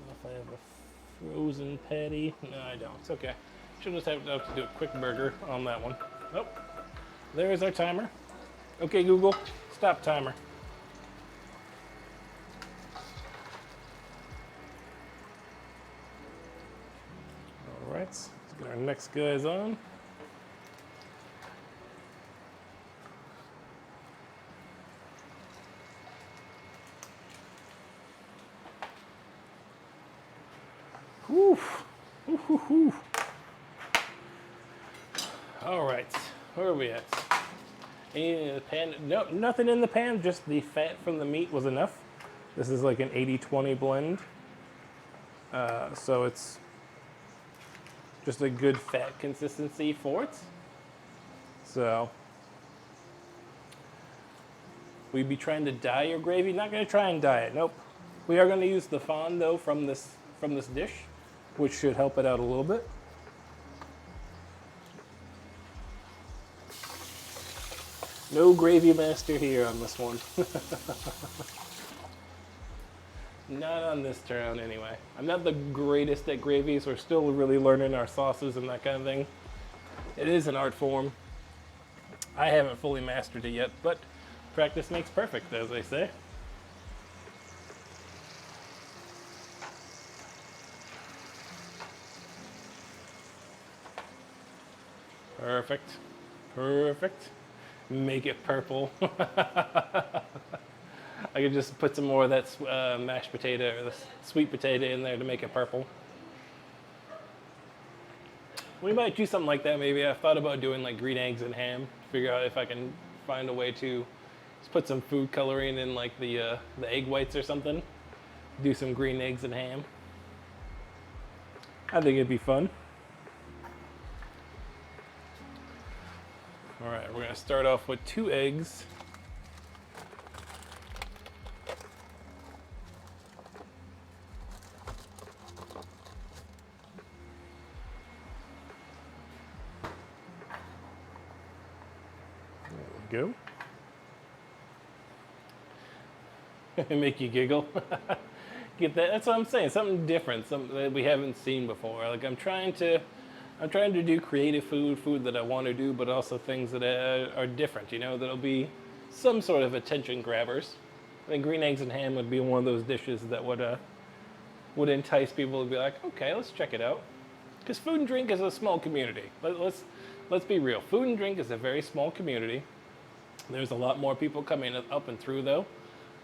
Speaker 1: If I have a frozen patty, no, I don't. It's okay. She'll just have to do a quick burger on that one. Oh, there's our timer. Okay, Google, stop timer. All right, let's get our next guys on. Whew. Whew, whew, whew. All right, where are we at? Anything in the pan? No, nothing in the pan, just the fat from the meat was enough. This is like an 80-20 blend. So it's just a good fat consistency for it. So we'd be trying to dye your gravy. Not gonna try and dye it, nope. We are gonna use the fond though from this dish, which should help it out a little bit. No gravy master here on this one. Not on this turn anyway. I'm not the greatest at gravies. We're still really learning our sauces and that kind of thing. It is an art form. I haven't fully mastered it yet, but practice makes perfect, as they say. Perfect. Perfect. Make it purple. I could just put some more of that mashed potato or the sweet potato in there to make it purple. We might do something like that maybe. I've thought about doing like green eggs and ham. Figure out if I can find a way to just put some food coloring in like the egg whites or something. Do some green eggs and ham. I think it'd be fun. All right, we're gonna start off with 2 eggs. There we go. Make you giggle. Get that? That's what I'm saying. Something different, something that we haven't seen before. Like I'm trying to do creative food that I want to do, but also things that are different, you know, that'll be some sort of attention grabbers. I think green eggs and ham would be one of those dishes that would entice people to be like, okay, let's check it out. Because food and drink is a small community. Let's be real. Food and drink is a very small community. There's a lot more people coming up and through though.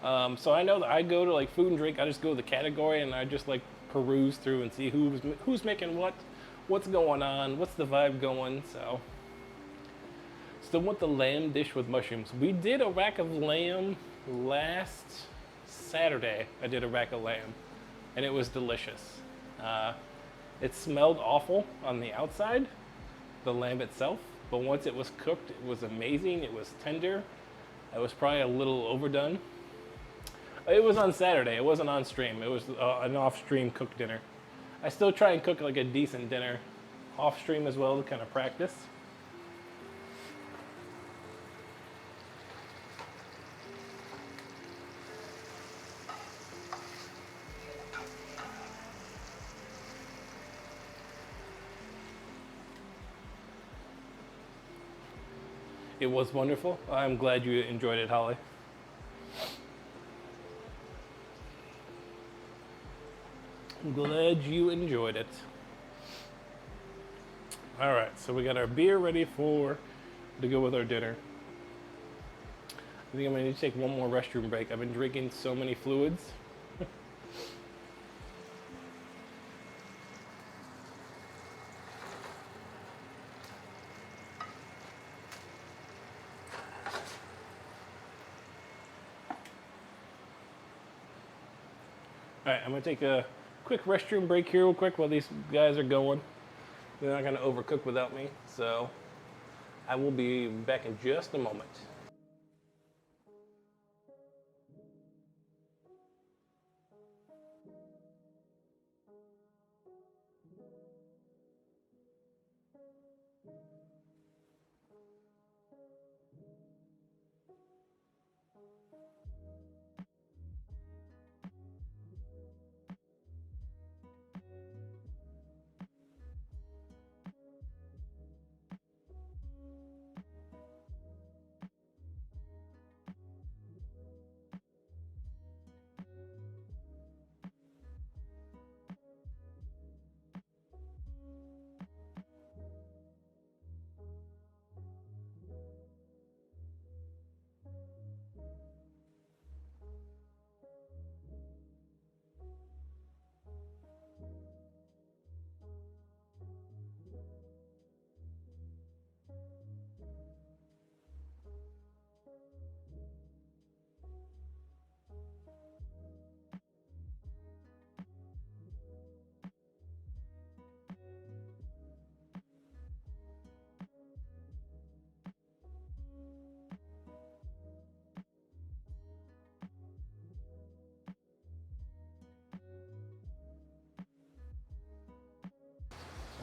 Speaker 1: So I know that I go to like food and drink. I just go to the category and I just like peruse through and see who's making what's going on, what's the vibe going. So still want the lamb dish with mushrooms. We did a rack of lamb last Saturday. I did a rack of lamb, and it was delicious. It smelled awful on the outside, the lamb itself, but once it was cooked, it was amazing. It was tender. It was probably a little overdone. It was on Saturday. It wasn't on stream. It was an off-stream cooked dinner. I still try and cook like a decent dinner off-stream as well to kind of practice. It was wonderful. I'm glad you enjoyed it, Holly. I'm glad you enjoyed it. All right, so we got our beer ready to go with our dinner. I think I'm gonna need to take one more restroom break. I've been drinking so many fluids. All right, I'm gonna take a quick restroom break here real quick while these guys are going. They're not gonna overcook without me, so I will be back in just a moment.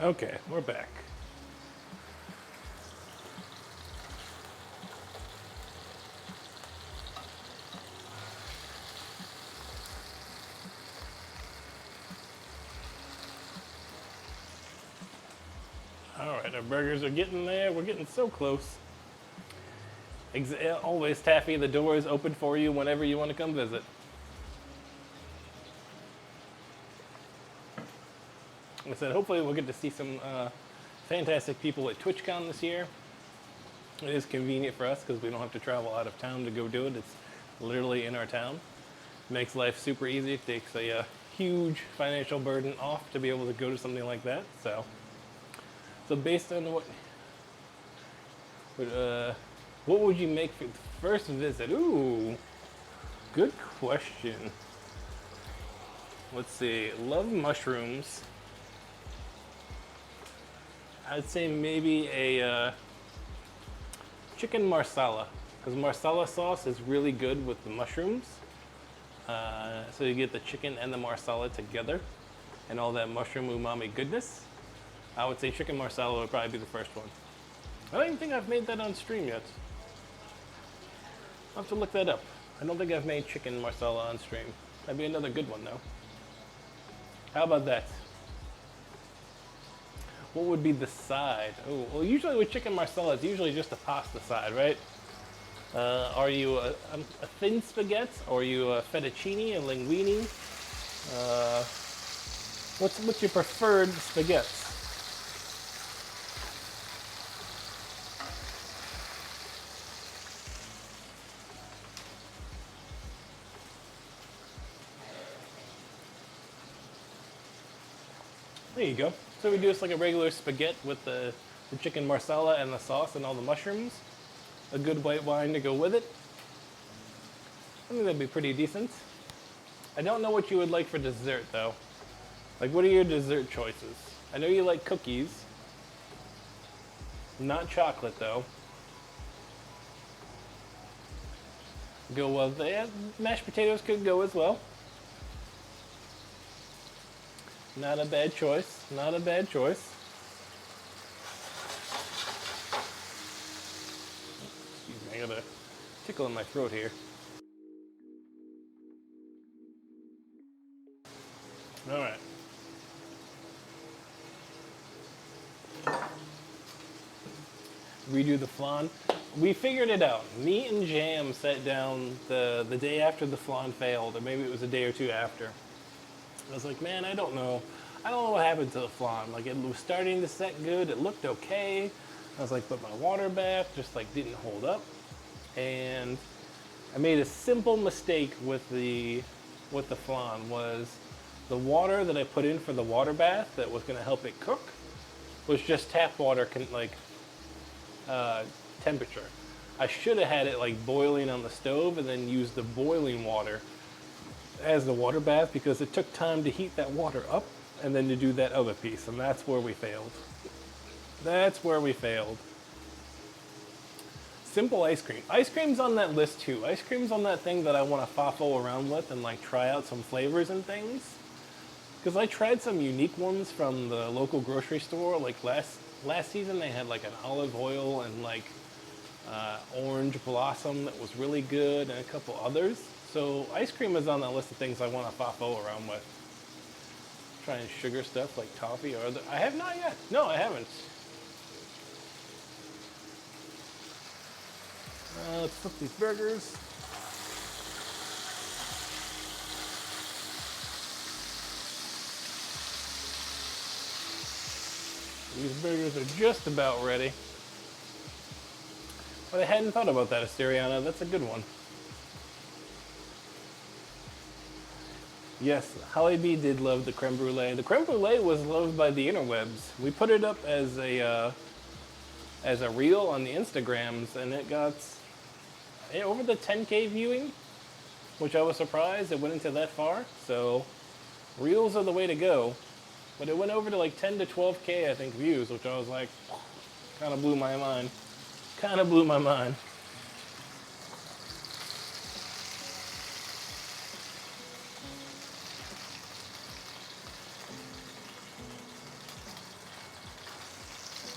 Speaker 1: Okay, we're back. All right, our burgers are getting there. We're getting so close. Always, Taffy, the door is open for you whenever you want to come visit. Like I said, hopefully we'll get to see some fantastic people at TwitchCon this year. It is convenient for us because we don't have to travel out of town to go do it. It's literally in our town. Makes life super easy. It takes a huge financial burden off to be able to go to something like that. So based on what would you make for the first visit? Ooh, good question. Let's see. Love mushrooms. I'd say maybe a chicken marsala, because marsala sauce is really good with the mushrooms. So you get the chicken and the marsala together and all that mushroom umami goodness. I would say chicken marsala would probably be the first one. I don't even think I've made that on stream yet. I'll have to look that up. I don't think I've made chicken marsala on stream. That'd be another good one though. How about that? What would be the side? Oh, well, usually with chicken marsala, it's usually just a pasta side, right? Are you a thin spaghetti? Or are you a fettuccine, a linguine? What's your preferred spaghetti? There you go. So we do just like a regular spaghetti with the chicken marsala and the sauce and all the mushrooms. A good white wine to go with it. I think that'd be pretty decent. I don't know what you would like for dessert though. Like, what are your dessert choices? I know you like cookies. Not chocolate though. Go well. Yeah, mashed potatoes could go as well. Not a bad choice. Not a bad choice. Excuse me, I got a tickle in my throat here. All right. Redo the flan. We figured it out. Me and Jam sat down the day after the flan failed, or maybe it was a day or two after. I was like, man, I don't know. I don't know what happened to the flan. Like, it was starting to set good. It looked okay. I was like, but my water bath just like didn't hold up. And I made a simple mistake with the flan. Was the water that I put in for the water bath that was going to help it cook was just tap water, temperature. I should have had it like boiling on the stove and then used the boiling water as the water bath, because it took time to heat that water up and then to do that other piece, and that's where we failed. That's where we failed. Simple ice cream. Ice cream's on that list too. Ice cream's on that thing that I want to fafo around with and like try out some flavors and things. Because I tried some unique ones from the local grocery store. Like last season they had like an olive oil and like orange blossom that was really good, and a couple others. So ice cream is on that list of things I want to fafo around with. Trying sugar stuff like toffee or other. I have not yet. No, I haven't. Let's flip these burgers. These burgers are just about ready. But I hadn't thought about that, Asteriana. That's a good one. Yes, Holly B did love the creme brulee. The creme brulee was loved by the interwebs. We put it up as a reel on the Instagrams, and it got over the 10K viewing, which I was surprised it went into that far. So reels are the way to go. But it went over to like 10 to 12K, I think, views, which I was like, kind of blew my mind. Kind of blew my mind.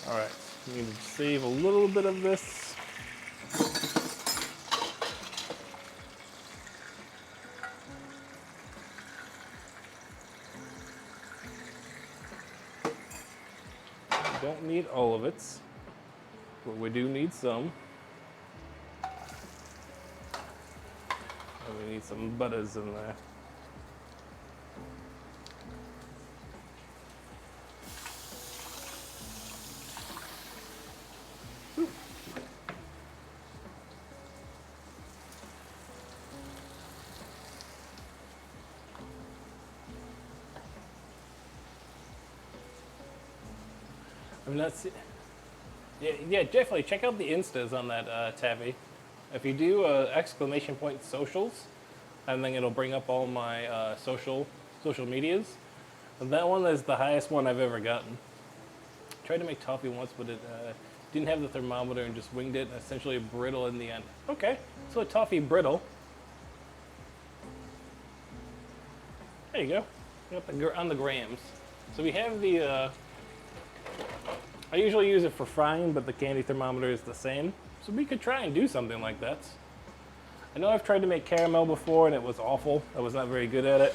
Speaker 1: All right, we need to save a little bit of this. We don't need all of it, but we do need some. And we need some butters in there. I'm not. Yeah, definitely check out the Instas on that Tavi. If you do exclamation point socials, I think it'll bring up all my social medias. And that one is the highest one I've ever gotten. Tried to make toffee once, but it didn't have the thermometer and just winged it. Essentially brittle in the end. Okay, so a toffee brittle. There you go. Got on the grams. So we have the. I usually use it for frying, but the candy thermometer is the same. So we could try and do something like that. I know I've tried to make caramel before and it was awful. I was not very good at it.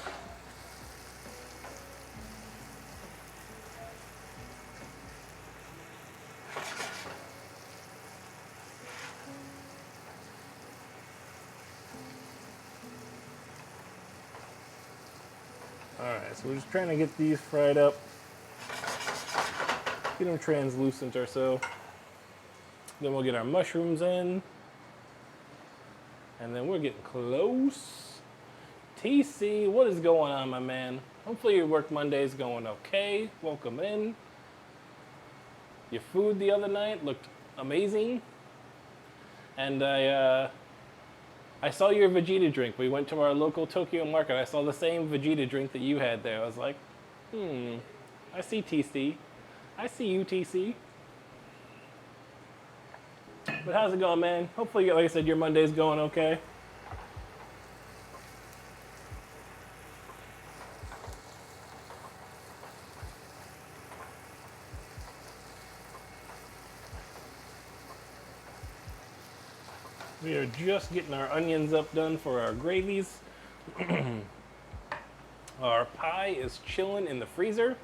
Speaker 1: So we're just trying to get these fried up. Get them translucent or so. Then we'll get our mushrooms in. And then we're getting close. TC, what is going on, my man? Hopefully your work Monday is going okay. Welcome in. Your food the other night looked amazing. And I saw your Vegeta drink. We went to our local Tokyo market. I saw the same Vegeta drink that you had there. I was like, I see TC. I see you, TC. But how's it going, man? Hopefully, like I said, your Monday's going okay. We are just getting our onions up done for our gravies. Our pie is chilling in the freezer.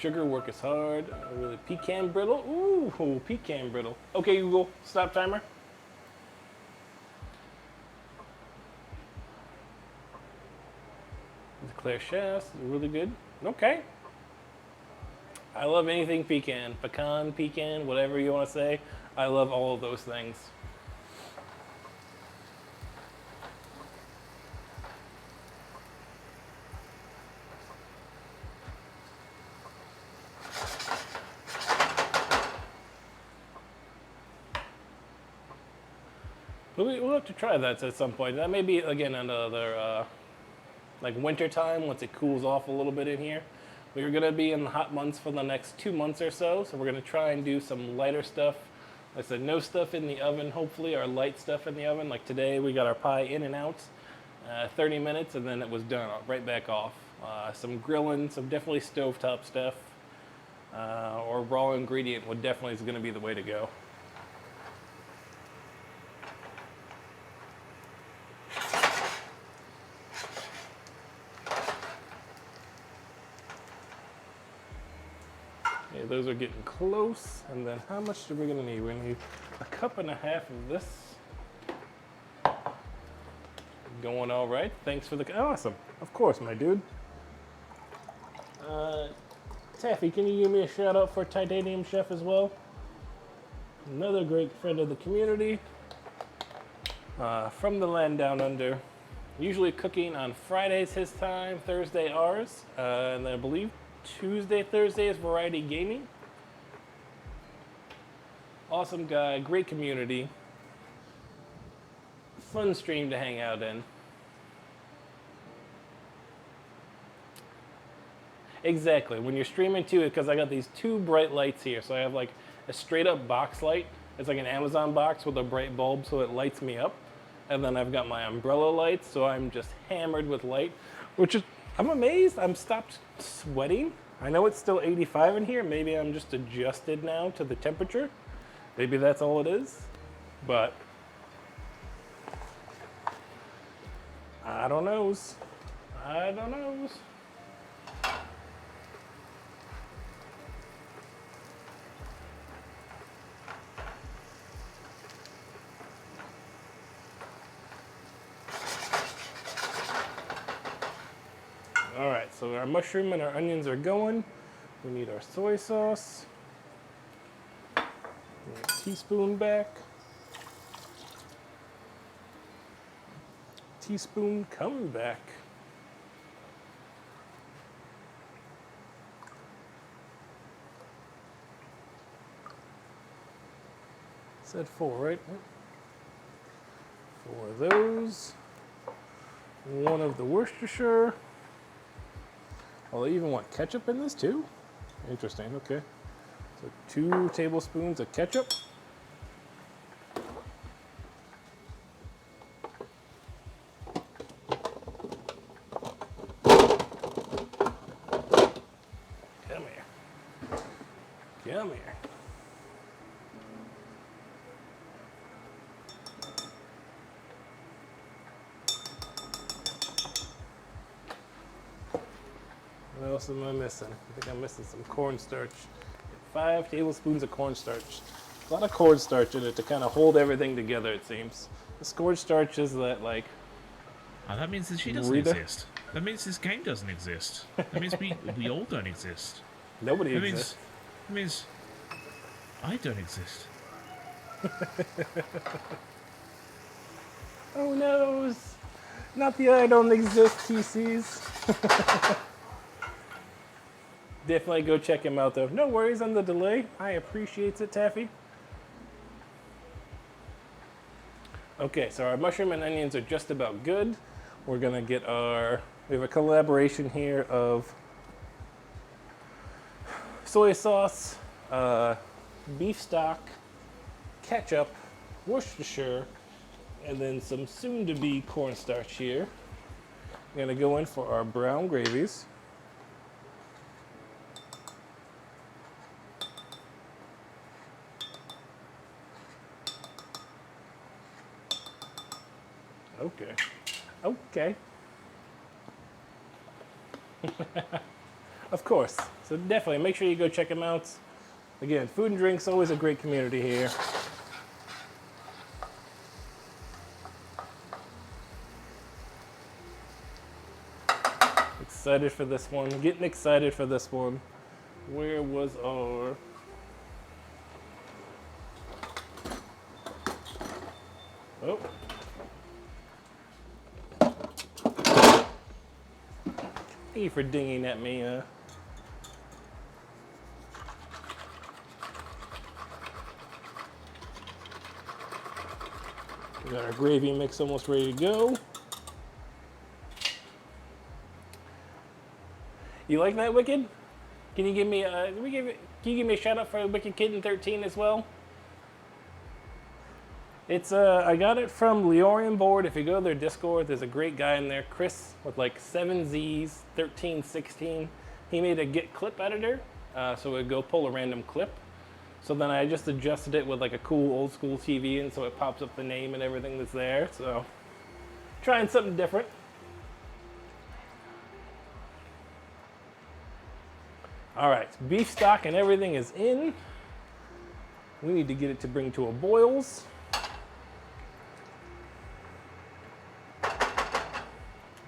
Speaker 1: Sugar work is hard. Really pecan brittle. Ooh, pecan brittle. Okay, Google, stop timer. The Claire Chefs is really good. Okay. I love anything pecan. Pecan, whatever you want to say. I love all of those things. But we'll have to try that at some point. That may be, again, another, like winter time, once it cools off a little bit in here. We're going to be in the hot months for the next 2 months or so we're going to try and do some lighter stuff. Like I said, no stuff in the oven, hopefully, or light stuff in the oven. Like today, we got our pie in and out, 30 minutes, and then it was done, right back off. Some grilling, some definitely stovetop stuff, or raw ingredient would definitely is going to be the way to go. Okay, those are getting close. And then how much are we going to need? We're going to need a cup and a half of this. Going all right. Thanks for the... Awesome. Of course, my dude. Taffy, can you give me a shout out for Titanium Chef as well? Another great friend of the community. From the land down under. Usually cooking on Fridays his time, Thursday ours. And I believe Tuesday, Thursday is Variety Gaming. Awesome guy, great community. Fun stream to hang out in. Exactly, when you're streaming too, because I got these two bright lights here. So I have like a straight up box light. It's like an Amazon box with a bright bulb so it lights me up. And then I've got my umbrella lights, so I'm just hammered with light, which is, I'm amazed I'm stopped sweating. I know it's still 85 in here. Maybe I'm just adjusted now to the temperature. Maybe that's all it is, but I don't know. I don't know. All right, so our mushroom and our onions are going. We need our soy sauce. A teaspoon back. Teaspoon come back. Said 4, right? 4 of those. 1 of the Worcestershire. Oh, they even want ketchup in this too? Interesting, okay. So 2 tablespoons of ketchup. Come here. Come here. What else am I missing? I think I'm missing some cornstarch. 5 tablespoons of cornstarch. A lot of cornstarch in it to kind of hold everything together, it seems. This cornstarch is that, like...
Speaker 7: Oh, that means that she doesn't
Speaker 1: Rita?
Speaker 7: exist. That means this game doesn't exist. That means we all don't exist.
Speaker 1: Nobody
Speaker 7: That
Speaker 1: exists.
Speaker 7: means I don't exist.
Speaker 1: Oh no, not the I don't exist TCs. Definitely go check him out though. No worries on the delay. I appreciate it, Taffy. Okay, so our mushroom and onions are just about good. We're gonna get we have a collaboration here of soy sauce, beef stock, ketchup, Worcestershire, and then some soon-to-be cornstarch here. We're gonna go in for our brown gravies. Okay. Okay. Of course. So definitely make sure you go check them out. Again, food and drinks, always a great community here. Excited for this one. Getting excited for this one. Where was our... Oh. Thank you for dinging at me. We got our gravy mix almost ready to go. You like that, Wicked? Can you give me can you give me a shout out for Wicked Kitten 13 as well? It's I got it from Leorian Board. If you go to their Discord, there's a great guy in there, Chris, with like 7 Z's, 13, 16. He made a Git clip editor, so it would go pull a random clip. So then I just adjusted it with like a cool old school TV, and so it pops up the name and everything that's there. So trying something different. All right, beef stock and everything is in. We need to get it to bring to a boils.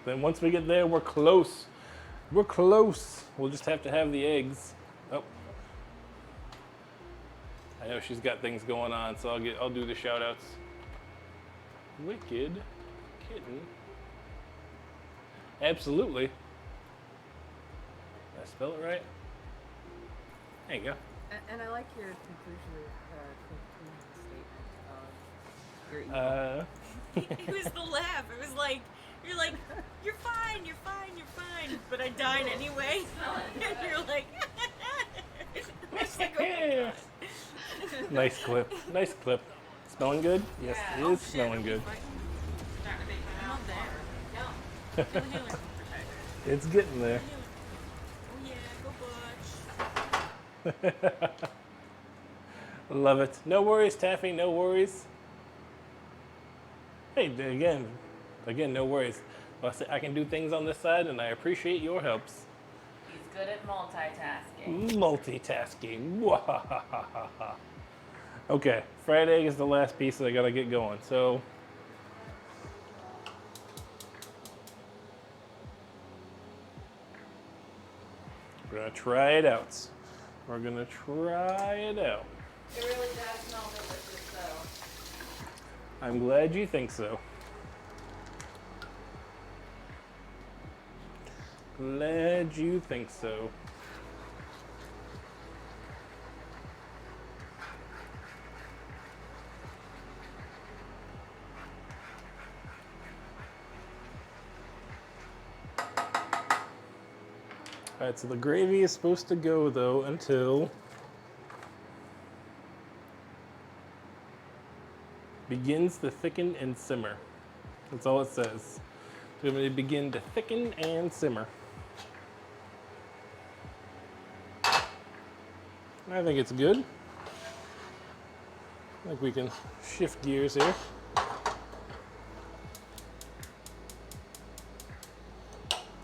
Speaker 1: Then once we get there, we're close. We're close. We'll just have to have the eggs. Oh. I know she's got things going on, so I'll do the shout outs. Wicked Kitten. Absolutely. Did I spell it right? There you go.
Speaker 8: And I like your conclusion statement of your email.
Speaker 4: It was the laugh. It was like, you're like, you're fine, you're fine, you're fine. But I died anyway. And you're like, I was like, oh my God.
Speaker 1: Nice clip. Nice clip. Smelling good? Yes,
Speaker 2: Yeah.
Speaker 1: it is smelling good.
Speaker 2: Starting to make my mouth
Speaker 4: I'm up there.
Speaker 2: water.
Speaker 4: Do a healer.
Speaker 1: It's getting there.
Speaker 4: Oh yeah, go Butch.
Speaker 1: Love it. No worries, Taffy. No worries. Hey, again, no worries. I can do things on this side, and I appreciate your helps.
Speaker 2: He's good at multitasking.
Speaker 1: Multitasking. Wahahaha. Okay, fried egg is the last piece that I gotta get going. So, we're gonna try it out. We're gonna try it out.
Speaker 2: It really does smell delicious, though.
Speaker 1: I'm glad you think so. Glad you think so. All right, so the gravy is supposed to go though until begins to thicken and simmer. That's all it says. So when they begin to thicken and simmer. I think it's good. I think we can shift gears here.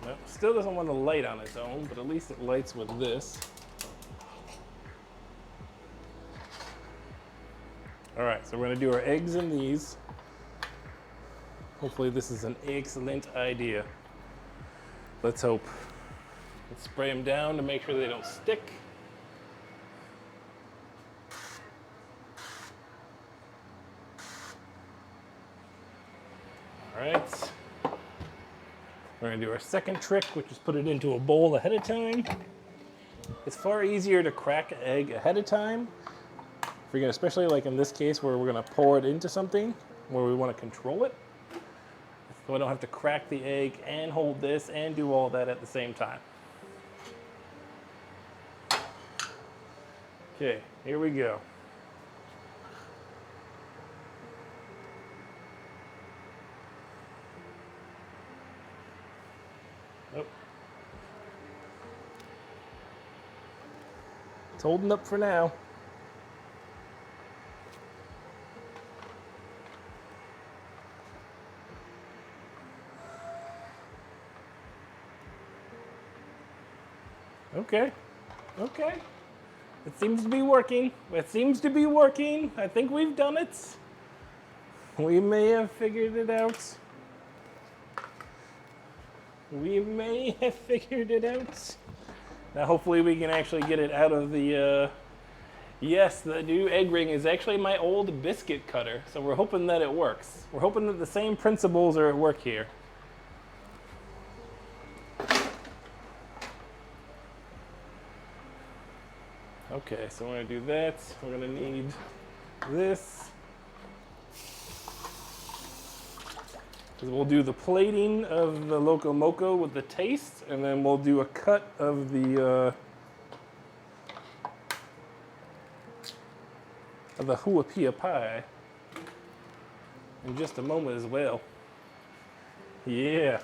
Speaker 1: No, still doesn't want to light on its own, but at least it lights with this. All right, so we're gonna do our eggs in these. Hopefully this is an excellent idea. Let's hope. Let's spray them down to make sure they don't stick. All right. We're gonna do our second trick, which is put it into a bowl ahead of time. It's far easier to crack an egg ahead of time. If you're gonna, especially like in this case where we're gonna pour it into something where we want to control it. So I don't have to crack the egg and hold this and do all that at the same time. Okay, here we go. Oh. It's holding up for now. Okay, okay. It seems to be working. It seems to be working. I think we've done it. We may have figured it out. We may have figured it out. Now hopefully we can actually get it out of the, yes, the new egg ring is actually my old biscuit cutter. So we're hoping that it works. We're hoping that the same principles are at work here. Okay, so we're gonna do that. We're gonna need this. Because we'll do the plating of the Loco Moco with the taste, and then we'll do a cut of the Haupai in just a moment as well. Yeah.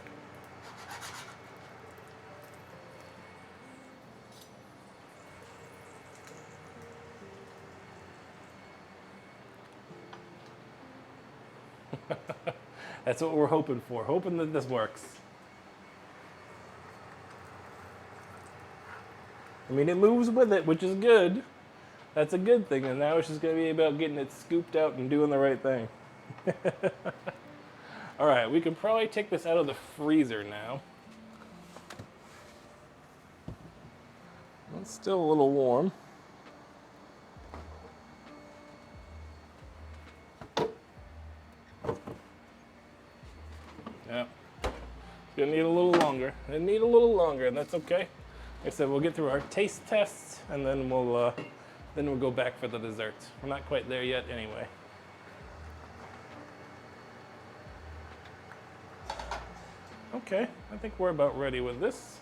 Speaker 1: That's what we're hoping for, hoping that this works. I mean, it moves with it, which is good. That's a good thing, and now it's just gonna be about getting it scooped out and doing the right thing. All right, we can probably take this out of the freezer now. It's still a little warm. Yeah, it's gonna need a little longer. It need a little longer, and that's okay. Like I said, we'll get through our taste tests, and then we'll go back for the dessert. We're not quite there yet, anyway. Okay, I think we're about ready with this.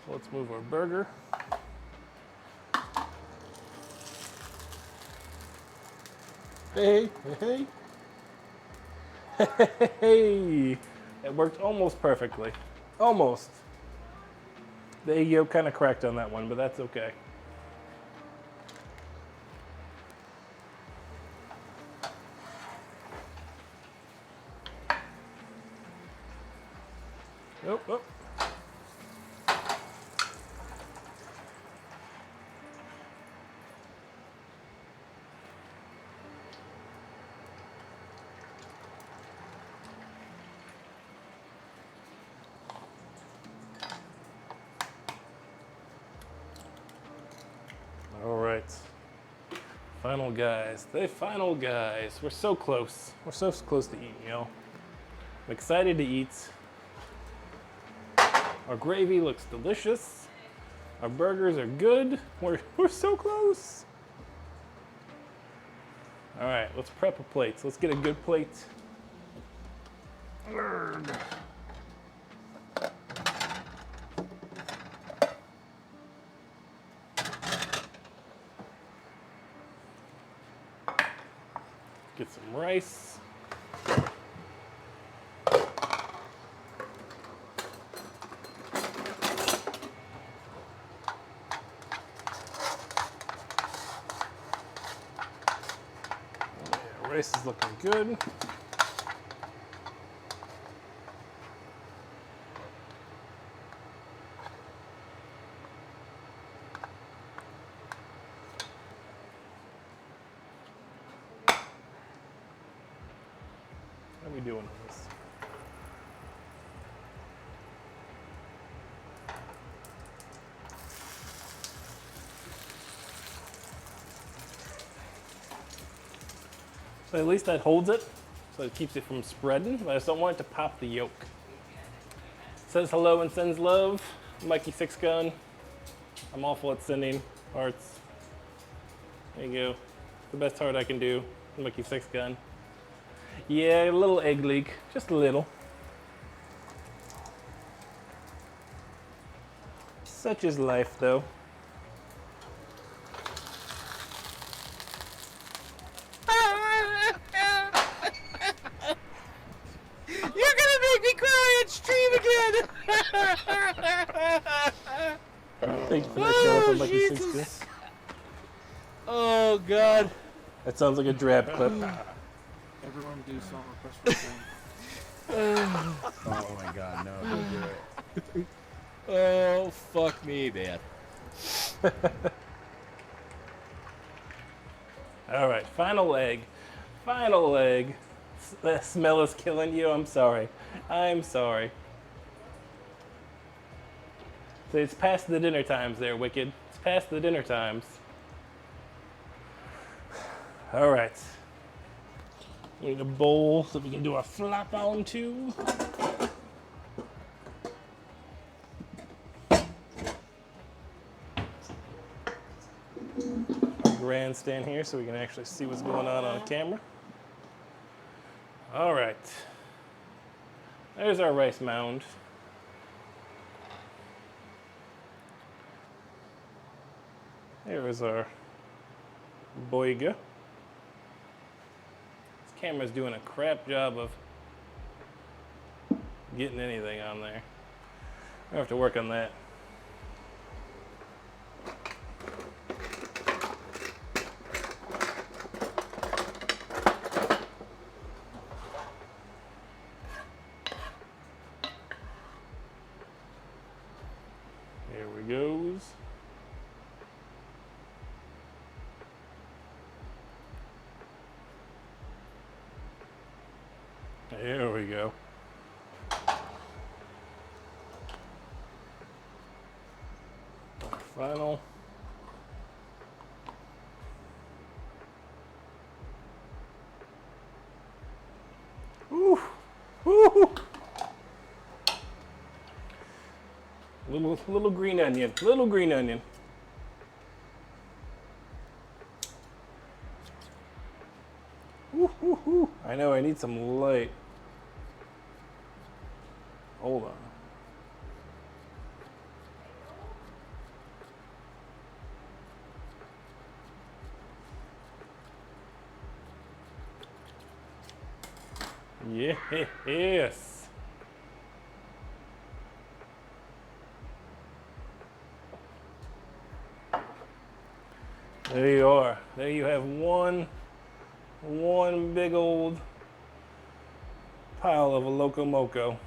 Speaker 1: So let's move our burger. Hey, hey, hey. Hey, it worked almost perfectly. Almost. The egg yolk kind of cracked on that one, but that's okay. Oh, oh. All right. Final guys. The final guys. We're so close. We're so close to eating, y'all. I'm excited to eat. Our gravy looks delicious. Our burgers are good. We're so close. All right, let's prep a plate. So let's get a good plate. Get some rice. Yeah, rice is looking good. How are we doing on this? So at least that holds it, so it keeps it from spreading, but I just don't want it to pop the yolk. Says hello and sends love, Mikey Six Gun. I'm awful at sending hearts. There you go. The best heart I can do, Mikey Six Gun. Yeah, a little egg leak, just a little. Such is life, though.
Speaker 5: You're gonna make me cry on stream again!
Speaker 1: Thank you for that shout out from Mikey Six Gun.
Speaker 5: Oh, God.
Speaker 1: That sounds like a drab clip.
Speaker 6: Everyone do song request for song.
Speaker 5: Oh, my God, no. Don't do it. Oh, fuck me, man.
Speaker 1: All right, final egg. Final egg. The smell is killing you. I'm sorry. I'm sorry. So it's past the dinner times there, Wicked. It's past the dinner times. All right. We need a bowl so we can do a flop on too. Grandstand here so we can actually see what's going on camera. All right. There's our rice mound. There is our boiga. This camera's doing a crap job of getting anything on there. I have to work on that. There we goes. There we go. Final. Ooh. Ooh. Little green onion. Little green onion. Ooh, ooh, ooh. I know I need some light. Hold on. Yes. There you are. There you have one big old pile of a Loco moco.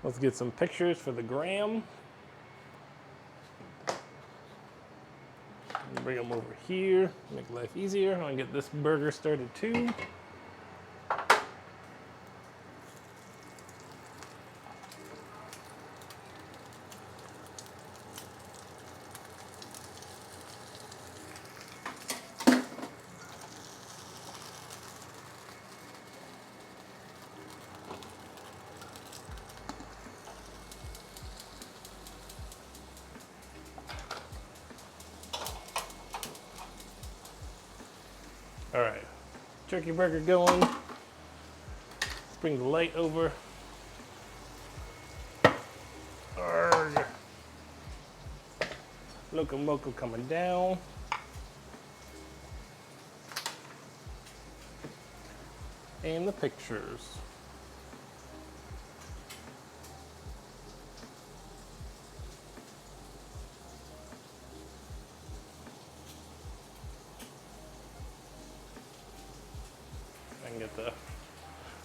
Speaker 1: Let's get some pictures for the gram. Bring them over here, make life easier. I'm gonna get this burger started too. All right, turkey burger going. Let's bring the light over. Arrgh. Loco moco coming down. And the pictures. I can get the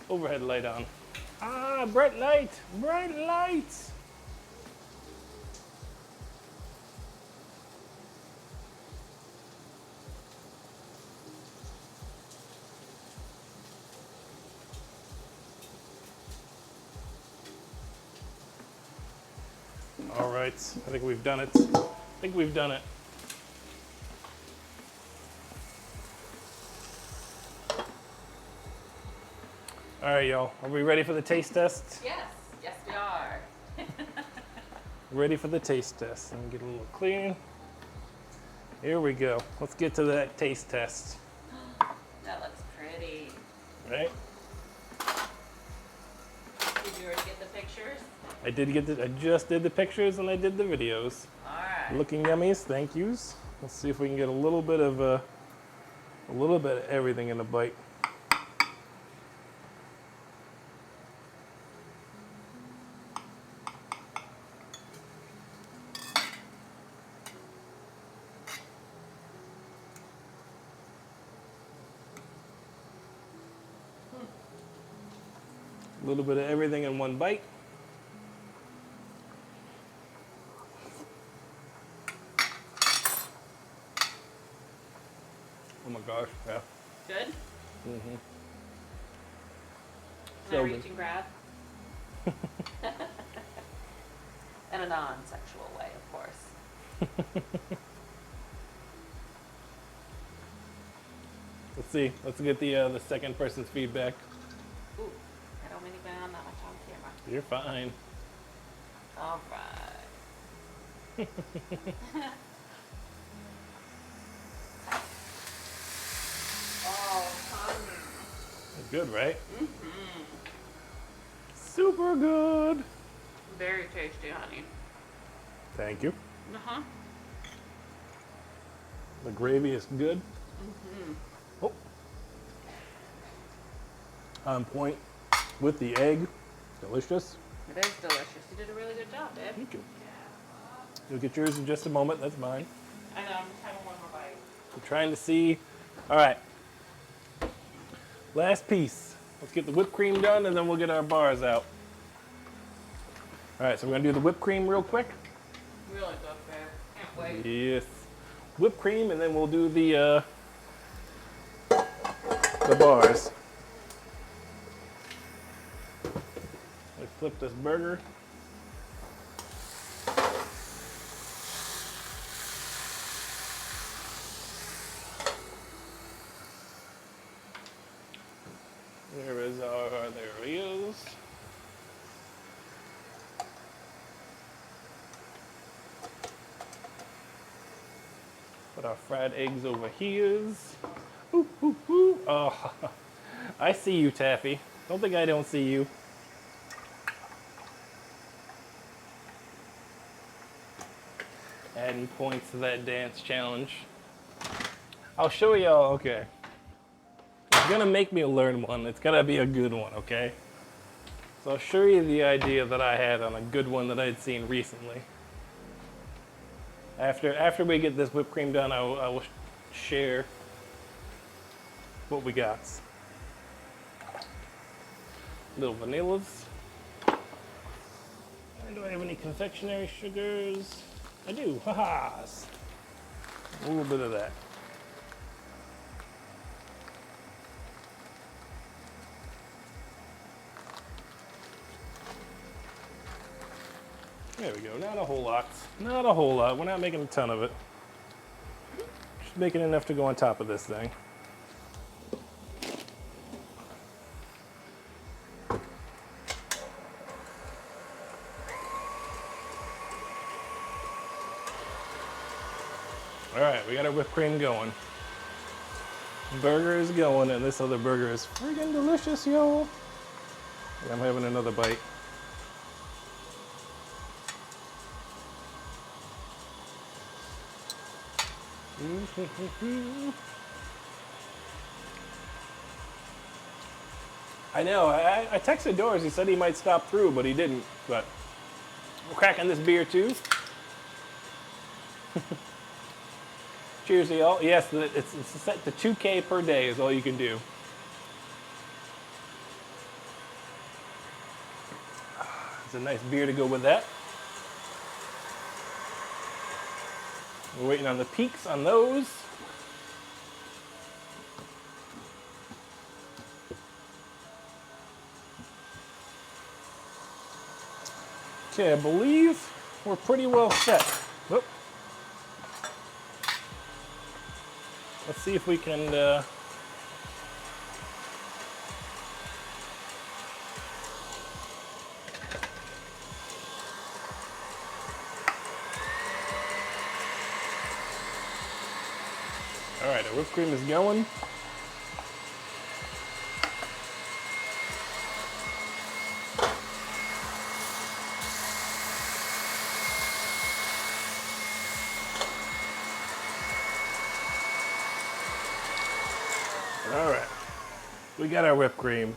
Speaker 1: overhead light on. Ah, bright light! Bright lights! All right, I think we've done it. I think we've done it. All right, y'all. Are we ready for the taste test?
Speaker 2: Yes, yes we are.
Speaker 1: Ready for the taste test. Let me get a little clean. Here we go. Let's get to that taste test.
Speaker 2: That looks pretty.
Speaker 1: Right?
Speaker 2: Did you already get the pictures?
Speaker 1: I did get I just did the pictures and I did the videos.
Speaker 2: All right.
Speaker 1: Looking yummies, thank yous. Let's see if we can get a little bit of everything in a bite. A little bit of everything in one bite. Oh my gosh, yeah.
Speaker 2: Good?
Speaker 1: Mm-hmm.
Speaker 2: Can I
Speaker 1: So
Speaker 2: reach
Speaker 1: good.
Speaker 2: and grab? In a non-sexual way, of course.
Speaker 1: Let's see. Let's get the second person's feedback.
Speaker 2: Ooh, I don't mean to go on that much on camera.
Speaker 1: You're fine.
Speaker 2: All right. Oh, honey.
Speaker 1: Good, right?
Speaker 2: Mm-hmm.
Speaker 1: Super good.
Speaker 2: Very tasty, honey.
Speaker 1: Thank you.
Speaker 2: Uh-huh.
Speaker 1: The gravy is good.
Speaker 2: Mm-hmm.
Speaker 1: Oh. On point with the egg. Delicious.
Speaker 2: It is delicious. You did a really good job, babe.
Speaker 1: Thank you. You'll get yours in just a moment. That's mine.
Speaker 2: I know, I'm just having one more bite.
Speaker 1: I'm trying to see. All right. Last piece. Let's get the whipped cream done and then we'll get our bars out. All right, so we're gonna do the whipped cream real quick.
Speaker 2: Really good, babe. Can't wait.
Speaker 1: Yes. Whipped cream and then we'll do the bars. Let's flip this burger. There he is. Put our fried eggs over here. Ooh, ooh, ooh. Oh, I see you, Taffy. Don't think I don't see you. Adding points to that dance challenge. I'll show y'all, okay. It's gonna make me learn one. It's gotta be a good one, okay? So I'll show you the idea that I had on a good one that I'd seen recently. After we get this whipped cream done, I will share what we got. Little vanillas. And do I have any confectionery sugars? I do, ha-has. A little bit of that. There we go, not a whole lot. Not a whole lot, we're not making a ton of it. Just making enough to go on top of this thing. All right, we got our whipped cream going. Burger is going, and this other burger is friggin' delicious, yo. I'm having another bite. I know, I texted Doris, he said he might stop through, but he didn't. But we're cracking this beer too. Cheers to y'all. Yes, it's set to 2K per day is all you can do. It's a nice beer to go with that. We're waiting on the peaks on those. Okay, I believe we're pretty well set. Whoop. Let's see if we can All right, our whipped cream is going. All right, we got our whipped cream.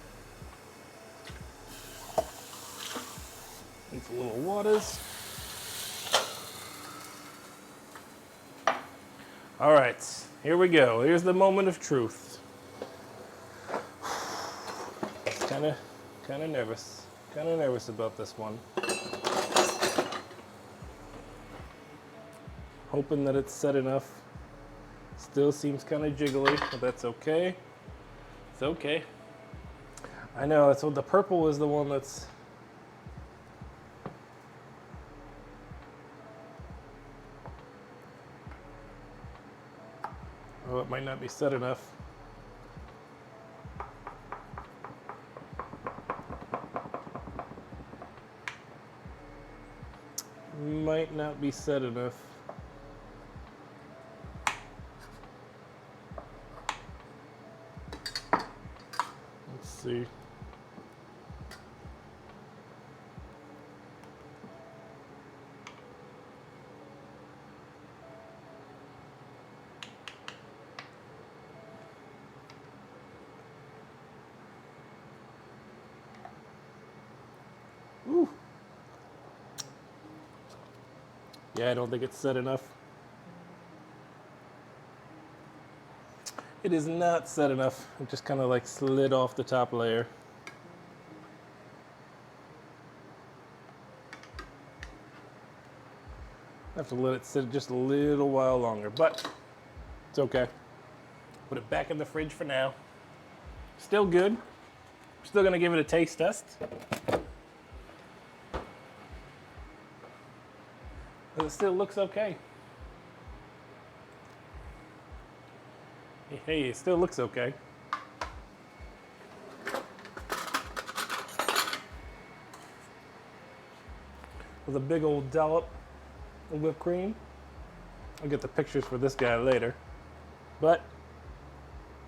Speaker 1: Needs a little waters. All right, here we go. Here's the moment of truth. Kind of nervous. Kind of nervous about this one. Hoping that it's set enough. Still seems kind of jiggly, but that's okay. It's okay. I know, that's what the purple is the one that's... Oh, it might not be set enough. Might not be set enough. Let's see. Ooh. Yeah, I don't think it's set enough. It is not set enough. It just kind of like slid off the top layer. I have to let it sit just a little while longer, but it's okay. Put it back in the fridge for now. Still good. Still gonna give it a taste test. But it still looks okay. Hey, it still looks okay. With a big old dollop of whipped cream. I'll get the pictures for this guy later. But,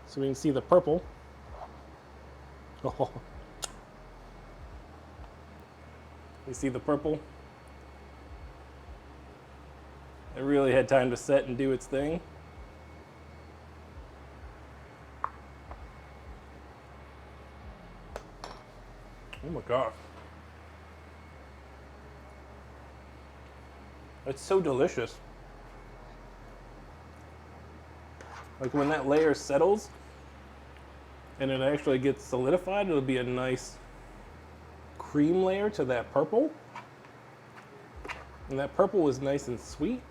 Speaker 1: so we can see the purple. Oh. You see the purple? It really had time to set and do its thing. Oh my God. It's so delicious. Like when that layer settles and it actually gets solidified, it'll be a nice cream layer to that purple. And that purple is nice and sweet.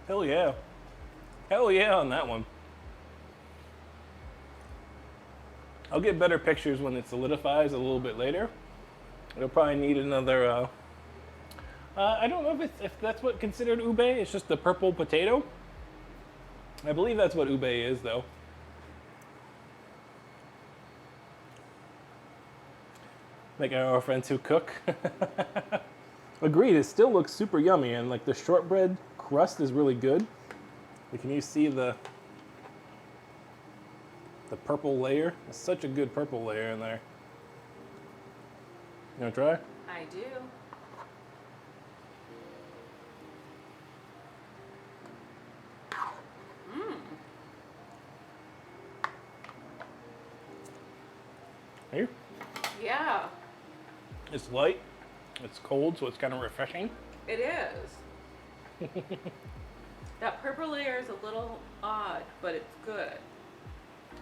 Speaker 1: Hell yeah. Hell yeah on that one. I'll get better pictures when it solidifies a little bit later. It'll probably need another, I don't know if that's what considered ube. It's just the purple potato. I believe that's what ube is though. Like our friends who cook. Agreed, it still looks super yummy, and like the shortbread crust is really good. Like, can you see the purple layer? It's such a good purple layer in there. You wanna try?
Speaker 2: I do.
Speaker 1: Here?
Speaker 2: Yeah,
Speaker 1: It's light, it's cold, so it's kind of refreshing.
Speaker 2: it is. That purple layer is a little odd, but it's good.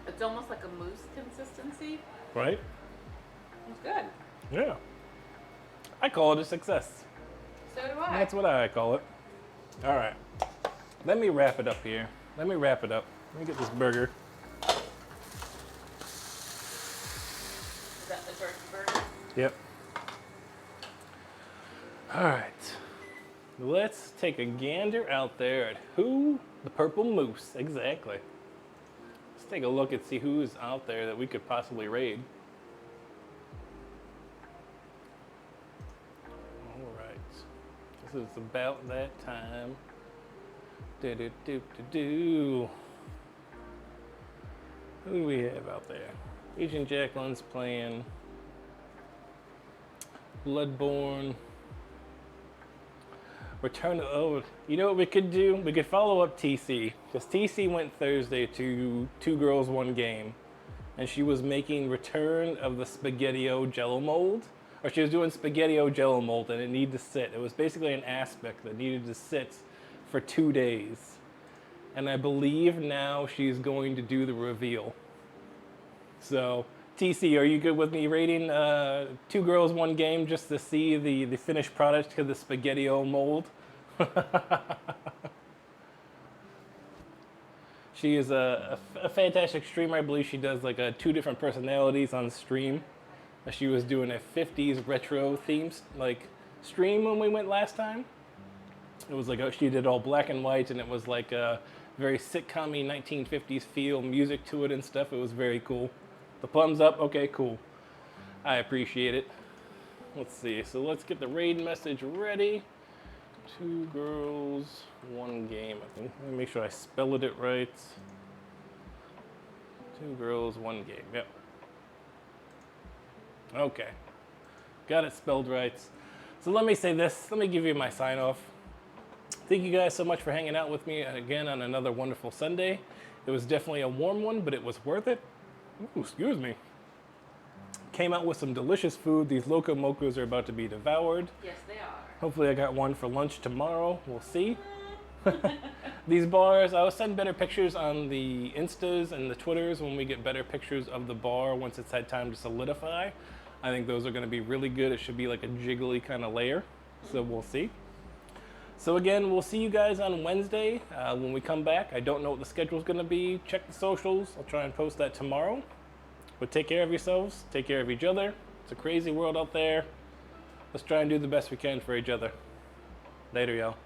Speaker 2: It's almost like a mousse consistency.
Speaker 1: Right?
Speaker 2: It's good.
Speaker 1: Yeah. I call it a success.
Speaker 2: So do I.
Speaker 1: That's what I call it. All right. Let me wrap it up here. Let me wrap it up. Let me get this burger.
Speaker 2: Is that the turkey burger?
Speaker 1: Yep. All right. Let's take a gander out there at who? The purple moose. Exactly. Let's take a look and see who's out there that we could possibly raid. This is about that time. Do. Who do we have out there? Agent Jacqueline's playing. Bloodborne. Return. Oh, you know what we could do? We could follow up TC, because TC went Thursday to 2 Girls 1 Game, and she was making Return of the Spaghetti-O Jello mold, or she was doing Spaghetti-O Jello mold, and it needed to sit. It was basically an aspect that needed to sit for 2 days, and I believe now she's going to do the reveal. So, TC, are you good with me rating 2 Girls 1 Game just to see the finished product of the Spaghetti-O mold? She is a fantastic streamer. I believe she does like 2 different personalities on stream. She was doing a 50s retro themed like stream when we went last time. It was like she did all black and white, and it was like a very sitcom-y 1950s feel, music to it and stuff. It was very cool. The thumbs up, okay, cool. I appreciate it. Let's see, so let's get the raid message ready. 2 Girls 1 Game, I think. Let me make sure I spelled it right. 2 Girls 1 Game, yep. Okay, got it spelled right. So let me say this, let me give you my sign off. Thank you guys so much for hanging out with me again on another wonderful Sunday. It was definitely a warm one, but it was worth it. Ooh, excuse me. Came out with some delicious food. These Loco mocos are about to be devoured.
Speaker 2: Yes, they are.
Speaker 1: Hopefully I got one for lunch tomorrow. We'll see. These bars, I'll send better pictures on the Instas and the Twitters when we get better pictures of the bar once it's had time to solidify. I think those are going to be really good. It should be like a jiggly kind of layer. So we'll see. So again, we'll see you guys on Wednesday when we come back. I don't know what the schedule is going to be. Check the socials. I'll try and post that tomorrow. But take care of yourselves. Take care of each other. It's a crazy world out there. Let's try and do the best we can for each other. Later, y'all.